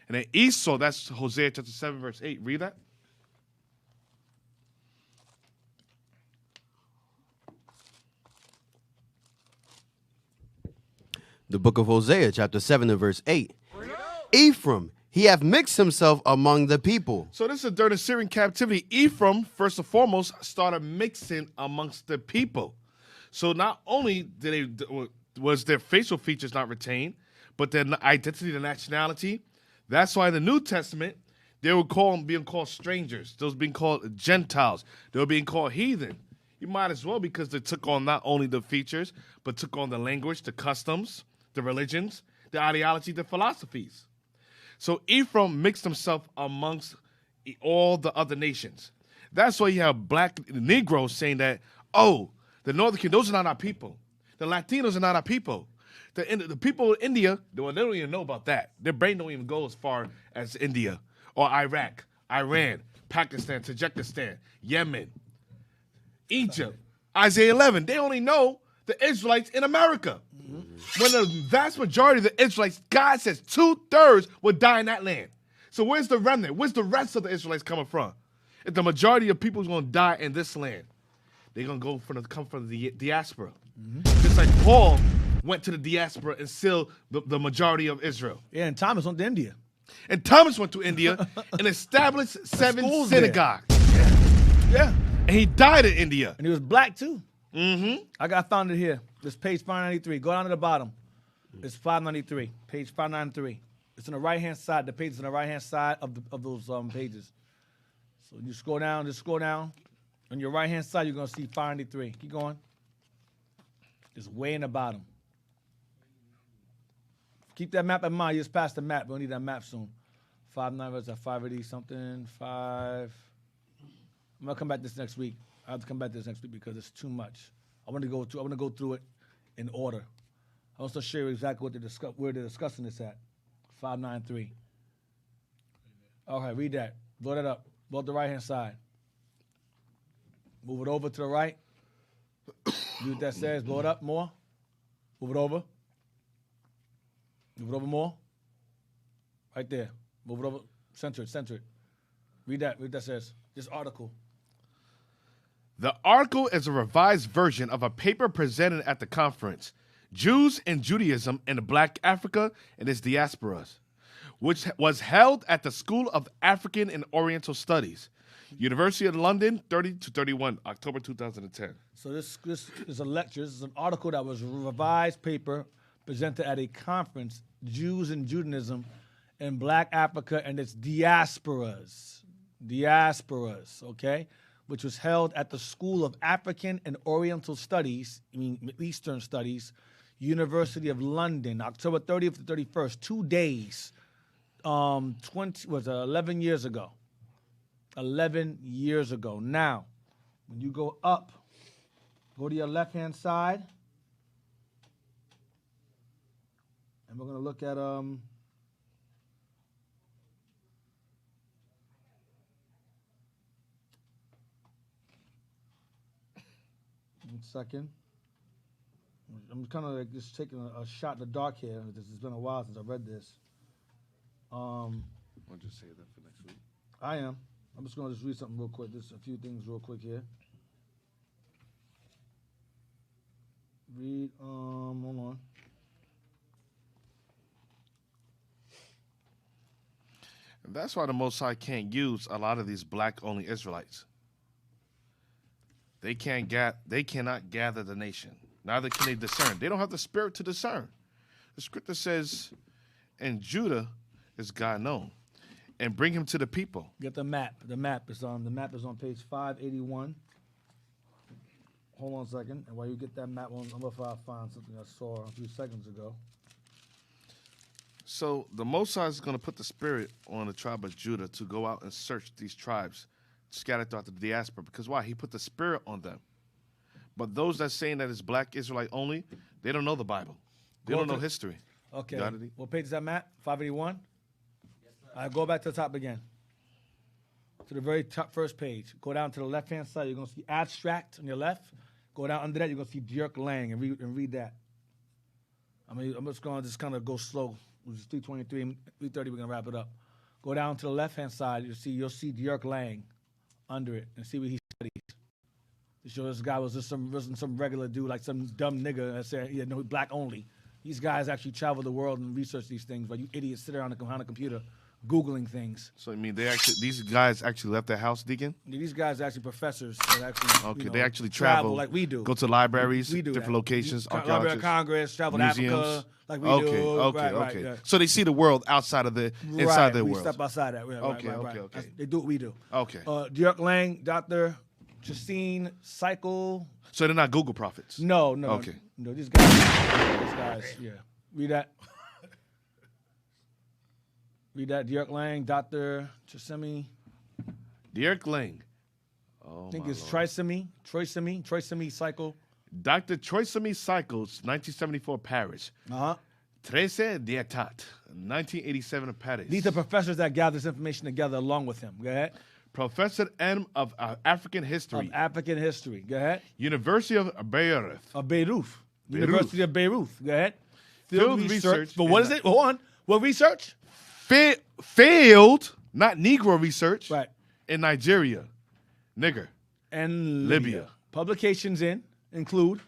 And then Esau, that's Hosea chapter 7, verse 8. Read that. The book of Hosea, chapter 7 and verse 8. Ephraim, he hath mixed himself among the people. So this is during the Syrian captivity. Ephraim, first and foremost, started mixing amongst the people. So not only was their facial features not retained, but their identity, their nationality. That's why in the New Testament, they were being called strangers. Those being called Gentiles. They were being called heathen. You might as well, because they took on not only the features, but took on the language, the customs, the religions, the ideology, the philosophies. So Ephraim mixed himself amongst all the other nations. That's why you have black Negroes saying that, oh, the Northern Kingdom, those are not our people. The Latinos are not our people. The people in India, they don't even know about that. Their brain don't even go as far as India or Iraq, Iran, Pakistan, Tajikistan, Yemen, Egypt, Isaiah 11. They only know the Israelites in America. When the vast majority of the Israelites, God says 2/3 would die in that land. So where's the remnant? Where's the rest of the Israelites coming from? If the majority of people is going to die in this land, they're going to come from the diaspora. Just like Paul went to the diaspora and sealed the majority of Israel. Yeah, and Thomas went to India. And Thomas went to India and established 7 synagogues. Yeah. And he died in India. And he was black too. Mm-hmm. I found it here. This page 593. Go down to the bottom. It's 593. Page 593. It's on the right-hand side. The page is on the right-hand side of those pages. So you scroll down, just scroll down. On your right-hand side, you're going to see 593. Keep going. It's way in the bottom. Keep that map in mind. You just passed the map. We'll need that map soon. 590 versus 580 something. 5. I'm gonna come back this next week. I have to come back this next week because it's too much. I want to go through it in order. I want to show you exactly where they're discussing this at. 593. All right, read that. Blow that up. Blow up the right hand side. Move it over to the right. Do what that says. Blow it up more. Move it over. Move it over more. Right there. Move it over. Center it. Read that. Read what that says. This article. The article is a revised version of a paper presented at the conference, Jews and Judaism in Black Africa and its Diasporas, which was held at the School of African and Oriental Studies, University of London, 30 to 31, October 2010. So this is a lecture. This is an article that was a revised paper presented at a conference, Jews and Judaism in Black Africa and its Diasporas, okay? Which was held at the School of African and Oriental Studies, Middle Eastern Studies, University of London, October 30th to 31st, 2 days, 11 years ago. 11 years ago. Now, when you go up, go to your left-hand side, and we're going to look at 1 second. I'm kind of like just taking a shot in the dark here. It's been a while since I read this. I'll just say that for next week. I am. I'm just going to just read something real quick. Just a few things real quick here. Hold on. And that's why the Most High can't use a lot of these black-only Israelites. They cannot gather the nation. Neither can they discern. They don't have the spirit to discern. The scripture says, "And Judah is God known, and bring him to the people." Get the map. The map is on page 581. Hold on a second. And while you get that map, I'm gonna find something I saw a few seconds ago. So the Most High is going to put the spirit on the tribe of Judah to go out and search these tribes scattered throughout the diaspora. Because why? He put the spirit on them. But those that saying that it's black Israelite only, they don't know the Bible. They don't know history. Okay. What page is that, Matt? 581? Yes, sir. All right, go back to the top again. To the very top first page. Go down to the left-hand side. You're going to see abstract on your left. Go down under that. You're going to see Dirk Lang and read that. I'm just going to kind of go slow. It's 3:23, 3:30. We're going to wrap it up. Go down to the left-hand side. You'll see Dirk Lang under it and see what he studies. To show this guy wasn't some regular dude like some dumb nigga that said black only. These guys actually travel the world and research these things, but you idiots sit around on the computer Googling things. So, I mean, these guys actually left their house, Deacon? These guys are actually professors that actually, they actually travel like we do. Go to libraries, we do different that. locations, Library of Congress, travel museums. to Africa, like we do. Okay. Right. So they see the world outside of inside their world. We step outside that. Okay. They do what we do. Okay. Dirk Lang, Dr. Justine Cycle. So they're not Google prophets? No. Okay. No, these guys, yeah. Read that. Read that. Dirk Lang, Dr. Trisemi. Dirk Lang. I think it's Trisemi Cycle. Dr. Trisemi Cycles, 1974 Paris. 13 d'Etat, 1987 Paris. These are professors that gather this information together along with him. Go ahead. Professor M of African History. Go ahead. University of Beirut. University of Beirut. Go ahead. Field research. But what is it? Hold on. What research? Failed, not Negro research. Right. In Nigeria. Nigger. And Libya. Publications include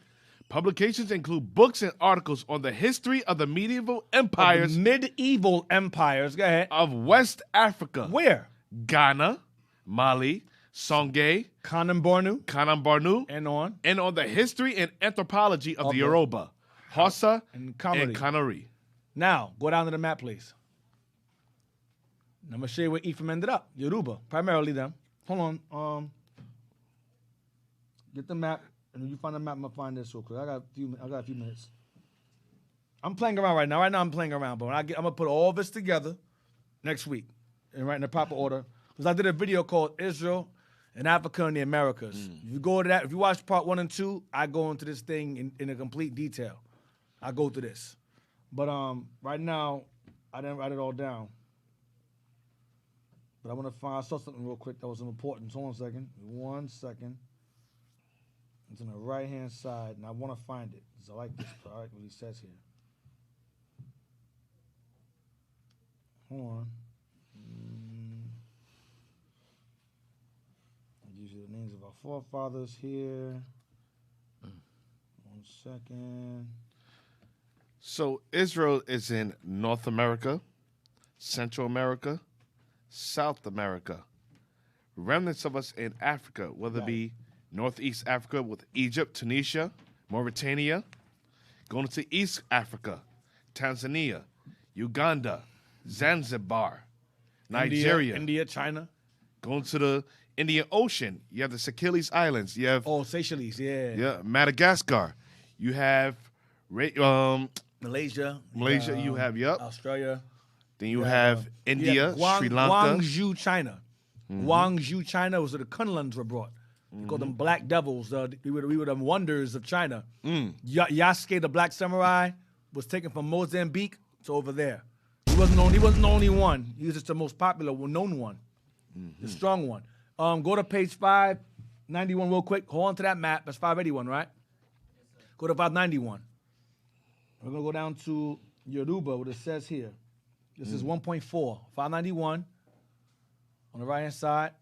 books and articles on the history of the medieval empires. Go ahead. Of West Africa. Where? Ghana, Mali, Songhai, Kanem Bornu, and on the history and anthropology of the Yoruba, Hausa, and Kanuri. Now, go down to the map, please. I'm going to show you where Ephraim ended up. Yoruba, primarily them. Hold on. Get the map, and when you find the map, I'm going to find this real quick. I got a few minutes. I'm playing around right now. Right now, I'm playing around, but I'm going to put all this together next week and right in the proper order. Because I did a video called Israel and Africa and the Americas. If you go to that, if you watch part 1 and 2, I go into this thing in a complete detail. I go through this. But right now, I didn't write it all down. But I saw something real quick that was important. So 1 second. It's on the right-hand side, and I want to find it. Because I like this part, what he says here. Hold on. These are the names of our forefathers here. 1 second. So Israel is in North America, Central America, South America. Remnants of us in Africa, whether it be Northeast Africa with Egypt, Tunisia, Mauritania, going to East Africa, Tanzania, Uganda, Zanzibar, Nigeria, India, China. Going to the Indian Ocean, you have the Seychelles Islands. You have Seychelles, yeah, Madagascar. You have Malaysia. You have Australia. Then you have India, Sri Lanka. Guangzhou, China. Guangzhou, China was where the Kunluns were brought. We call them Black Devils. We were the wonders of China. Yasuke, the Black Samurai, was taken from Mozambique to over there. He wasn't the only one. He was just the most popular, known one, the strong one. Go to page 591 real quick. Hold on to that map. That's 581, right? Go to 591. We're going to go down to Yoruba, what it says here. This is 1.4, 591 on the right-hand side.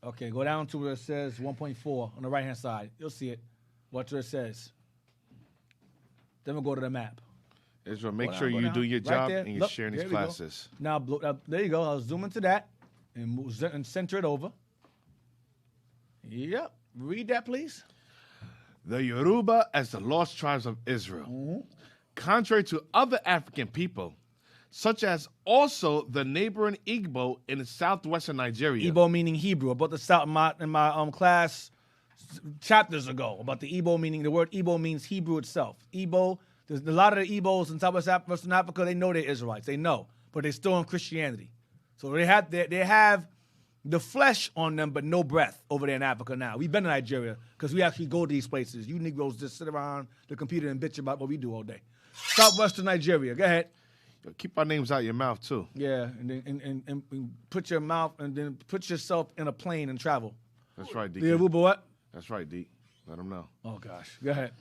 Okay, go down to where it says 1.4 on the right-hand side. You'll see it. Watch where it says. Then we'll go to the map. Israel, make sure you do your job and you're sharing these classes. Now, there you go. I'll zoom into that and center it over. Yep. Read that, please. The Yoruba as the lost tribes of Israel. Contrary to other African people, such as also the neighboring Igbo in southwestern Nigeria. Igbo meaning Hebrew. About the south in my class chapters ago about the Igbo meaning the word Igbo means Hebrew itself. Igbo, There's a lot of the Igbos in Southwest Western Africa, they know they're Israelites. They know, but they're still in Christianity. So they have the flesh on them, but no breath over there in Africa now. We've been to Nigeria because we actually go to these places. You Negroes just sit around the computer and bitch about what we do all day. Southwestern Nigeria, go ahead. Yo, keep our names out your mouth too. Yeah, and put your mouth and then put yourself in a plane and travel. That's right, D. The Yoruba what? That's right, D. Let them know. Oh gosh, go ahead.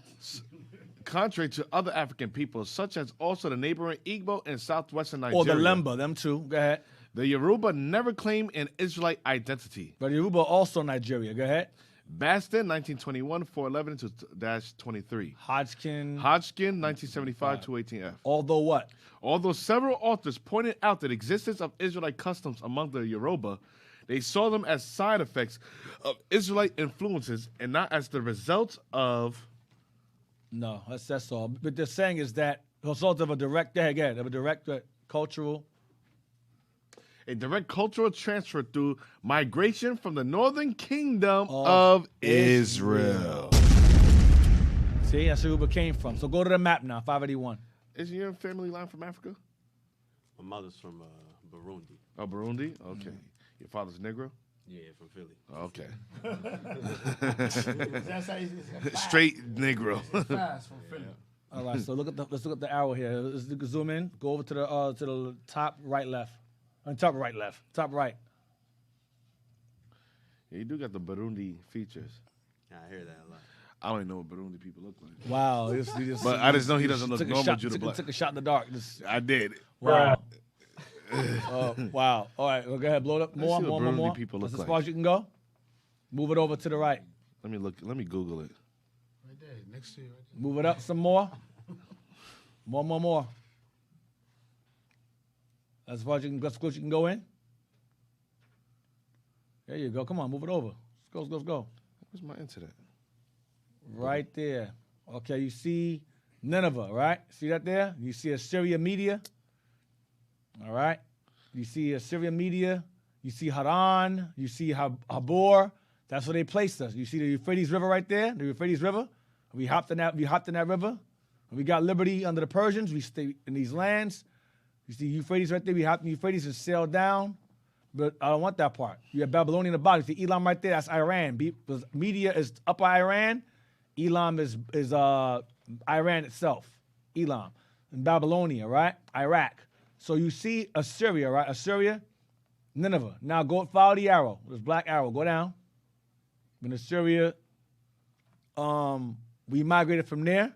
Contrary to other African peoples, such as also the neighboring Igbo and southwestern Nigeria. Or the Lemba, them too. Go ahead. The Yoruba never claimed an Israelite identity. But Yoruba also Nigeria. Go ahead. Baston, 1921, 411-23. Hodgkin, 1975, 218F. Although what? Although several authors pointed out the existence of Israelite customs among the Yoruba, they saw them as side effects of Israelite influences and not as the result of... No, that's all. But they're saying is that the result of a direct cultural... A direct cultural transfer through migration from the northern kingdom of Israel. See, that's where Yoruba came from. So go to the map now, 581. Is your family line from Africa? My mother's from Burundi. Oh, Burundi? Okay. Your father's Negro? Yeah, from Philly. Okay. That's how Straight Negro. Fast from Philly. All right, so let's look at the arrow here. Let's zoom in. Go over to the top right left. Top right left. Top right. Yeah, you do got the Burundi features. Yeah, I hear that a lot. I don't even know what Burundi people look like. Wow. But I just know he doesn't look normal. Took a shot in the dark. I did. Wow. Wow. All right, well, go ahead. Blow it up more. People That's look as far as you can go. Move it over to the right. Let me look. Let me Google it. Right there, next to you. Right there. Move it up some more. More. As far as you can go in. There you go. Come on, move it over. Let's go. Where's my internet? Right there. Okay, you see Nineveh, right? See that there? You see Assyria Media. All right. You see Assyria Media. You see Haran. You see Habor. That's where they placed us. You see the Euphrates River right there? The Euphrates River. We hopped in that river. We got liberty under the Persians. We stayed in these lands. You see Euphrates right there. We hopped in Euphrates and sailed down. But I don't want that part. You have Babylonian at the bottom. You see Elam right there. That's Iran. Media is upper Iran. Elam is Iran itself. Elam. And Babylonia, right? Iraq. So you see Assyria, right? Assyria, Nineveh. Now follow the arrow. This black arrow. Go down. In Assyria, we migrated from there.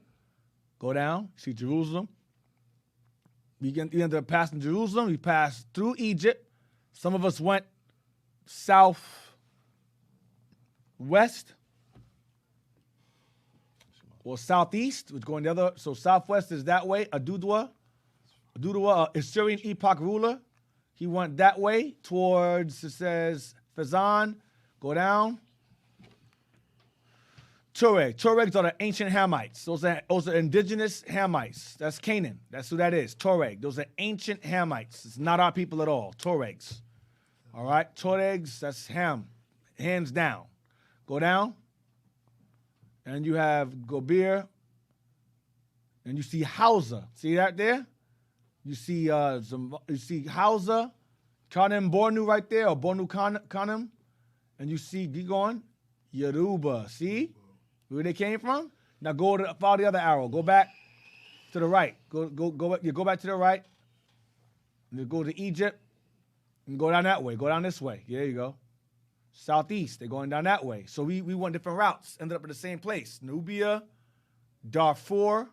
Go down. See Jerusalem. We ended up passing Jerusalem. We passed through Egypt. Some of us went southwest or southeast, which going the other. So southwest is that way. Adudwa, Assyrian epoch ruler. He went that way towards, it says, Fezan. Go down. Tuaregs are the ancient Hamites. Those are indigenous Hamites. That's Canaan. That's who that is. Tuareg. Those are ancient Hamites. It's not our people at all. Tuaregs. All right? Tuaregs, that's Ham. Hands down. Go down. And you have Gobir. And you see Hausa. See that there? You see Hausa, Kanem Bornu right there, or Bornu Kanem. And you see, keep going, Yoruba. See? Where they came from? Now follow the other arrow. Go back to the right. Go back to the right. And you go to Egypt. And go down that way. Go down this way. Yeah, there you go. Southeast. They're going down that way. So we went different routes. Ended up at the same place. Nubia, Darfur,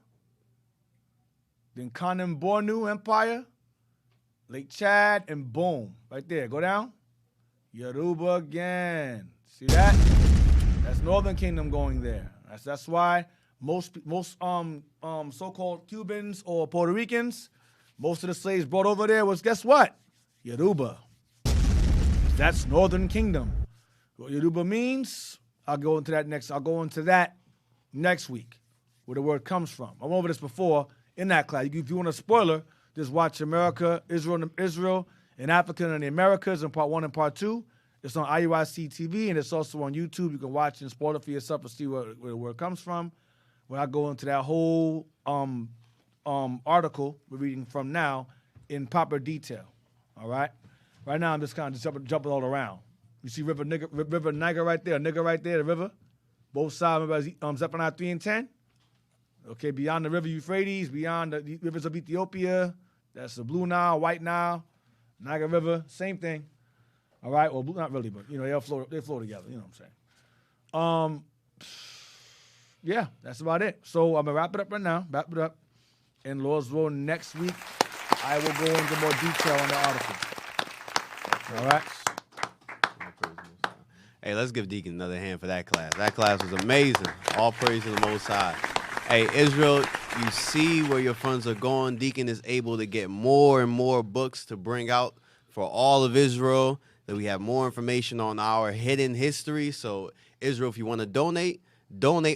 then Kanem Bornu Empire, Lake Chad, and boom. Right there. Go down. Yoruba again. See that? That's Northern Kingdom going there. That's why most so-called Cubans or Puerto Ricans, most of the slaves brought over there was, guess what? Yoruba. That's Northern Kingdom. What Yoruba means, I'll go into that next week, where the word comes from. I went over this before in that class. If you want a spoiler, just watch America, Israel, and Africa and the Americas in part 1 and part 2. It's on IUIC TV, and it's also on YouTube. You can watch and spoil it for yourself and see where the word comes from. When I go into that whole article we're reading from now in proper detail. All right? Right now, I'm just kind of jumping all around. You see River Niger right there, nigger right there, the river? Both sides, remember Zephaniah 3 and 10? Okay, beyond the river Euphrates, beyond the rivers of Ethiopia, that's the Blue Nile, White Nile, Niger River, same thing. All right, well, not really, but, they flow together, you know what I'm saying? Yeah, that's about it. So I'm going to wrap it up right now, And Lord's will, next week, I will go into more detail on the article. All right? Hey, let's give Deacon another hand for that class. That class was amazing. All praise to the Most High. Hey, Israel, you see where your funds are going. Deacon is able to get more and more books to bring out for all of Israel, that we have more information on our hidden history. So, Israel, if you want to donate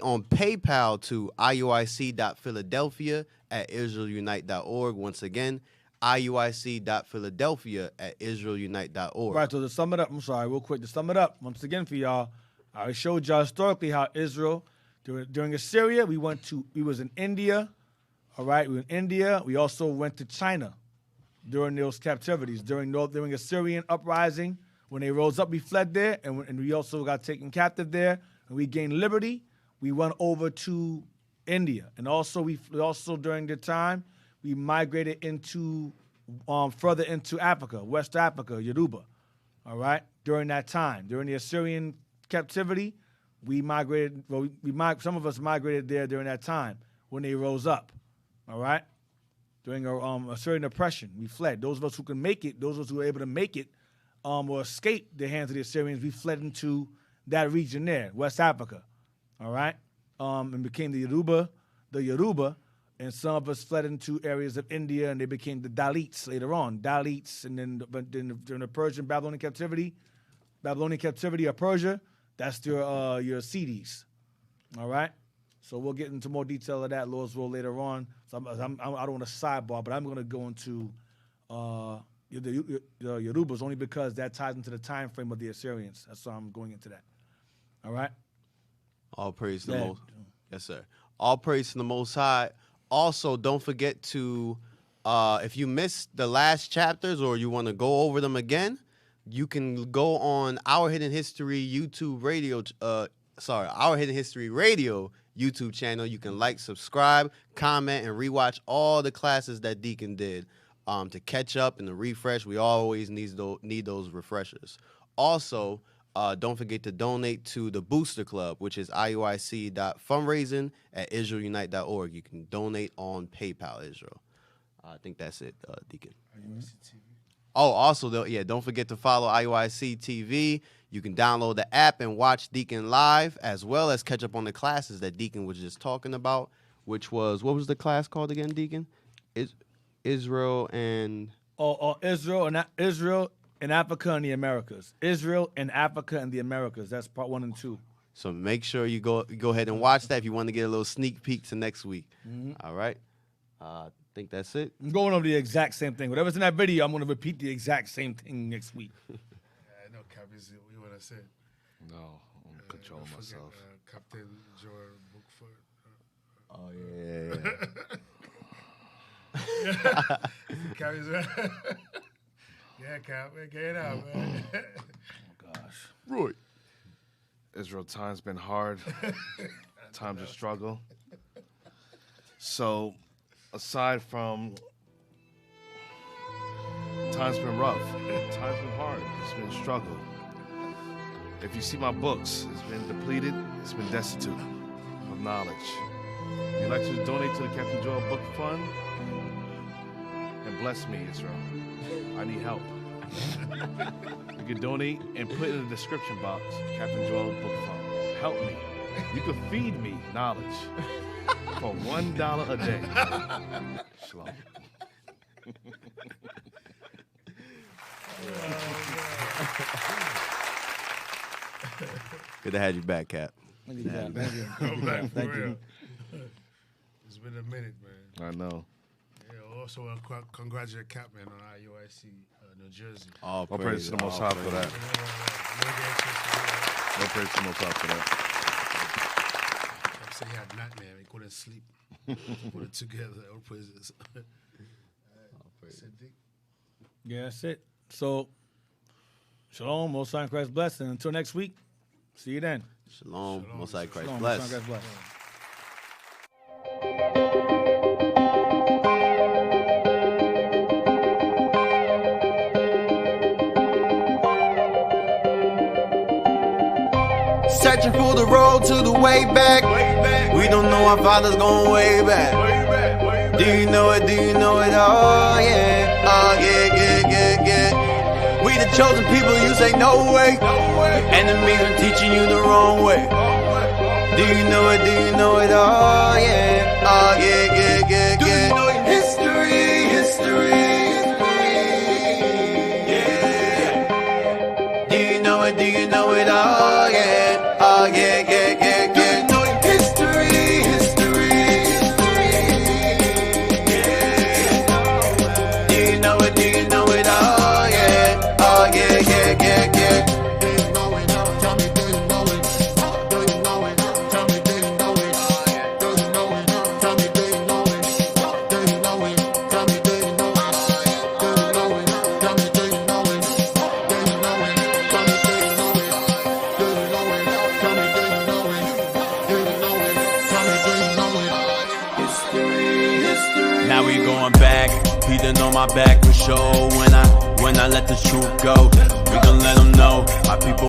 on PayPal to iuic.philadelphia@israelunite.org. Once again, iuic.philadelphia@israelunite.org. Right, so to sum it up, I'm sorry, real quick, to sum it up, once again for y'all, I showed y'all historically how Israel, during Assyria, we was in India, all right, we were in India. We also went to China during those captivities. During Assyrian uprising, when they rose up, we fled there, and we also got taken captive there, and we gained liberty. We went over to India, and also during the time, we migrated into further into Africa, West Africa, Yoruba. All right. During that time, during the Assyrian captivity, we migrated. Well, some of us migrated there during that time when they rose up. All right. During Assyrian oppression, we fled. Those of us who can make it, those of us who were able to make it, or escape the hands of the Assyrians, we fled into that region there, West Africa. All right. And became the Yoruba. And some of us fled into areas of India, and they became the Dalits later on. Dalits, and then during the Persian Babylonian captivity of Persia, that's your Sidis. All right? So we'll get into more detail of that, Lord's will, later on. So I don't want to sidebar, but I'm going to go into the Yorubas only because that ties into the time frame of the Assyrians. That's why I'm going into that. All right? All praise to the Most. Yes, sir. All praise to the Most High. Also, don't forget to, if you missed the last chapters or you want to go over them again, you can go on Our Hidden History Radio YouTube channel. You can like, subscribe, comment, and rewatch all the classes that Deacon did to catch up and to refresh. We always need those refreshers. Also, don't forget to donate to the Booster Club, which is iuic.fundraising@israelunite.org. You can donate on PayPal, Israel. I think that's it, Deacon. Oh, also, don't forget to follow IUIC TV. You can download the app and watch Deacon live, as well as catch up on the classes that Deacon was just talking about, which was, what was the class called again, Deacon? Israel and... Israel and Africa and the Americas. Israel and Africa and the Americas. That's part 1 and 2. So make sure you go ahead and watch that if you want to get a little sneak peek to next week. Mm-hmm. All right. I think that's it. I'm going over the exact same thing. Whatever's in that video, I'm going to repeat the exact same thing next week. I know, Cap, is what you want to say. No, I'm controlling myself. Captain George Bookford. Oh, yeah. Cap is right. Yeah, Cap, man, get it out, man. Oh, gosh. Roy. Israel, time's been hard. Time's a struggle. So, aside from time's been rough, time's been hard, it's been a struggle. If you see my books, it's been depleted, it's been destitute of knowledge. If you'd like to donate to the Captain Joel Book Fund, and bless me, Israel. I need help. You can donate and put in the description box, Captain Joel Book Fund. Help me. You can feed me knowledge for $1 a day. Shalom. Good to have you back, Cap. Thank you, Cap. Thank you. Thank you. It's been a minute, man. I know. Yeah, also congratulate Cap, man, on IUIC New Jersey. All praise to the Most High for that. No praise to the Most High for that. Cap said he had nightmare. He couldn't sleep. Put it together. I'll praise this. Yeah, that's it. So, shalom, Most High in Christ bless, and until next week, see you then. Shalom, Most High in Christ Shalom, bless. Most High in Christ bless. Searching for the road to the way back. We don't know our father's going way back. Do you know it? Do you know it? Oh yeah, oh yeah, yeah, yeah, yeah. We the chosen people, you say no way. Enemies are teaching you the wrong way. Do you know it? Do you know it? Oh yeah, oh yeah, yeah, yeah, yeah. History, history, yeah. Do you know it? Do you know it? Oh yeah, oh yeah, yeah, yeah, yeah. History, history, yeah. Do you know it? Do you know it? Oh yeah, oh yeah, yeah, yeah, yeah. Now we going back, Peter on my back for sure. When I let the truth go, we gon' let them know my people.